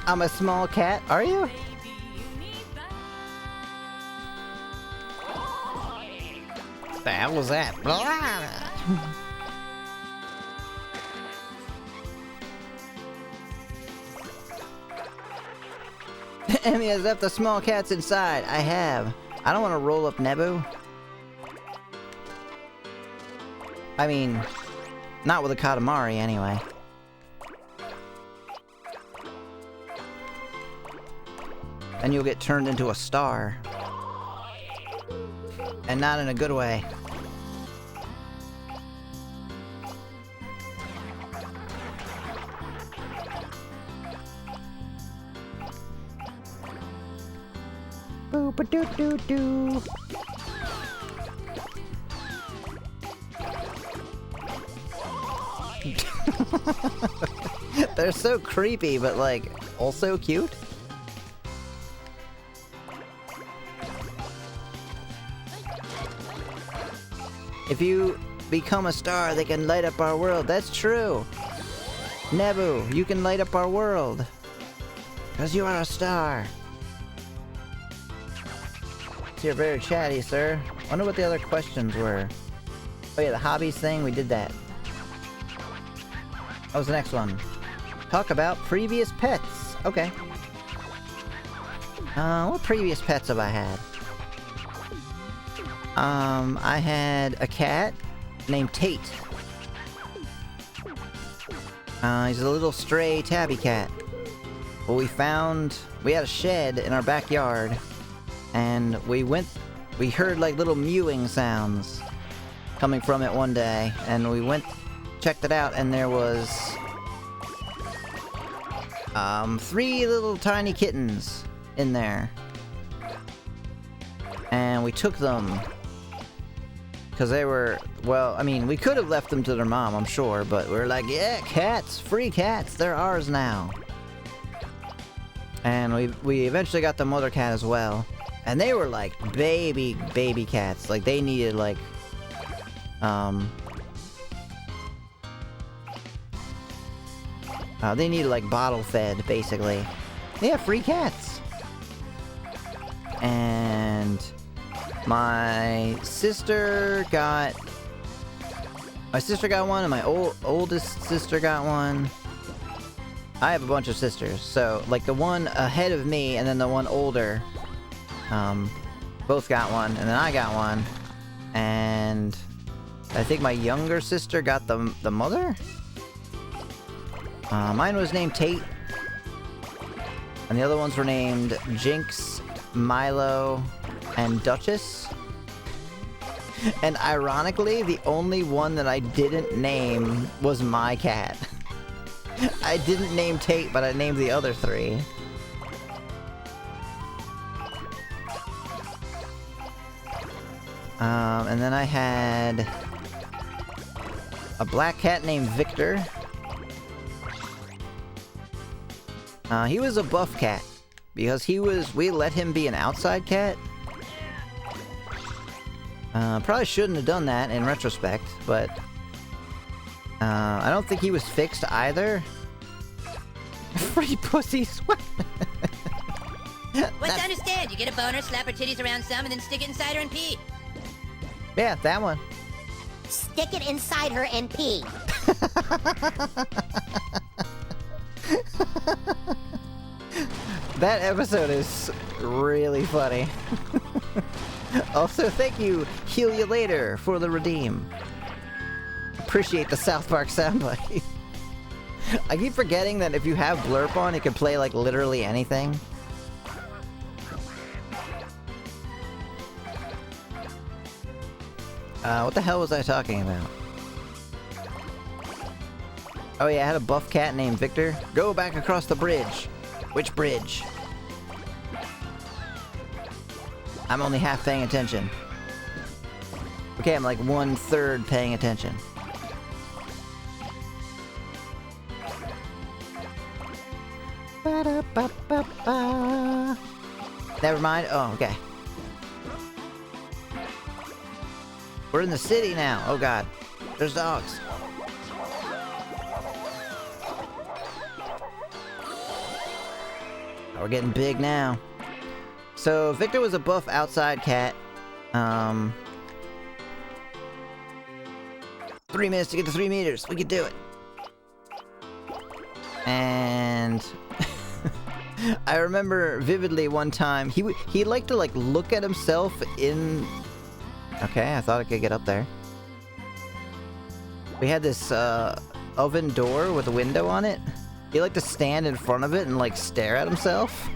I'm a small cat. Are you? What the hell was that? Emmy has left the small cats inside. I have. I don't want to roll up Nebu. I mean, not with a Katamari anyway. And you'll get turned into a star. And not in a good way. Boop-a-doo-doo-doo. They're so creepy, but like, also cute. If you become a star, they can light up our world. That's true. Nebu, you can light up our world. 'Cause you are a star. So you're very chatty, sir. Wonder what the other questions were. Oh yeah, the hobbies thing, we did that. What was the next one? Talk about previous pets. Okay. What previous pets have I had? I had a cat named Tate. He's a little stray tabby cat. Well, we had a shed in our backyard, and we heard like little mewing sounds coming from it one day, and we checked it out, and there was 3 little tiny kittens in there. And we took them because they were, well, I mean, we could have left them to their mom, I'm sure, but we were like, yeah, cats, free cats, they're ours now. And we eventually got the mother cat as well. And they were like baby cats. Like they needed like they needed like bottle fed basically. Yeah, free cats. And my sister got one, and my oldest sister got one. I have a bunch of sisters, so like the one ahead of me and then the one older, both got one, and then I got one, and I think my younger sister got the mother. Mine was named Tate, and the other ones were named Jinx, Milo, and Duchess. And ironically, the only one that I didn't name was my cat. I didn't name Tate, but I named the other 3. And then I had a black cat named Victor. He was a buff cat because we let him be an outside cat. Probably shouldn't have done that in retrospect, but I don't think he was fixed either. Free pussies. What's to understand? You get a boner, slap her titties around some, and then stick it inside her and pee. Yeah, that one. Stick it inside her and pee. That episode is really funny. Also, thank you, Heal You Later, for the redeem. Appreciate the South Park soundbite. I keep forgetting that if you have Blurp on, it can play, like, literally anything. What the hell was I talking about? Oh yeah, I had a buff cat named Victor. Go back across the bridge. Which bridge? I'm only half paying attention. Okay, I'm like 1/3 paying attention. Ba-da-ba-ba-ba. Never mind. Oh, okay. We're in the city now. Oh god. There's dogs. Oh, we're getting big now. So, Victor was a buff outside cat. 3 minutes to get to 3 meters. We could do it. And I remember vividly one time, he liked to like look at himself in... Okay, I thought I could get up there. We had this oven door with a window on it. He liked to stand in front of it and like stare at himself.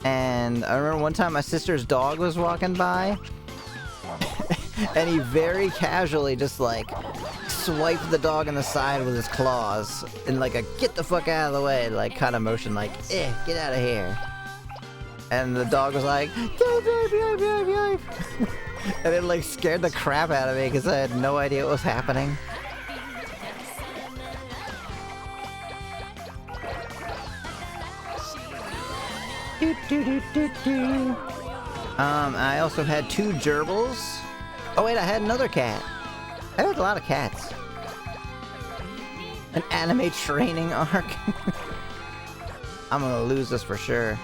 And I remember one time my sister's dog was walking by, and he very casually just like swiped the dog in the side with his claws in like a get the fuck out of the way like kind of motion, like get out of here. And the dog was like and it like scared the crap out of me because I had no idea what was happening. I also had 2 gerbils. Oh wait, I had another cat. I had a lot of cats. An anime training arc. I'm gonna lose this for sure.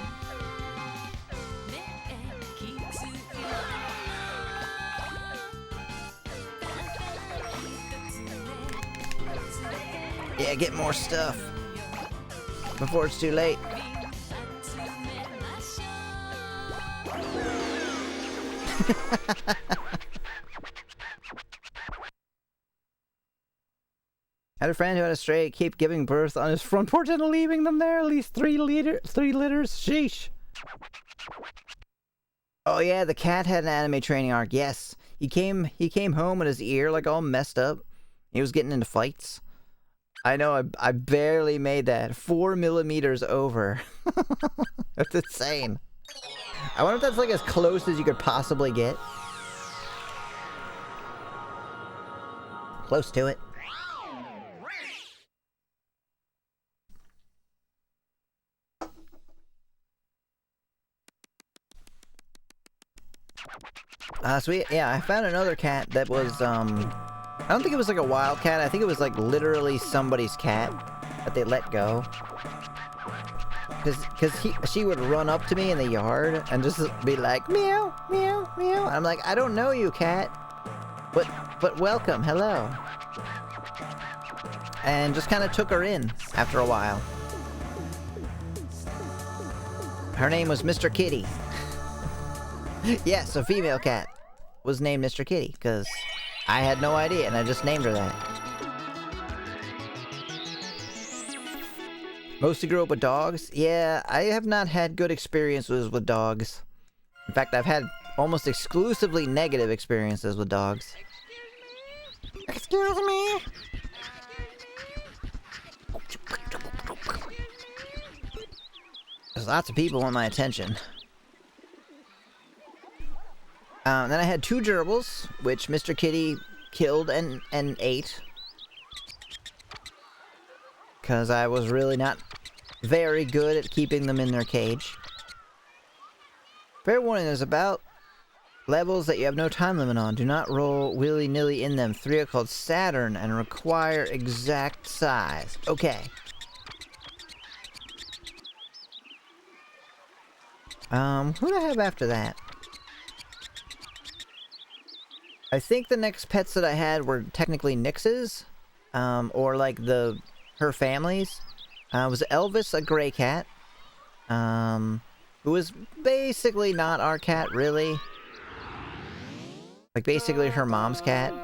Yeah, get more stuff before it's too late. I had a friend who had a stray keep giving birth on his front porch and leaving them there at least 3 litters. Sheesh. Oh yeah, the cat had an anime training arc. Yes, he came home with his ear like all messed up. He was getting into fights. I know. I barely made that 4 millimeters over. That's insane. I wonder if that's like as close as you could possibly get. Close to it. Sweet. Yeah, I found another cat that was, I don't think it was like a wild cat. I think it was like literally somebody's cat that they let go. She would run up to me in the yard and just be like, meow, meow, meow. And I'm like, I don't know you, cat. But welcome, hello. And just kind of took her in after a while. Her name was Mr. Kitty. Yes, a female cat was named Mr. Kitty, because I had no idea, and I just named her that. Mostly grew up with dogs? Yeah, I have not had good experiences with dogs. In fact, I've had almost exclusively negative experiences with dogs. Excuse me? There's lots of people want my attention. Then I had 2 gerbils, which Mr. Kitty killed and ate. Because I was really not very good at keeping them in their cage. Fair warning, there's about levels that you have no time limit on. Do not roll willy-nilly in them. 3 are called Saturn and require exact size. Okay. Who do I have after that? I think the next pets that I had were technically Nix's, or like her families. It was Elvis, a gray cat, who was basically not our cat, really. Like basically her mom's cat.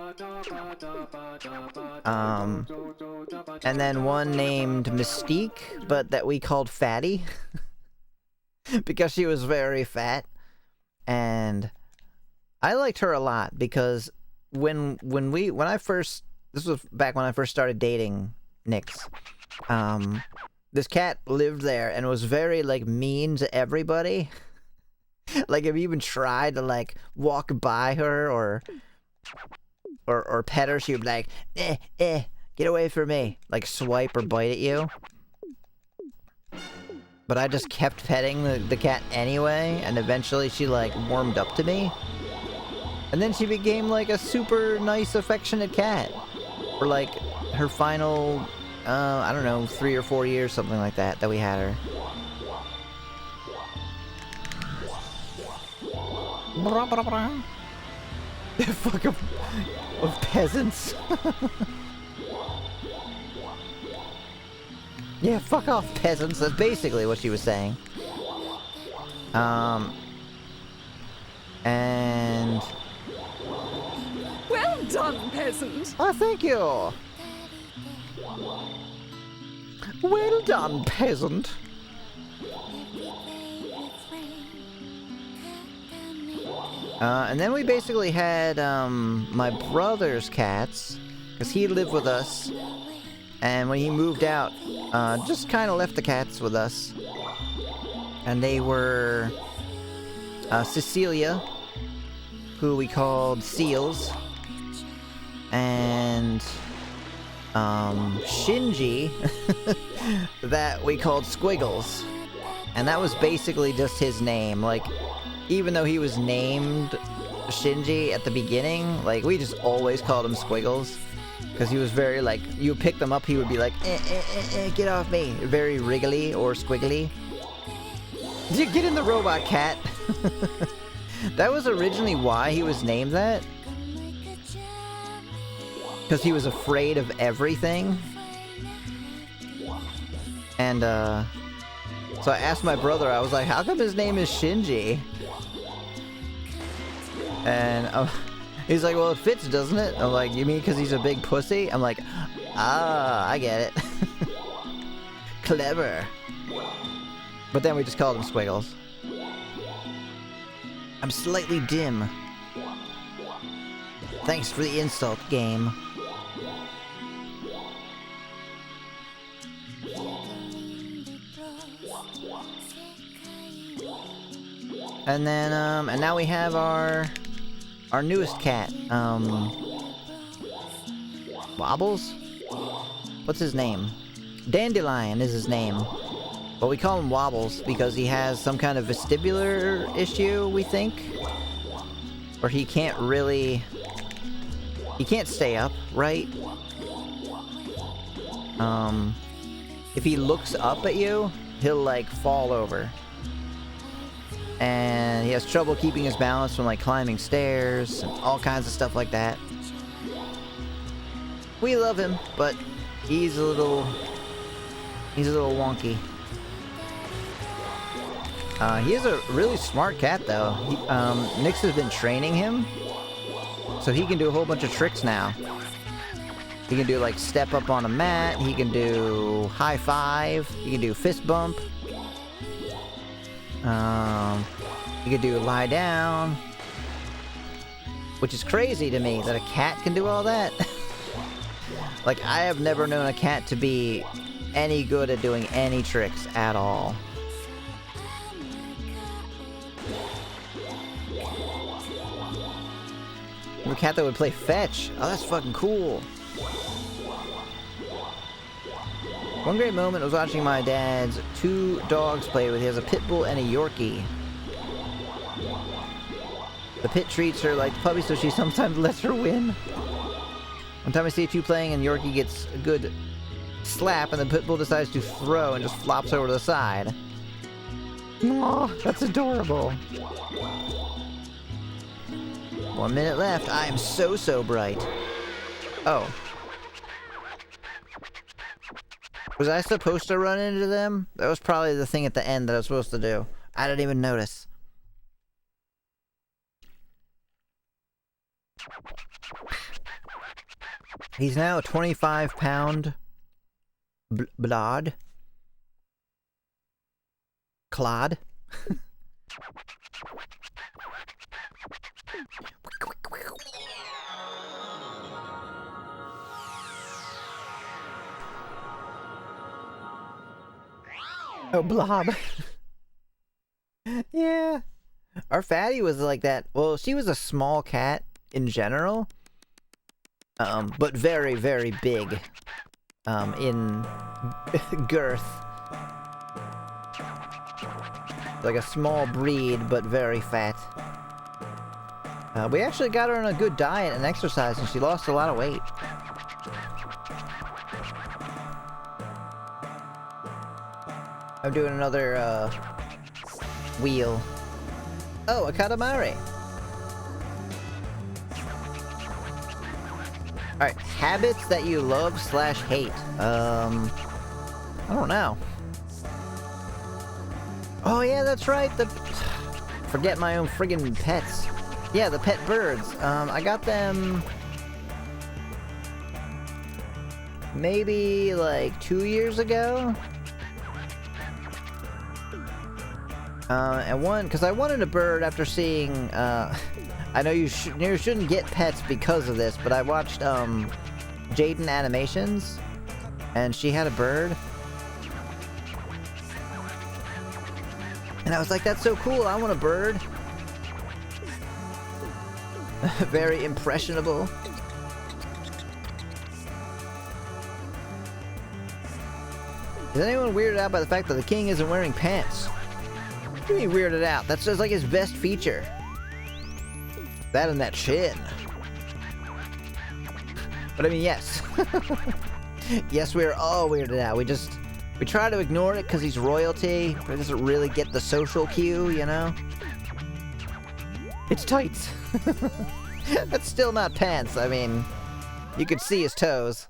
And then one named Mystique, but that we called Fatty, because she was very fat, and I liked her a lot because when I first, this was back when I first started dating Nyx, this cat lived there and was very like mean to everybody. Like if you even tried to like walk by her or pet her, she would be like, get away from me, like swipe or bite at you. But I just kept petting the cat anyway, and eventually she like warmed up to me. And then she became like a super nice, affectionate cat. For like her final, I don't know, 3 or 4 years, something like that we had her. Fuck of peasants. Yeah, fuck off, peasants. That's basically what she was saying. And... Well done, peasant. Oh, thank you. Well done, peasant. And then we basically had, my brother's cats, because he lived with us, and when he moved out, just kind of left the cats with us. And they were, Cecilia, who we called Seals, and, Shinji, that we called Squiggles. And that was basically just his name, like, even though he was named Shinji at the beginning, like, we just always called him Squiggles. Because he was very, like, you pick them up, he would be like, get off me. Very wriggly or squiggly. Get in the robot, cat. That was originally why he was named that. Because he was afraid of everything. And, so I asked my brother, I was like, how come his name is Shinji? And he's like, well, it fits, doesn't it? I'm like, you mean because he's a big pussy? I'm like, ah, I get it. Clever. But then we just called him Squiggles. I'm slightly dim. Thanks for the insult, game. And then, and now we have our newest cat, Wobbles? What's his name? Dandelion is his name. But we call him Wobbles because he has some kind of vestibular issue, we think. Or he can't stay up, right? If he looks up at you, he'll, like, fall over. And he has trouble keeping his balance from, like, climbing stairs and all kinds of stuff like that. We love him, but he's a little wonky. He is a really smart cat, though. Nyx has been training him, so he can do a whole bunch of tricks now. He can do, like, step up on a mat, he can do high five, he can do fist bump. You could do lie down, which is crazy to me that a cat can do all that. Like, I have never known a cat to be any good at doing any tricks at all. A cat that would play fetch. Oh, that's fucking cool. One great moment was watching my dad's two dogs play with. He has a pit bull and a Yorkie. The pit treats her like the puppy, so she sometimes lets her win. One time I see two playing and Yorkie gets a good slap and the pit bull decides to throw and just flops over to the side. Aw, that's adorable. 1 minute left. I am so bright. Oh. Was I supposed to run into them? That was probably the thing at the end that I was supposed to do. I didn't even notice. He's now a 25-pound blod. Clod. Oh, blob. Yeah. Our fatty was like that. Well, she was a small cat in general. But very, very big. In girth. Like a small breed, but very fat. We actually got her on a good diet and exercise, and she lost a lot of weight. I'm doing another, wheel. Oh, a Katamari! Alright, habits that you love / hate. I don't know. Oh yeah, that's right, forget my own friggin' pets. Yeah, the pet birds. I got them maybe like 2 years ago. And one, because I wanted a bird after seeing, I know you shouldn't get pets because of this, but I watched, Jaden Animations, and she had a bird. And I was like, that's so cool, I want a bird. Very impressionable. Is anyone weirded out by the fact that the king isn't wearing pants? What do you mean weirded out? That's just like his best feature. That and that chin. But I mean, yes. Yes, we are all weirded out. We try to ignore it because he's royalty, but it doesn't really get the social cue, you know? It's tights. That's still not pants. I mean, you could see his toes.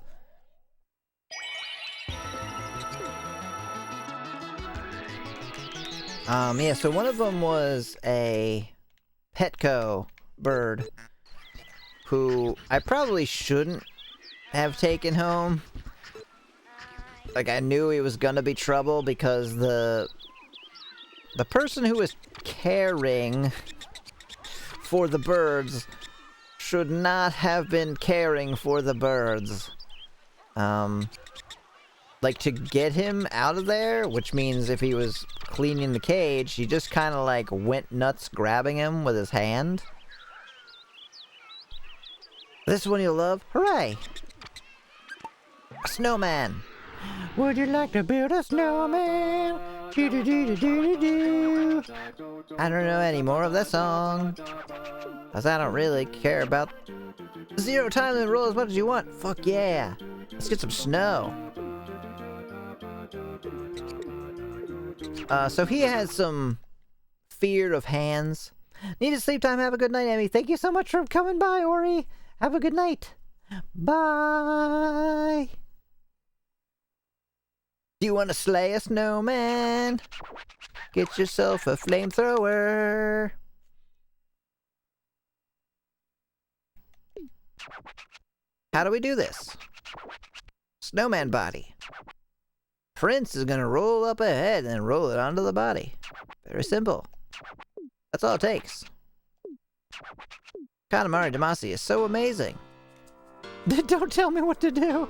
Yeah, so one of them was a Petco bird who I probably shouldn't have taken home. Like, I knew he was gonna be trouble because the person who was caring for the birds should not have been caring for the birds. Like, to get him out of there, which means if he was cleaning the cage, he just kind of, like, went nuts grabbing him with his hand. This one you'll love? Hooray! A snowman! Would you like to build a snowman? Do do do do do do do. I don't know any more of that song, cause I don't really care about zero time and roll as much as you want. Fuck yeah! Let's get some snow. So he has some fear of hands. Need a sleep time. Have a good night, Emmy. Thank you so much for coming by, Ori. Have a good night. Bye. Do you want to slay a snowman? Get yourself a flamethrower. How do we do this? Snowman body. Prince is gonna roll up a head and roll it onto the body. Very simple. That's all it takes. Katamari Damacy is so amazing. Don't tell me what to do.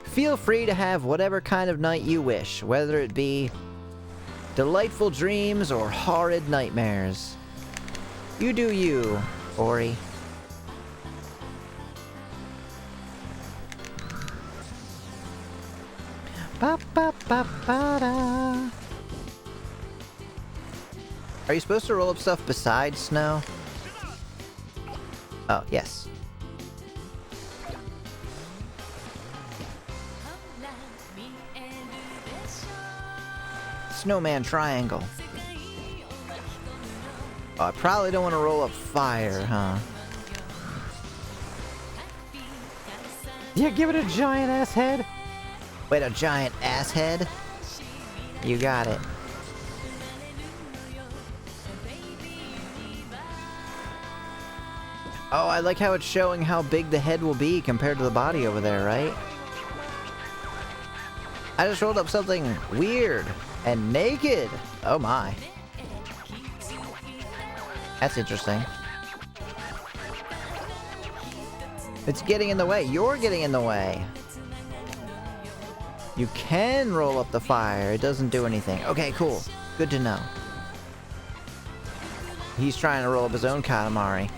Feel free to have whatever kind of night you wish, whether it be delightful dreams or horrid nightmares. You do you, Ori. Ba ba ba ba da. Are you supposed to roll up stuff besides snow? Oh, yes. Snowman triangle. Oh, I probably don't want to roll up fire, huh? Yeah, give it a giant ass head. Wait, a giant ass head? You got it. Oh, I like how it's showing how big the head will be compared to the body over there, right? I just rolled up something weird and naked. Oh my. That's interesting. It's getting in the way. You're getting in the way. You can roll up the fire. It doesn't do anything. Okay, cool. Good to know. He's trying to roll up his own Katamari.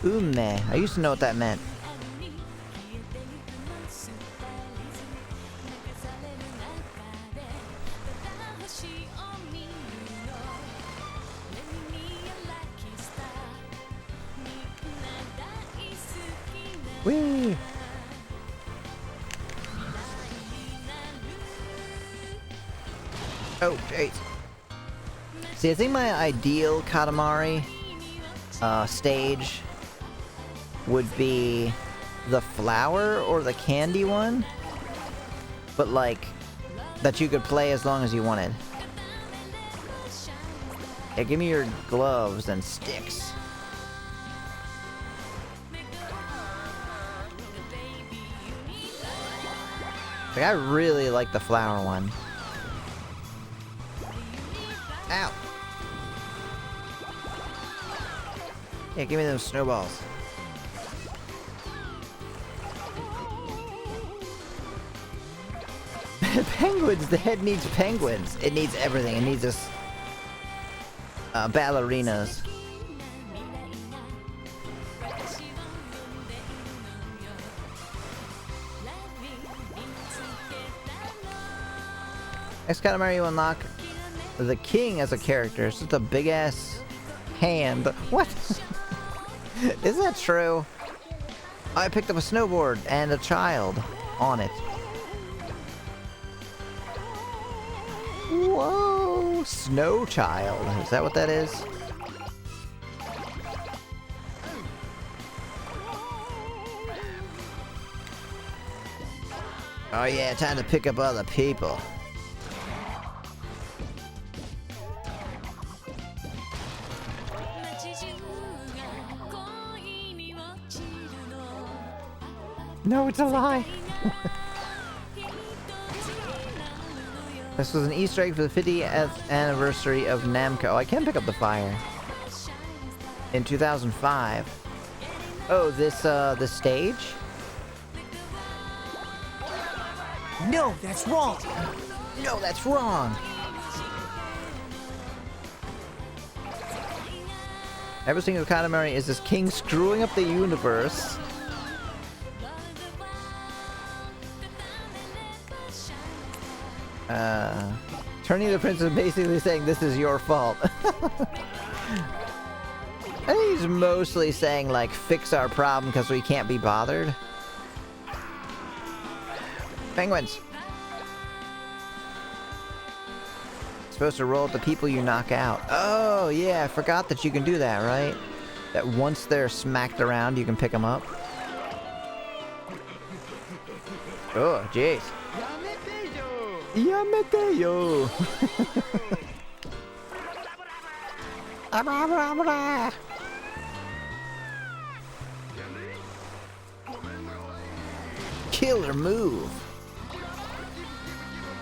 Ume. I used to know what that meant. Whee! Oh, jeez. See, I think my ideal Katamari stage would be the flower or the candy one, but like that you could play as long as you wanted. Yeah, give me your gloves and sticks. Like, I really like the flower one. Ow! Yeah, give me those snowballs. Penguins! The head needs penguins. It needs everything. It needs this... ballerinas. Next Katamari you unlock the king as a character. It's just a big ass hand. What? Is that true? I picked up a snowboard and a child on it. Whoa! Snow child. Is that what that is? Oh yeah, time to pick up other people. No, it's a lie. This was an Easter egg for the 50th anniversary of Namco. Oh, I can pick up the fire. In 2005. Oh, this stage? No, that's wrong. No, that's wrong. Every single Katamari is this king screwing up the universe. Turning to the prince is basically saying this is your fault. I think he's mostly saying like fix our problem because we can't be bothered. Penguins. Supposed to roll at the people you knock out. Oh yeah, I forgot that you can do that, right? That once they're smacked around, you can pick them up. Oh, jeez. Yameteyo. Killer move.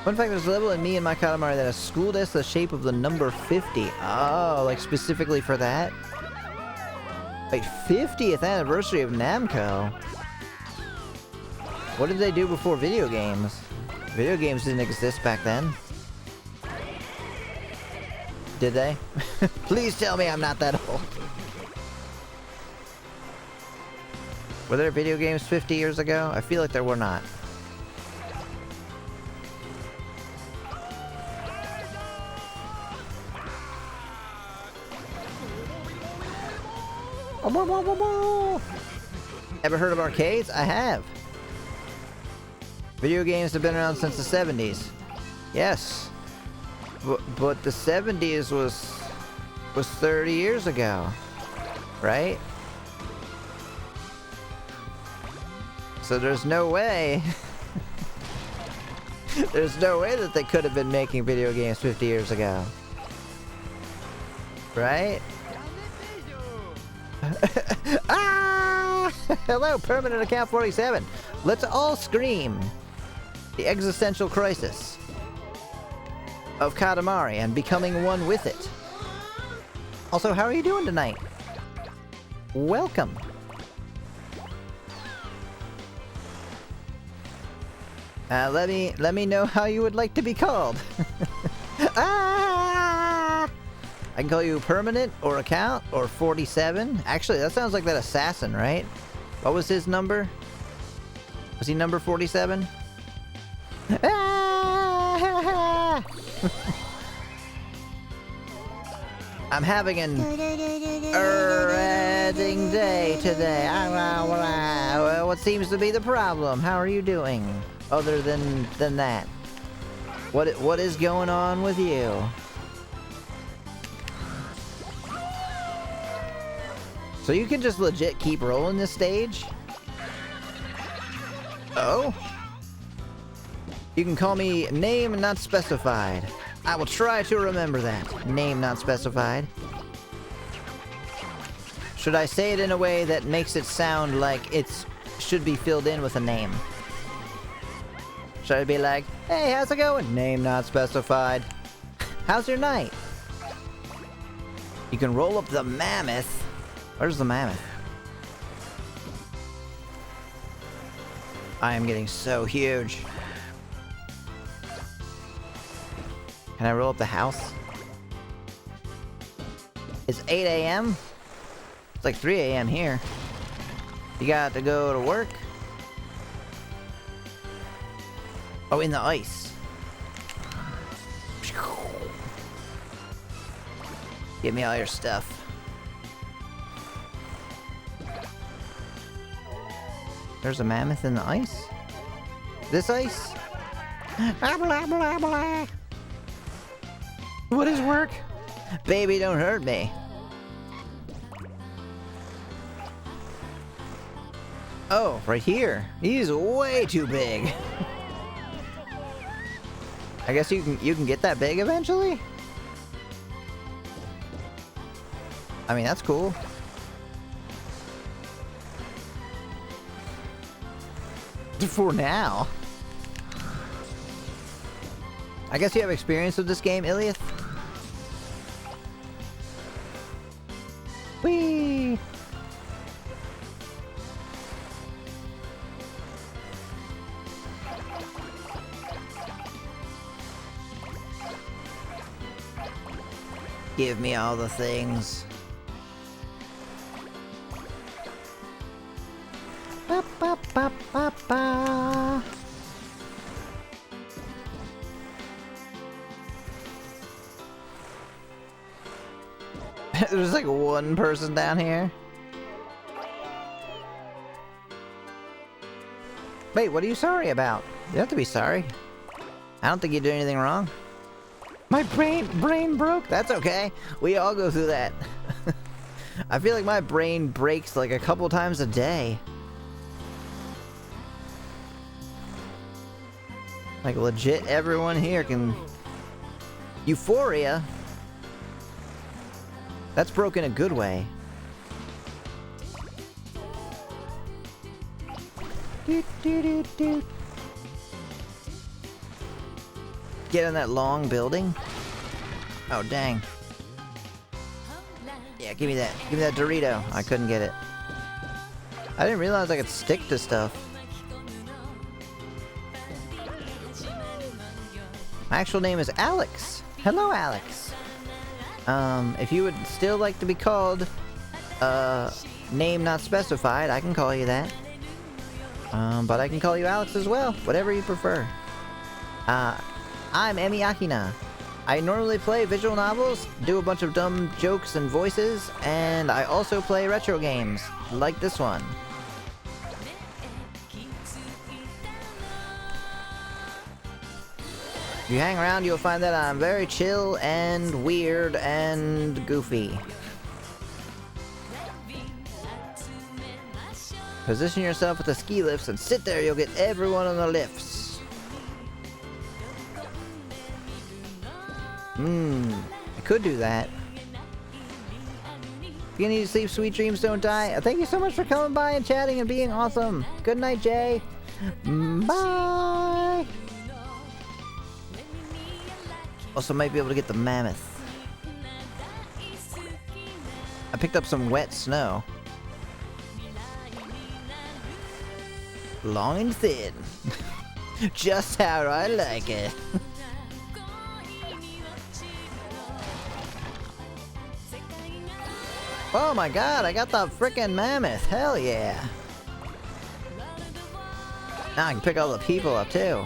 Fun fact, there's a level in me and my Katamari that has school desk the shape of the number 50. Oh, like specifically for that? Like 50th anniversary of Namco. What did they do before video games? Video games didn't exist back then. Did they? Please tell me I'm not that old. Were there video games 50 years ago? I feel like there were not. Ever heard of arcades? I have. Video games have been around since the 70s. Yes. But the 70s was 30 years ago. Right? So there's no way. There's no way that they could have been making video games 50 years ago. Right? Ah! Hello, permanent account 47. Let's all scream the existential crisis of Katamari and becoming one with it. Also, how are you doing tonight? Welcome. Let me know how you would like to be called. Ah! I can call you permanent or account or 47. Actually, that sounds like that assassin, right? What was his number? Was he number 47? Ah! I'm having an reading day today. What seems to be the problem? How are you doing? Other than that, what is going on with you? So you can just legit keep rolling this stage? Oh? You can call me name not specified. I will try to remember that. Name not specified. Should I say it in a way that makes it sound like it should be filled in with a name? Should I be like, hey, how's it going? Name not specified. How's your night? You can roll up the mammoth. Where's the mammoth? I am getting so huge. Can I roll up the house? It's 8 a.m.? It's like 3 a.m. here. You got to go to work? Oh, in the ice. Give me all your stuff. There's a mammoth in the ice? This ice? What is work? Baby, don't hurt me. Oh, right here. He's way too big. I guess you can get that big eventually? I mean, that's cool. For now. I guess you have experience with this game, Iliath? Whee! Give me all the things. Ba, ba, ba, ba, ba. There's like one person down here. Wait, what are you sorry about? You don't have to be sorry. I don't think you did anything wrong. My brain broke. That's okay. We all go through that. I feel like my brain breaks like a couple times a day. Like legit everyone here can... Euphoria? That's broken a good way. Doot, doot, doot, doot. Get in that long building? Oh, dang. Yeah, give me that. Give me that Dorito. I couldn't get it. I didn't realize I could stick to stuff. My actual name is Alex. Hello, Alex. If you would still like to be called, name not specified, I can call you that. But I can call you Alex as well, whatever you prefer. I'm Emi Akina. I normally play visual novels, do a bunch of dumb jokes and voices, and I also play retro games, like this one. If you hang around, you'll find that I'm very chill and weird and goofy. Position yourself with the ski lifts and sit there, you'll get everyone on the lifts. I could do that. If you need to sleep, sweet dreams don't die. Thank you so much for coming by and chatting and being awesome. Good night, Jay. Bye. Also might be able to get the mammoth. I picked up some wet snow. Long and thin. Just how I like it. Oh my god, I got the frickin' mammoth. Hell yeah. Now I can pick all the people up too.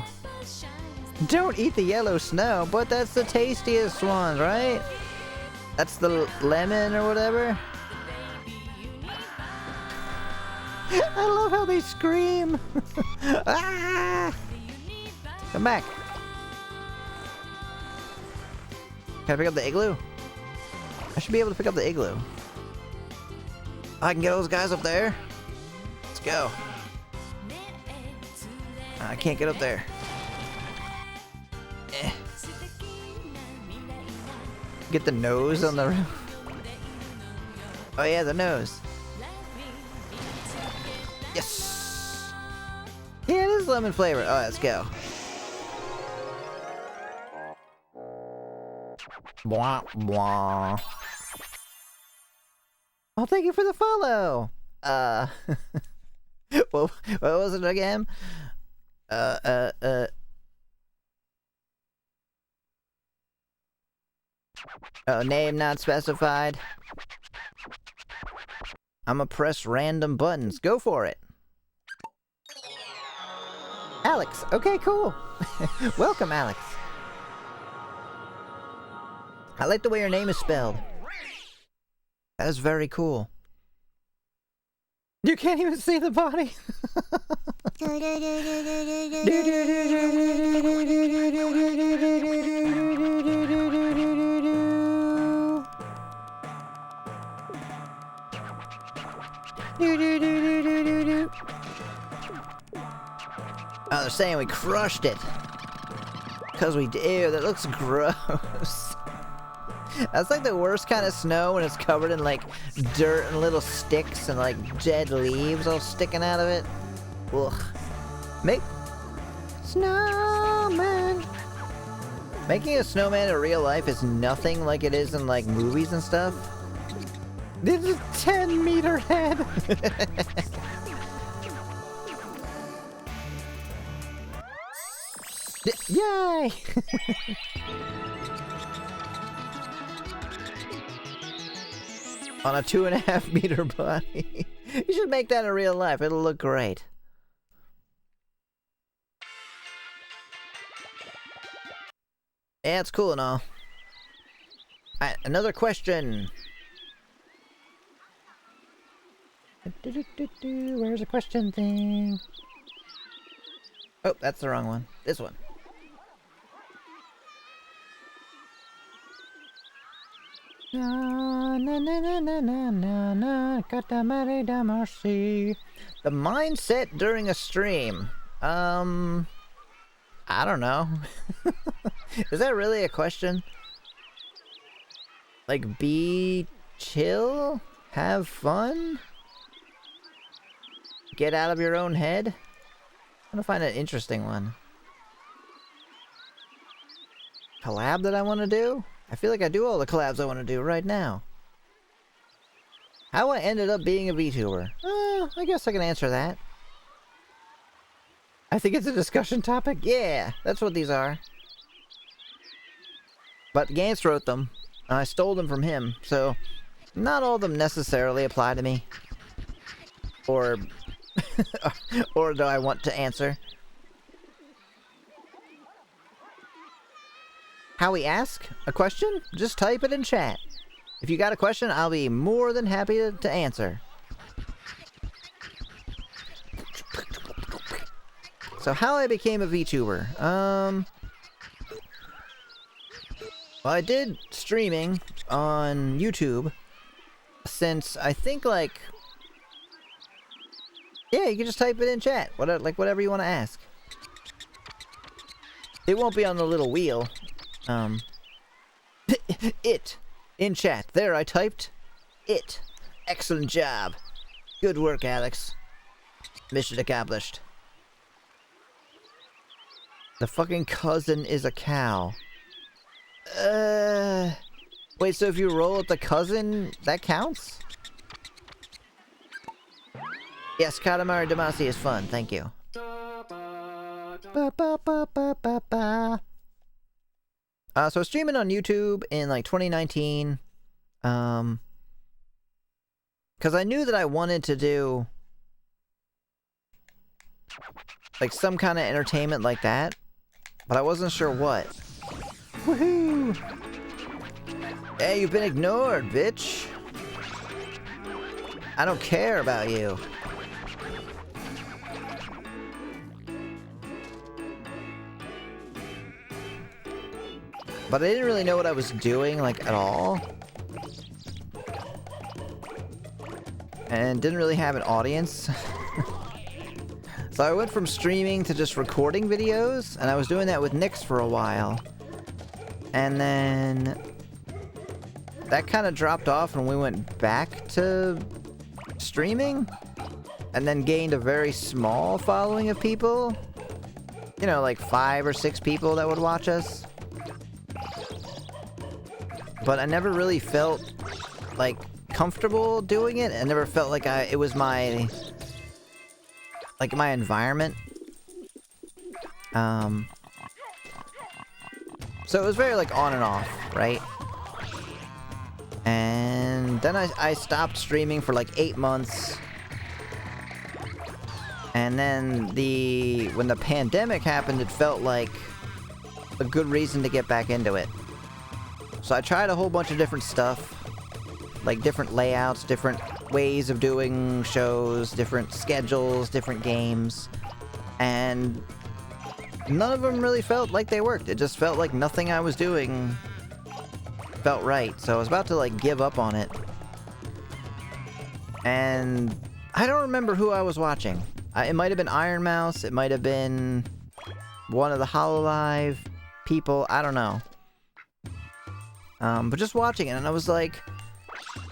Don't eat the yellow snow, but that's the tastiest one, right? That's the lemon or whatever. I love how they scream. Ah! Come back. Can I pick up the igloo? I should be able to pick up the igloo. I can get those guys up there. Let's go. I can't get up there. Get the nose on the roof. Oh yeah, the nose. Yes! Yeah, it is lemon flavor. Oh, let's go. Blah, blah. Oh, thank you for the follow! Well, what was it again? Oh, name not specified. I'ma press random buttons. Go for it. Alex. Okay, cool. Welcome, Alex. I like the way your name is spelled. That is very cool. You can't even see the body. Oh, they're saying we crushed it. Because we did. Ew, that looks gross. That's like the worst kind of snow when it's covered in like dirt and little sticks and like dead leaves all sticking out of it. Ugh. Make snowman. Making a snowman in real life is nothing like it is in like movies and stuff. This is a 10-meter head. Yay! On a 2.5-meter body. You should make that in real life. It'll look great. Yeah, it's cool and all. Alright, another question. Where's the question thing? Oh, that's the wrong one. This one. Na na na na na na na na Katamari Damacy. The mindset during a stream. I don't know. Is that really a question? Like, be chill? Have fun? Get out of your own head? I'm gonna find an interesting one. Collab that I want to do? I feel like I do all the collabs I want to do right now. How I ended up being a VTuber? I guess I can answer that. I think it's a discussion topic. Yeah, that's what these are. But Gantz wrote them, and I stole them from him, so not all of them necessarily apply to me. Or... or do I want to answer? How we ask a question? Just type it in chat. If you got a question, I'll be more than happy to answer. So how I became a VTuber? Well, I did streaming on YouTube since I think like... Yeah, you can just type it in chat. Whatever you want to ask. It won't be on the little wheel. It. In chat. There, I typed it. Excellent job. Good work, Alex. Mission accomplished. The fucking cousin is a cow. Wait, so if you roll at the cousin, that counts? Yes, Katamari Damacy is fun, thank you. So I was streaming on YouTube in like 2019. Because I knew that I wanted to do like some kind of entertainment like that, but I wasn't sure what. Woohoo! Hey, you've been ignored, bitch. I don't care about you. But I didn't really know what I was doing, like, at all. And didn't really have an audience. So I went from streaming to just recording videos, and I was doing that with Nyx for a while. And then... that kind of dropped off and we went back to streaming. And then gained a very small following of people. You know, like 5 or 6 people that would watch us. But I never really felt, like, comfortable doing it. I never felt like it was my... like, my environment. So it was very, like, on and off, right? And then I stopped streaming for, like, 8 months. And then when the pandemic happened, it felt like a good reason to get back into it. So I tried a whole bunch of different stuff, like different layouts, different ways of doing shows, different schedules, different games, and none of them really felt like they worked. It just felt like nothing I was doing felt right, so I was about to like give up on it. And I don't remember who I was watching. It might have been Iron Mouse, it might have been one of the HoloLive people, I don't know. But just watching it, and I was like,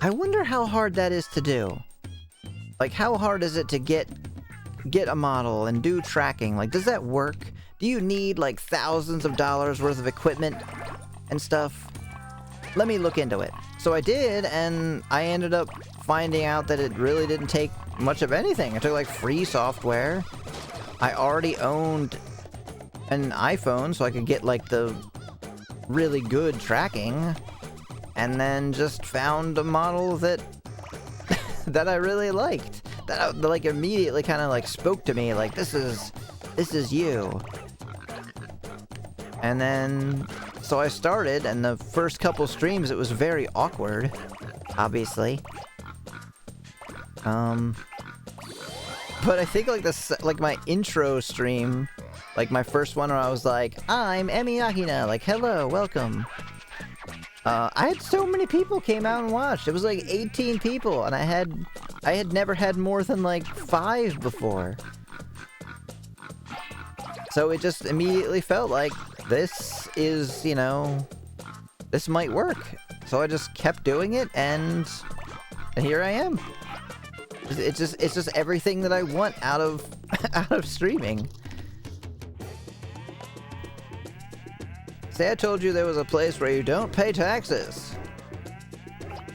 I wonder how hard that is to do. Like, how hard is it to get a model and do tracking? Like, does that work? Do you need, like, thousands of dollars worth of equipment and stuff? Let me look into it. So I did, and I ended up finding out that it really didn't take much of anything. I took, like, free software. I already owned an iPhone, so I could get, like, the really good tracking, and then just found a model that that I really liked, that like immediately kind of like spoke to me, like this is you. And then so I started, and the first couple streams it was very awkward, obviously. But I think like like my intro stream, like my first one where I was like, I'm Emi Akina, like hello, welcome. I had so many people came out and watched. It was like 18 people, and I had never had more than like 5 before. So it just immediately felt like this is, you know, this might work. So I just kept doing it, and here I am. It's just everything that I want out of streaming. Say I told you there was a place where you don't pay taxes.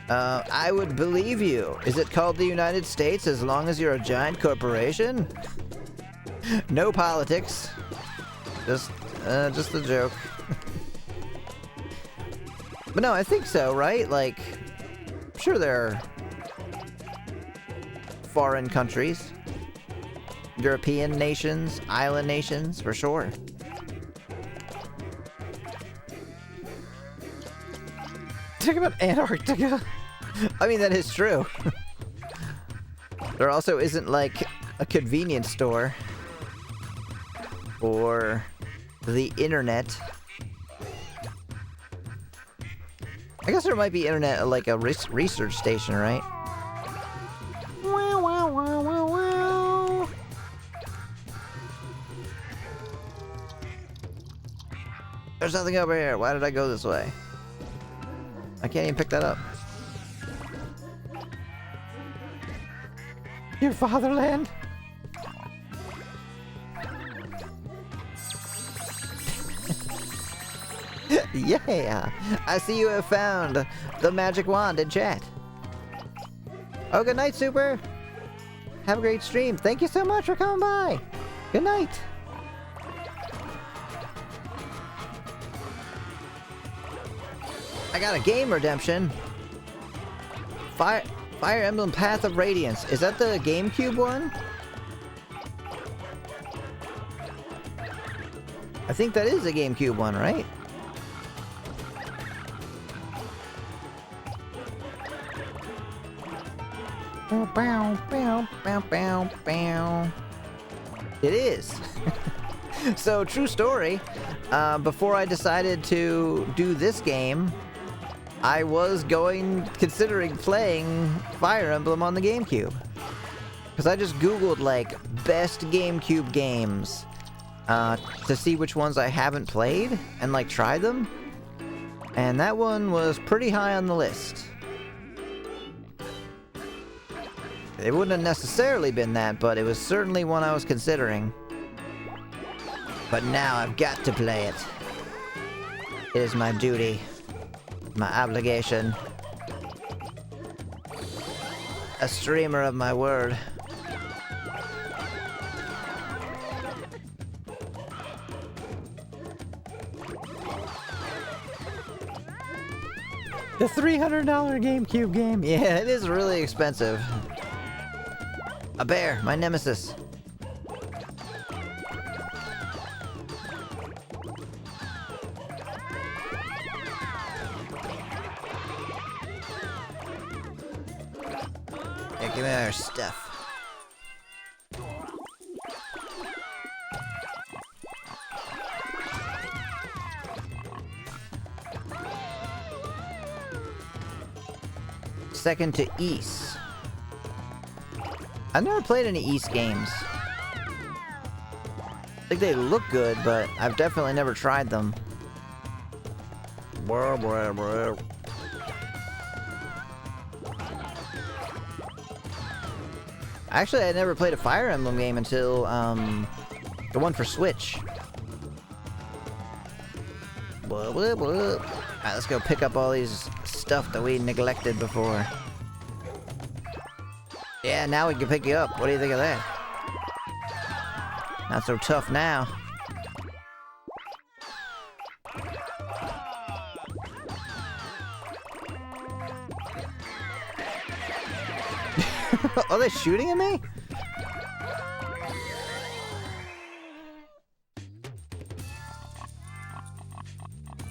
I would believe you. Is it called the United States as long as you're a giant corporation? No politics. Just a joke. But no, I think so, right? Like, sure there are foreign countries. European nations, island nations, for sure. Talk about Antarctica. I mean, that is true. There also isn't like a convenience store or the internet. I guess there might be internet at like a research station, right? There's nothing over here. Why did I go this way? I can't even pick that up. Your fatherland? Yeah! I see you have found the magic wand in chat. Oh, good night, Super! Have a great stream. Thank you so much for coming by! Good night! I got a game redemption. Fire Emblem Path of Radiance. Is that the GameCube one? I think that is the GameCube one, right? It is. So, true story. Before I decided to do this game, I was considering playing Fire Emblem on the GameCube. Because I just googled, like, best GameCube games to see which ones I haven't played and, like, try them. And that one was pretty high on the list. It wouldn't have necessarily been that, but it was certainly one I was considering. But now I've got to play it. It is my duty. My obligation. A streamer of my word. The $300 GameCube game. Yeah, it is really expensive. A bear, my nemesis. Give me our stuff. Second to East. I've never played any East games. I think they look good, but I've definitely never tried them. Actually, I never played a Fire Emblem game until the one for Switch. Alright, let's go pick up all these stuff that we neglected before. Yeah, now we can pick you up. What do you think of that? Not so tough now. Are they shooting at me?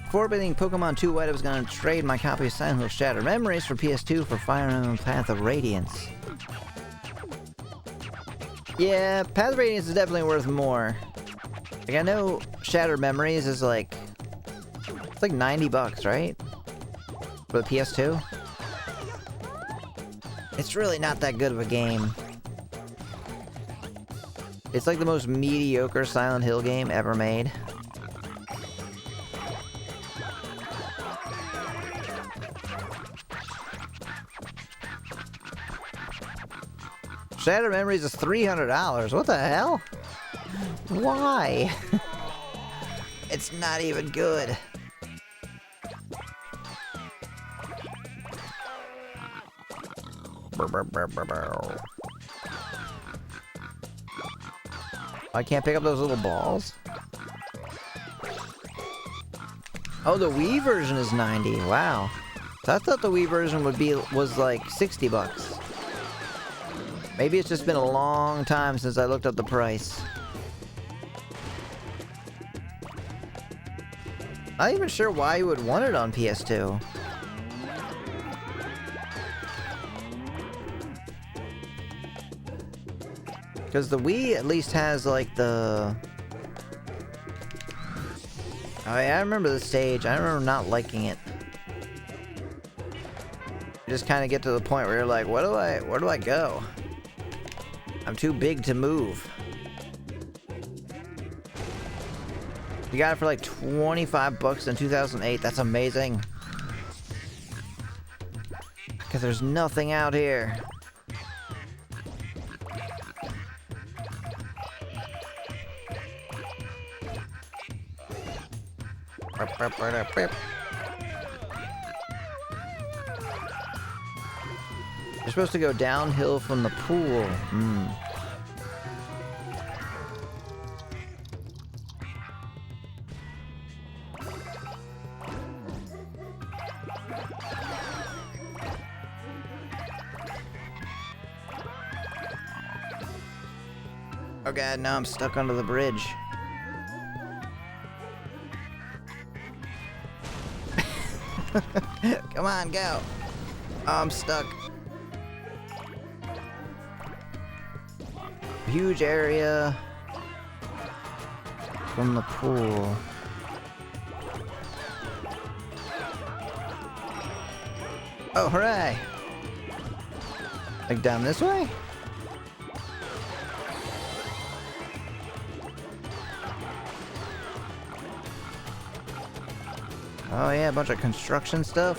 Before beating Pokemon 2 White, I was going to trade my copy of Silent Hill Shattered Memories for PS2 for Fire Emblem Path of Radiance. Yeah, Path of Radiance is definitely worth more. Like, I know Shattered Memories is like... It's like $90, right? For the PS2? It's really not that good of a game. It's like the most mediocre Silent Hill game ever made. Shattered Memories is $300. What the hell? Why? It's not even good. I can't pick up those little balls? Oh, the Wii version is 90. Wow. So I thought the Wii version was like $60. Maybe it's just been a long time since I looked up the price. I'm not even sure why you would want it on PS2. Because the Wii at least has like the... Oh yeah, I remember the stage. I remember not liking it. You just kind of get to the point where you're like, where do I go? I'm too big to move. You got it for like $25 in 2008. That's amazing. Because there's nothing out here. You're supposed to go downhill from the pool. Oh god, now I'm stuck under the bridge. Come on, go. Oh, I'm stuck. Huge area from the pool. Oh, hooray! Like down this way? Oh yeah, a bunch of construction stuff.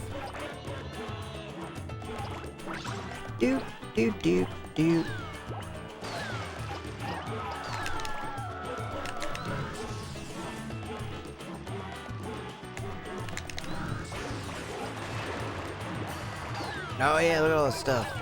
Doot, doot, doot, doot. Oh yeah, look at all this stuff.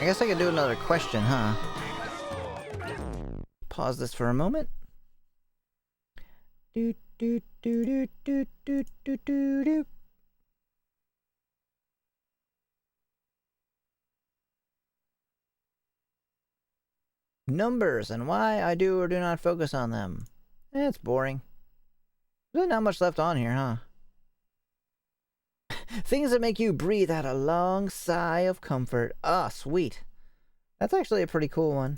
I guess I could do another question, huh? Pause this for a moment. Doot, do do do do do do do do. Numbers and why I do or do not focus on them. It's boring. There's not much left on here, huh? Things that make you breathe out a long sigh of comfort. Ah, sweet. That's actually a pretty cool one.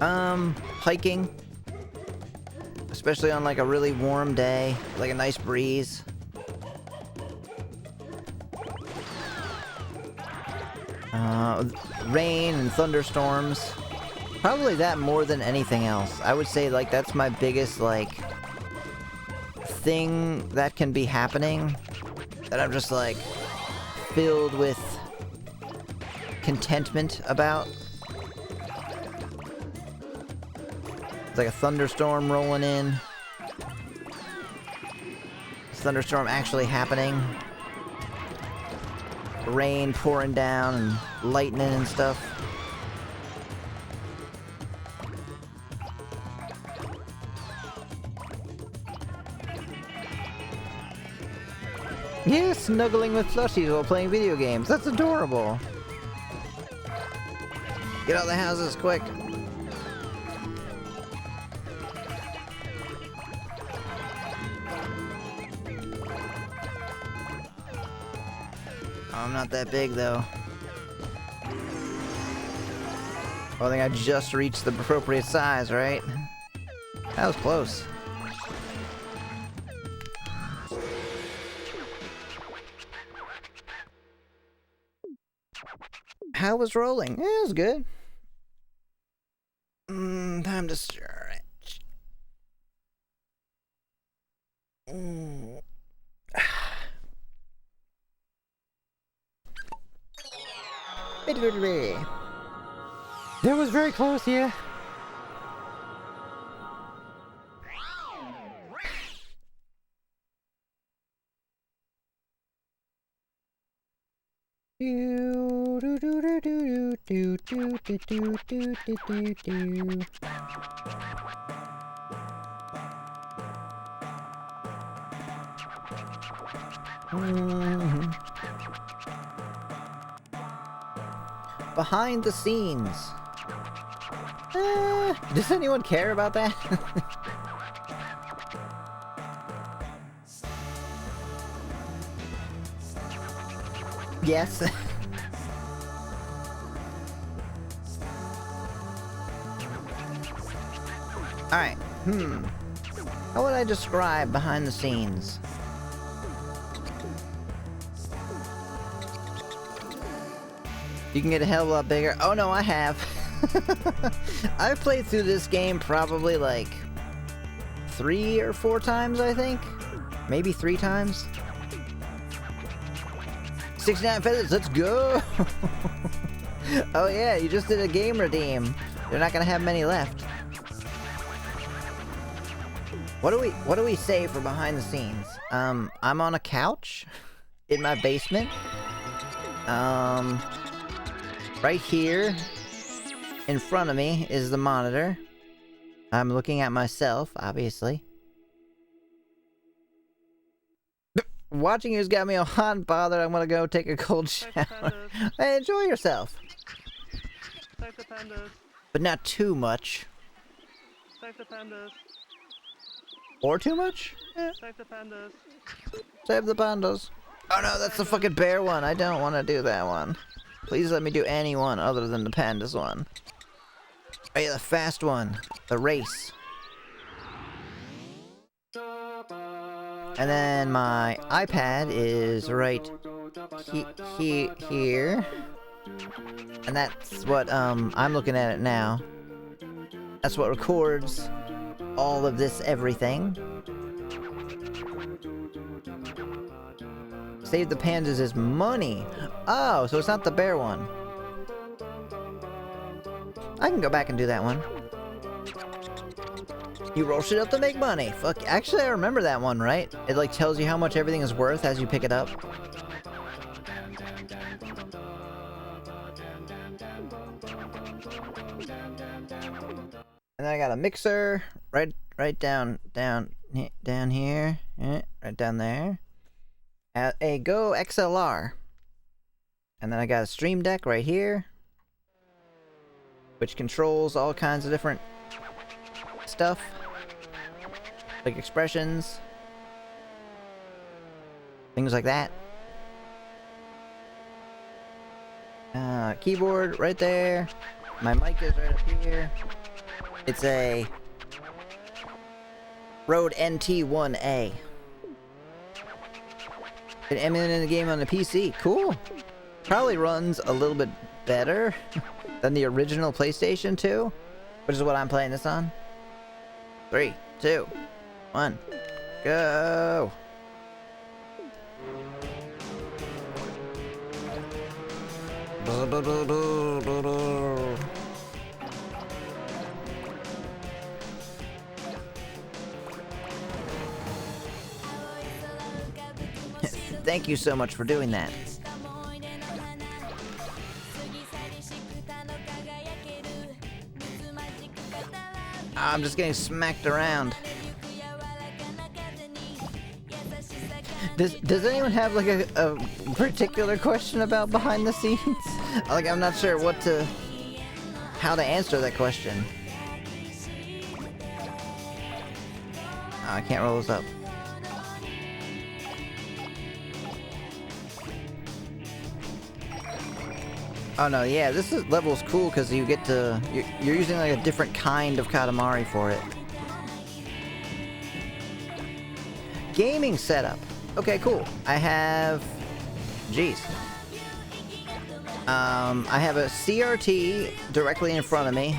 Hiking. Especially on like a really warm day, like a nice breeze. Rain and thunderstorms. Probably that more than anything else. I would say like that's my biggest like thing that can be happening that I'm just like filled with contentment about. It's like a thunderstorm rolling in. Thunderstorm actually happening. Rain pouring down and lightning and stuff. Yeah, snuggling with plushies while playing video games. That's adorable. Get out of the houses, quick. Oh, I'm not that big, though. Oh, I think I just reached the appropriate size, right? That was close. How was rolling? Yeah, it was good. Time to stretch. That was very close, yeah. Behind the scenes. Does anyone care about that? Yes. Alright, how would I describe behind the scenes? You can get a hell of a lot bigger. Oh no, I have. I've played through this game probably like 3 or 4 times, I think. Maybe 3 times. 69 feathers, let's go! Oh yeah, you just did a game redeem. You're not gonna have many left. What do we say for behind the scenes? I'm on a couch in my basement. Right here in front of me is the monitor. I'm looking at myself, obviously. Watching you's got me all hot and bothered. I'm gonna go take a cold shower. Hey, enjoy yourself. Save the pandas. But not too much. Save the pandas. Or too much? Yeah. Save the pandas. Save the pandas. Oh no, that's the fucking bear one. I don't want to do that one. Please let me do any one other than the pandas one. Oh yeah, the fast one. The race. And then my iPad is right here. And that's what, I'm looking at it now. That's what records all of this everything. Save the pandas is money. Oh, so it's not the bear one. I can go back and do that one. You roll shit up to make money. Fuck. Actually, I remember that one, right? It like tells you how much everything is worth as you pick it up. And then I got a mixer right down here, right down there. A Go XLR. And then I got a Stream Deck right here, which controls all kinds of different stuff, like expressions, things like that. Keyboard right there. My mic is right up here. It's a Rode NT1A. Been emulating the game on the PC. Cool. Probably runs a little bit better than the original PlayStation 2, which is what I'm playing this on. 3, 2, 1, go! Thank you so much for doing that. I'm just getting smacked around. Does anyone have like a particular question about behind the scenes? Like, I'm not sure how to answer that question. Oh, I can't roll this up. Oh no, yeah, this level's cool because you get to... You're using like a different kind of Katamari for it. Gaming setup. Okay, cool. I have... Jeez. I have a CRT directly in front of me.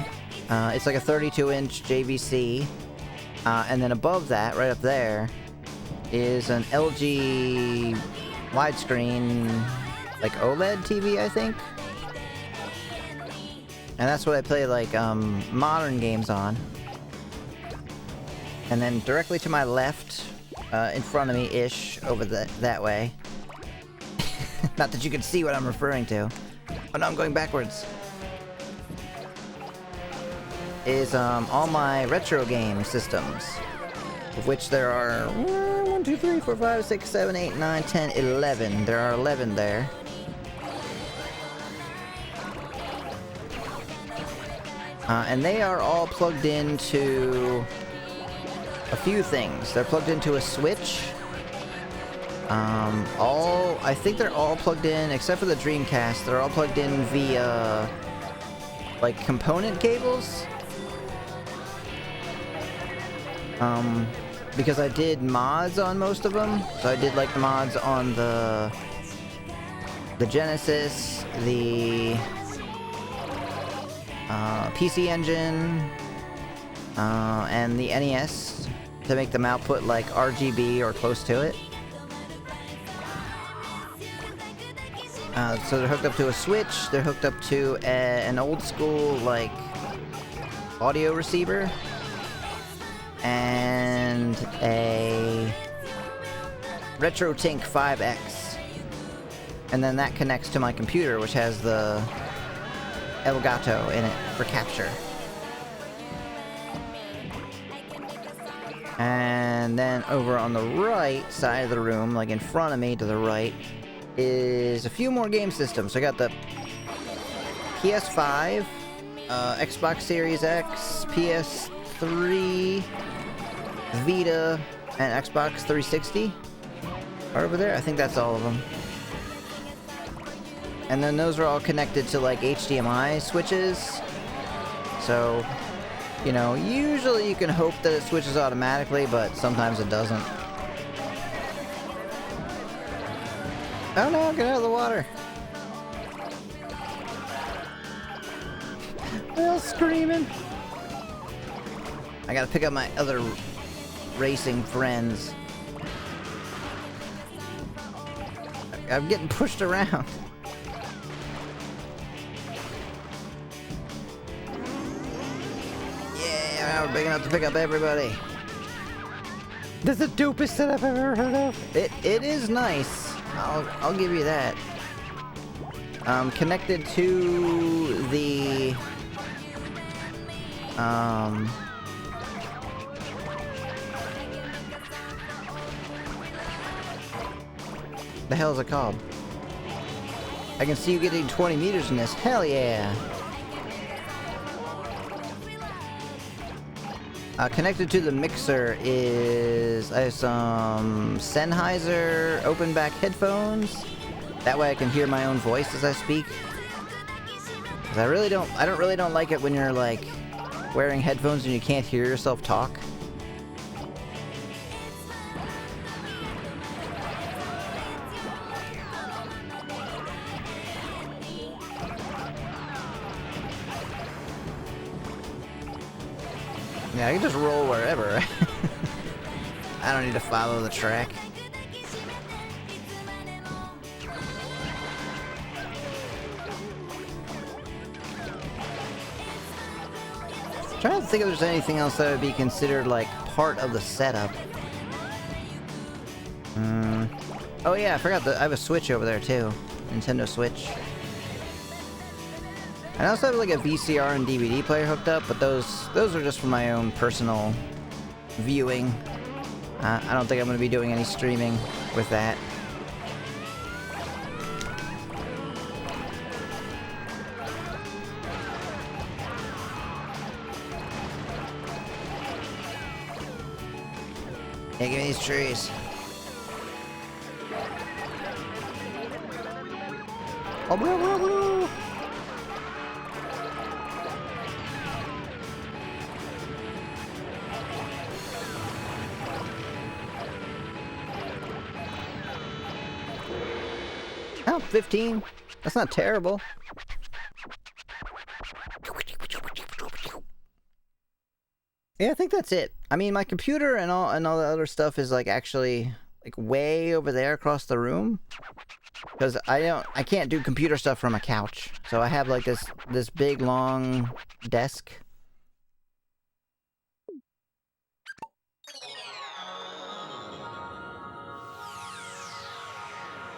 It's like a 32-inch JVC. And then above that, right up there, is an LG widescreen, like OLED TV, I think. And that's what I play, like, modern games on. And then directly to my left, in front of me-ish, over that way. Not that you can see what I'm referring to. Oh no, I'm going backwards. Is, all my retro game systems. Of which there are 1, 2, 3, 4, 5, 6, 7, 8, 9, 10, 11. There are 11 there. And they are all plugged into a few things. They're plugged into a Switch. I think they're all plugged in, except for the Dreamcast, they're all plugged in via, like, component cables. Because I did mods on most of them. So I did, like, the mods on the Genesis, the... PC Engine, and the NES to make them output like RGB or close to it. So they're hooked up to a Switch, they're hooked up to an old school like audio receiver, and a RetroTink 5X. And then that connects to my computer, which has the Elgato in it for capture. And then over on the right side of the room, like in front of me to the right, is a few more game systems. So I got the PS5, Xbox Series X, PS3, Vita, and Xbox 360 are over there. I think that's all of them. And then those are all connected to like HDMI switches. So, you know, usually you can hope that it switches automatically, but sometimes it doesn't. Oh no, get out of the water. They're all screaming. I gotta pick up my other racing friends. I'm getting pushed around. Yeah, we're big enough to pick up everybody. This is the dopest that I've ever heard of. It is nice. I'll give you that. Connected to the The hell is it called? I can see you getting 20 meters in this. Hell yeah! Connected to the mixer is I have some Sennheiser open back headphones. That way I can hear my own voice as I speak. 'Cause I really don't like it when you're like wearing headphones and you can't hear yourself talk. Yeah, I can just roll wherever. I don't need to follow the track. I'm trying to think if there's anything else that would be considered like part of the setup. Oh yeah, I forgot that I have a Switch over there too. Nintendo Switch. I also have like a VCR and DVD player hooked up, but those are just for my own personal viewing. I don't think I'm going to be doing any streaming with that. Hey, give me these trees. Oh, blah, blah, blah. Oh, 15. That's not terrible. Yeah, I think that's it. I mean, my computer and all the other stuff is like actually like way over there across the room. Because I can't do computer stuff from a couch. So I have like this big long desk.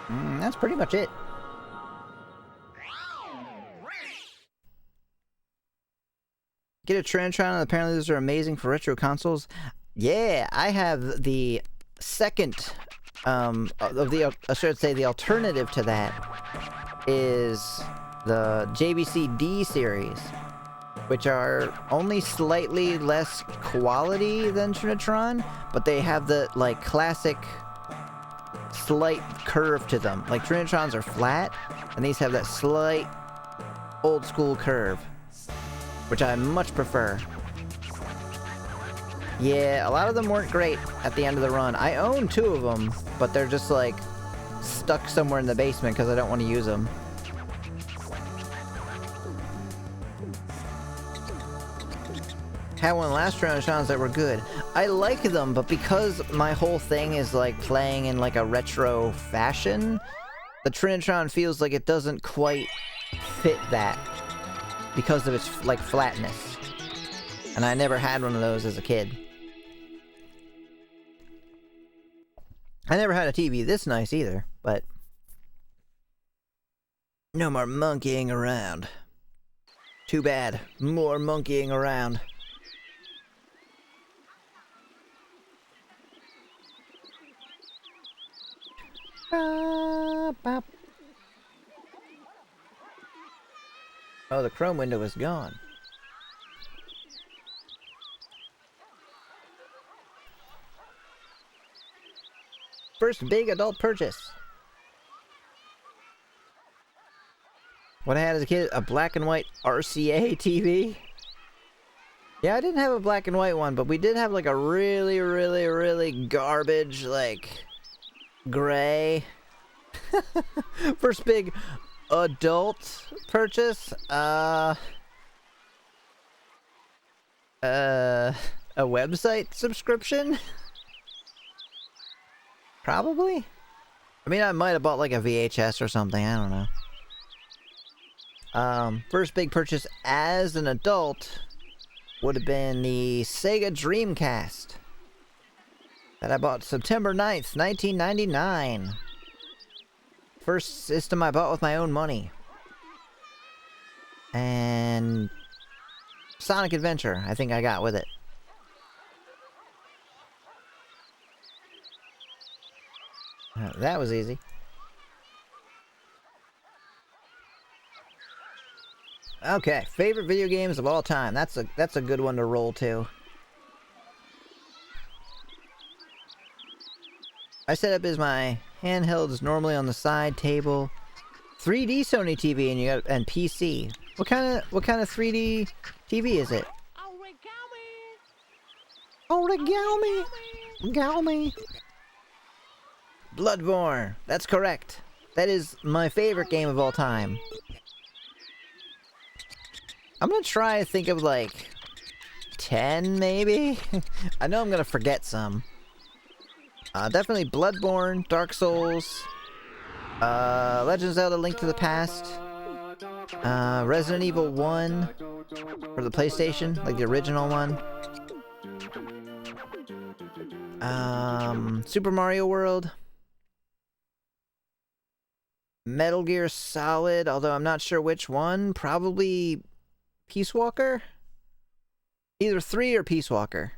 That's pretty much it. Get a Trinitron, apparently those are amazing for retro consoles. Yeah, I have the second, I should say the alternative to that is the JVC D series, which are only slightly less quality than Trinitron, but they have the, like, classic slight curve to them. Like, Trinitrons are flat, and these have that slight old school curve, which I much prefer. Yeah, a lot of them weren't great at the end of the run. I own 2 of them, but they're just like stuck somewhere in the basement because I don't want to use them. Had one last Trinitrons that were good. I like them, but because my whole thing is like playing in like a retro fashion, the Trinitron feels like it doesn't quite fit that because of its like flatness. And I never had one of those as a kid. I never had a TV this nice either, but no more monkeying around. Too bad. More monkeying around. Bop. Oh, the Chrome window is gone. First big adult purchase. What I had as a kid, a black and white RCA TV. Yeah, I didn't have a black and white one, but we did have like a really, really, really garbage, like, gray. First big adult purchase, a website subscription? Probably? I mean, I might have bought like a VHS or something, I don't know. First big purchase as an adult would have been the Sega Dreamcast that I bought September 9th, 1999. First system I bought with my own money. And Sonic Adventure, I think I got with it. That was easy. Okay, favorite video games of all time. That's a good one to roll to. I set up as my handhelds normally on the side table. 3D Sony TV and PC. What kind of 3D TV is it? Origami. Origami. Bloodborne. That's correct. That is my favorite game of all time. I'm gonna try to think of like 10 maybe? I know I'm gonna forget some. Definitely Bloodborne, Dark Souls, Legend of Zelda Link to the Past, Resident Evil 1 for the PlayStation, like the original one. Super Mario World. Metal Gear Solid, although I'm not sure which one. Probably Peace Walker? Either 3 or Peace Walker.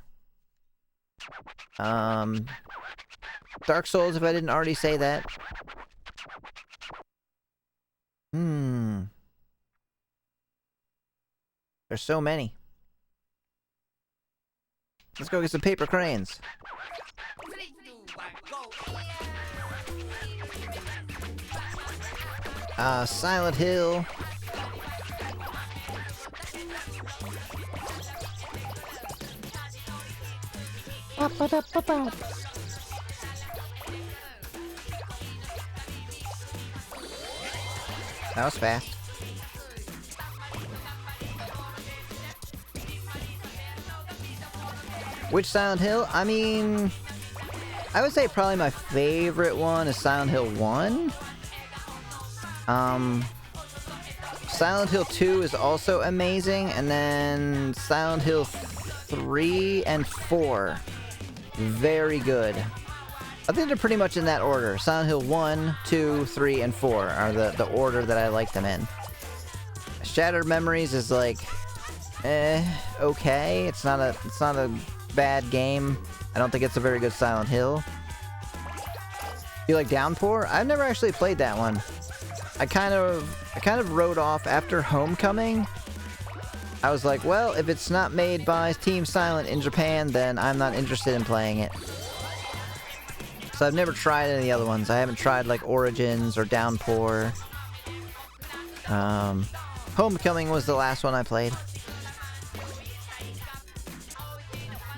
Dark Souls, if I didn't already say that. There's so many. Let's go get some paper cranes. Silent Hill. That was fast. Which Silent Hill? I mean, I would say probably my favorite one is Silent Hill 1. Silent Hill 2 is also amazing, and then Silent Hill 3 and 4. Very good. I think they're pretty much in that order. Silent Hill 1, 2, 3, and 4 are the order that I like them in. Shattered Memories is like, okay. It's not a bad game. I don't think it's a very good Silent Hill. You like Downpour? I've never actually played that one. I kind of wrote off after Homecoming. I was like, well, if it's not made by Team Silent in Japan, then I'm not interested in playing it. So I've never tried any of the other ones. I haven't tried like Origins or Downpour. Homecoming was the last one I played.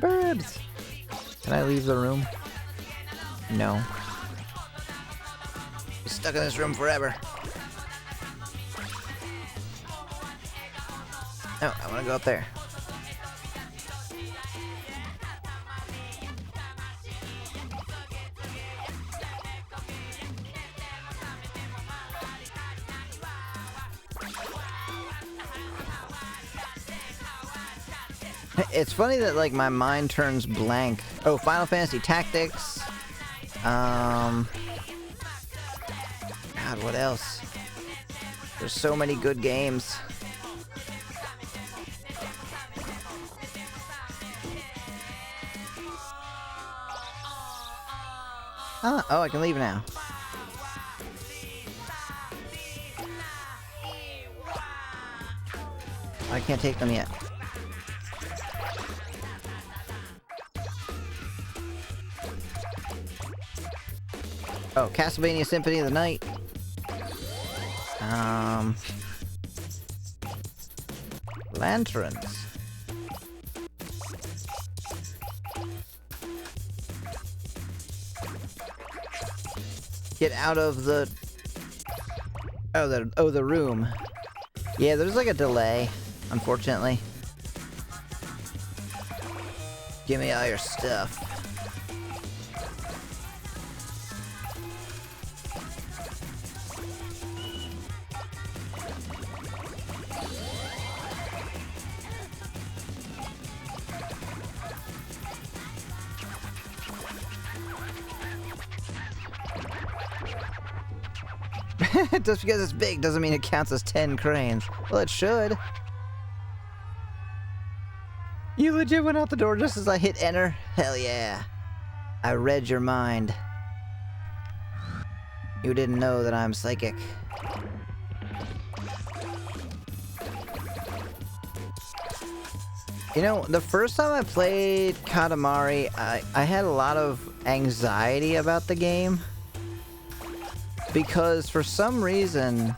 Birds! Can I leave the room? No. I'm stuck in this room forever. No, I want to go up there. It's funny that, like, my mind turns blank. Oh, Final Fantasy Tactics. God, what else? There's so many good games. Oh, I can leave now. I can't take them yet. Oh, Castlevania Symphony of the Night. Lanterns. Get out of the... the room. Yeah, there's like a delay, unfortunately. Give me all your stuff. Just because it's big doesn't mean it counts as 10 cranes. Well, it should. You legit went out the door just as I hit enter? Hell yeah. I read your mind. You didn't know that I'm psychic. You know, the first time I played Katamari, I had a lot of anxiety about the game. Because for some reason,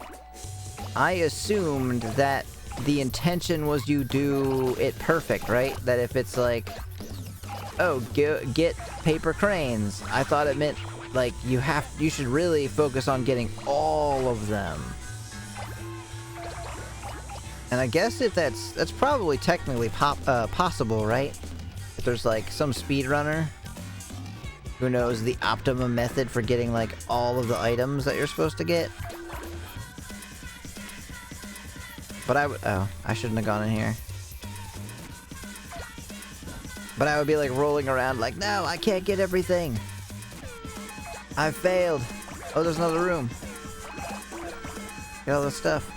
I assumed that the intention was you do it perfect, right? That if it's like, oh, get paper cranes, I thought it meant like you should really focus on getting all of them. And I guess if that's probably technically possible, right? If there's like some speedrunner who knows the optimum method for getting like all of the items that you're supposed to get. But I shouldn't have gone in here. But I would be like rolling around like, no, I can't get everything. I failed. Oh, there's another room. Get all this stuff.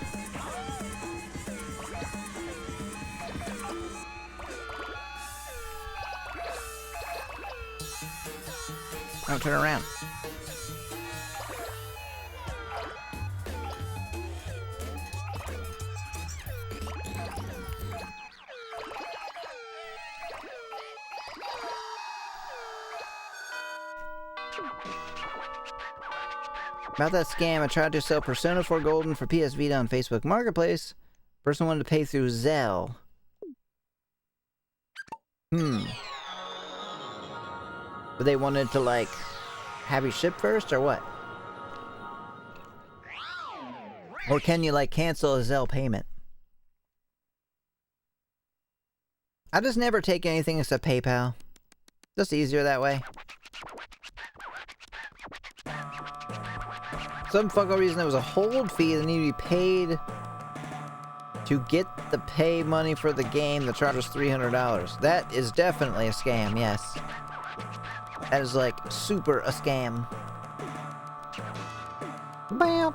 Don't turn around. About that scam, I tried to sell Persona 4 Golden for PS Vita on Facebook Marketplace. Person wanted to pay through Zelle. But they wanted to, like, have you ship first, or what? Or can you, like, cancel a Zelle payment? I just never take anything except PayPal. Just easier that way. Some fucking reason there was a hold fee that needed to be paid to get the pay money for the game that charges $300. That is definitely a scam, yes. That is like super a scam. Bam!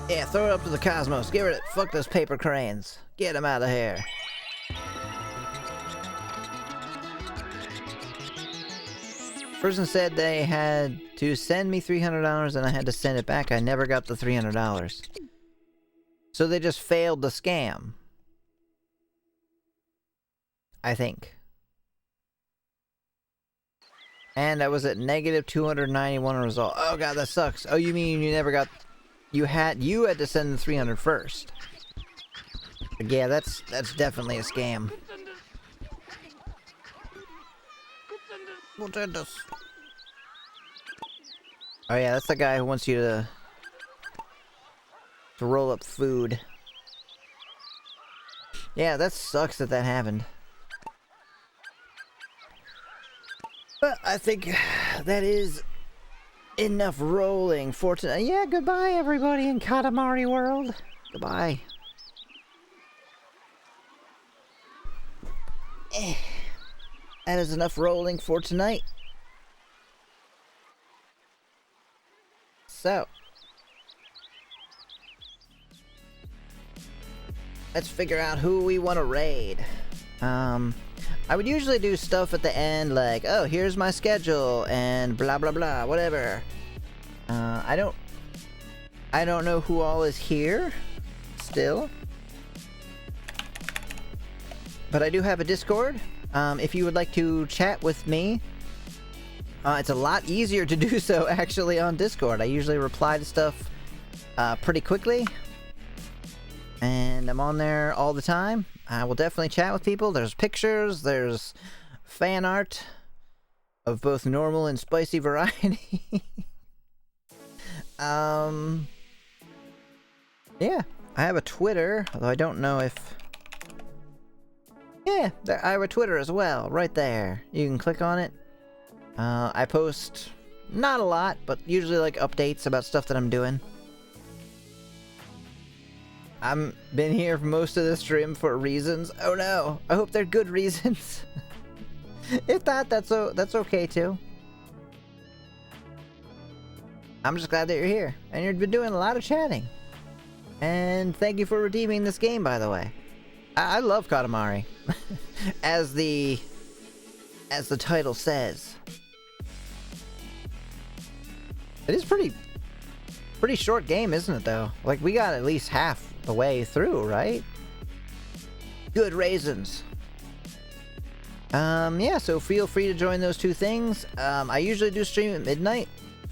Yeah, throw it up to the cosmos. Get rid of it. Fuck those paper cranes. Get them out of here. Person said they had to send me $300 and I had to send it back. I never got the $300. So they just failed the scam. I think. And I was at negative 291 result. Oh god, that sucks. Oh, you mean you never got... You had to send the 300 first. But yeah, that's definitely a scam. Oh yeah, that's the guy who wants you to roll up food. Yeah, that sucks that happened. But I think that is enough rolling for tonight. Yeah, goodbye everybody in Katamari world. Goodbye. That is enough rolling for tonight. So, let's figure out who we want to raid. I would usually do stuff at the end like, oh, here's my schedule and blah blah blah, whatever. I don't know who all is here still. But I do have a Discord. If you would like to chat with me, it's a lot easier to do so actually on Discord. I usually reply to stuff pretty quickly. And I'm on there all the time. I will definitely chat with people. There's pictures, there's fan art of both normal and spicy variety. Yeah, I have a Twitter, although I don't know if... Yeah, I have a Twitter as well, right there. You can click on it. I post not a lot, but usually like updates about stuff that I'm doing. I'm been here for most of the stream for reasons. Oh no, I hope they're good reasons. If not, that's okay too. I'm just glad that you're here, and you've been doing a lot of chatting. And thank you for redeeming this game, by the way. I love Katamari, as the title says. It is pretty short game, isn't it, though? Like, we got at least half the way through, right? Good raisins. Yeah, so feel free to join those two things. I usually do stream at midnight,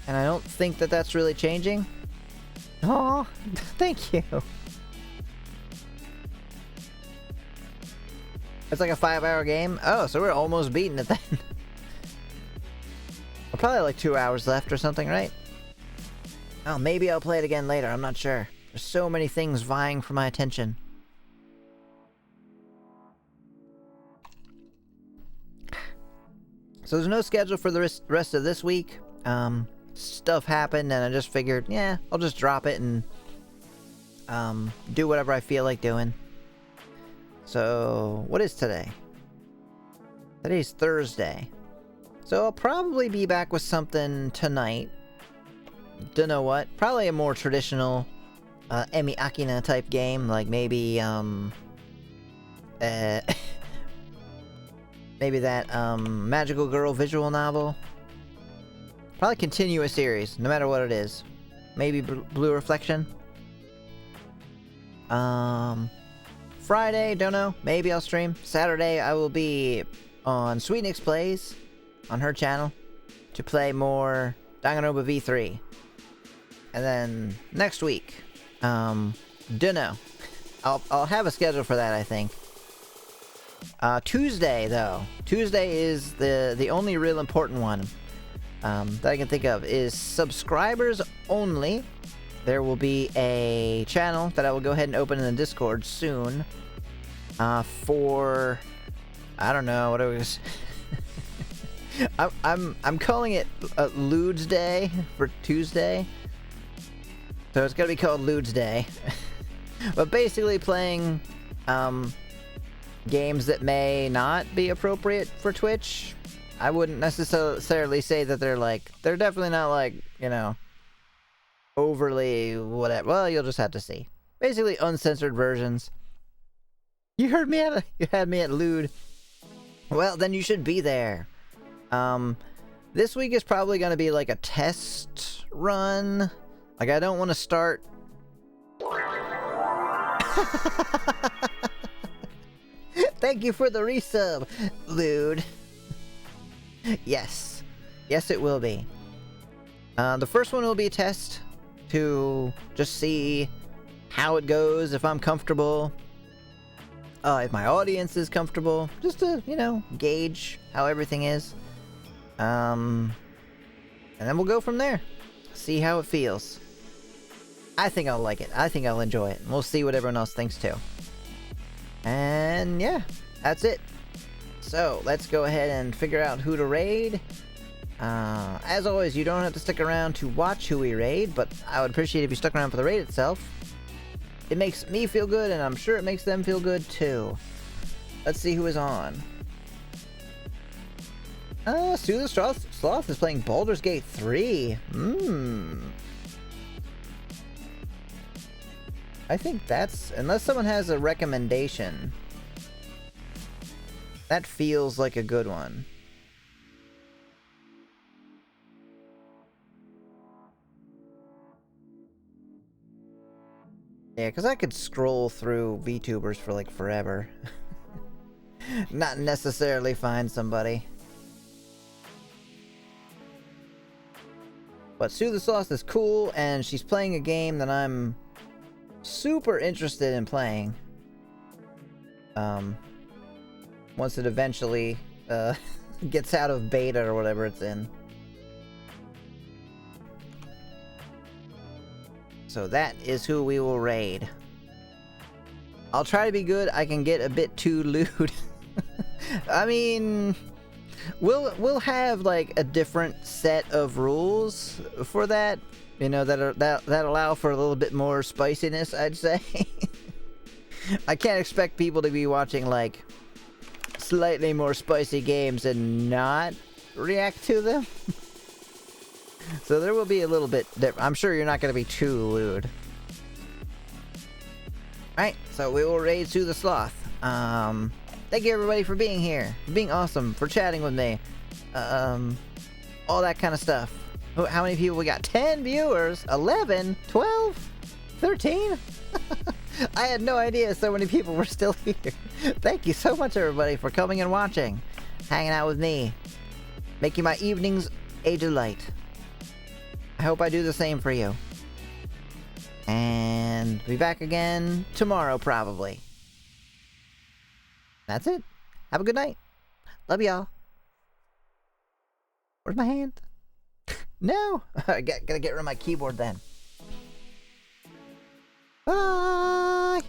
and I don't think that that's really changing. Oh, thank you. It's like a 5-hour game? Oh, so we're almost beating it then. We're probably like 2 hours left or something, right? Oh, maybe I'll play it again later, I'm not sure. There's so many things vying for my attention. So there's no schedule for the rest of this week. Stuff happened and I just figured, yeah, I'll just drop it and do whatever I feel like doing. So, what is today? Today's Thursday. So I'll probably be back with something tonight. Don't know what. Probably a more traditional Emi Akina type game, like maybe maybe that Magical Girl visual novel. Probably continue a series, no matter what it is. Maybe Blue Reflection. Friday, don't know. Maybe I'll stream. Saturday, I will be on Sweet Nix Plays on her channel to play more Danganronpa V3. And then next week, dunno. I'll have a schedule for that, I think. Tuesday, though. Tuesday is the only real important one that I can think of, is subscribers only. There will be a channel that I will go ahead and open in the Discord soon. For I don't know what it was. I'm calling it Ludes Day for Tuesday. So it's gonna be called Ludes Day. But basically playing games that may not be appropriate for Twitch. I wouldn't necessarily say that they're definitely not like, you know, overly whatever. Well, you'll just have to see. Basically uncensored versions. You had me at lewd. Well, then you should be there. This week is probably gonna be like a test run. Like, I don't want to start. Thank you for the resub, lewd. Yes. Yes, it will be. The first one will be a test to just see how it goes, if I'm comfortable, if my audience is comfortable, just to, you know, gauge how everything is. And then we'll go from there. See how it feels. I think I'll like it. I think I'll enjoy it. We'll see what everyone else thinks too. And yeah, that's it. So, let's go ahead and figure out who to raid. As always, you don't have to stick around to watch who we raid, but I would appreciate if you stuck around for the raid itself. It makes me feel good, and I'm sure it makes them feel good too. Let's see who is on. Sue the Sloth is playing Baldur's Gate 3. I think that's... unless someone has a recommendation. That feels like a good one. Yeah, because I could scroll through VTubers for like forever. Not necessarily find somebody. But Sue the Sauce is cool, and she's playing a game that I'm super interested in playing. Once it eventually gets out of beta or whatever it's in. So that is who we will raid. I'll try to be good. I can get a bit too lewd. I mean, we'll have like a different set of rules for that. You know, that allow for a little bit more spiciness, I'd say. I can't expect people to be watching like slightly more spicy games and not react to them. So there will be a little bit I'm sure you're not going to be too lewd. Alright, so we will raise to the sloth. Thank you everybody for being here, for being awesome, for chatting with me. All that kind of stuff. How many people we got? 10 viewers? 11? 12? 13? I had no idea so many people were still here. Thank you so much everybody for coming and watching. Hanging out with me. Making my evenings a delight. I hope I do the same for you. And be back again tomorrow, probably. That's it. Have a good night. Love y'all. Where's my hand? No! I gotta get rid of my keyboard then. Bye!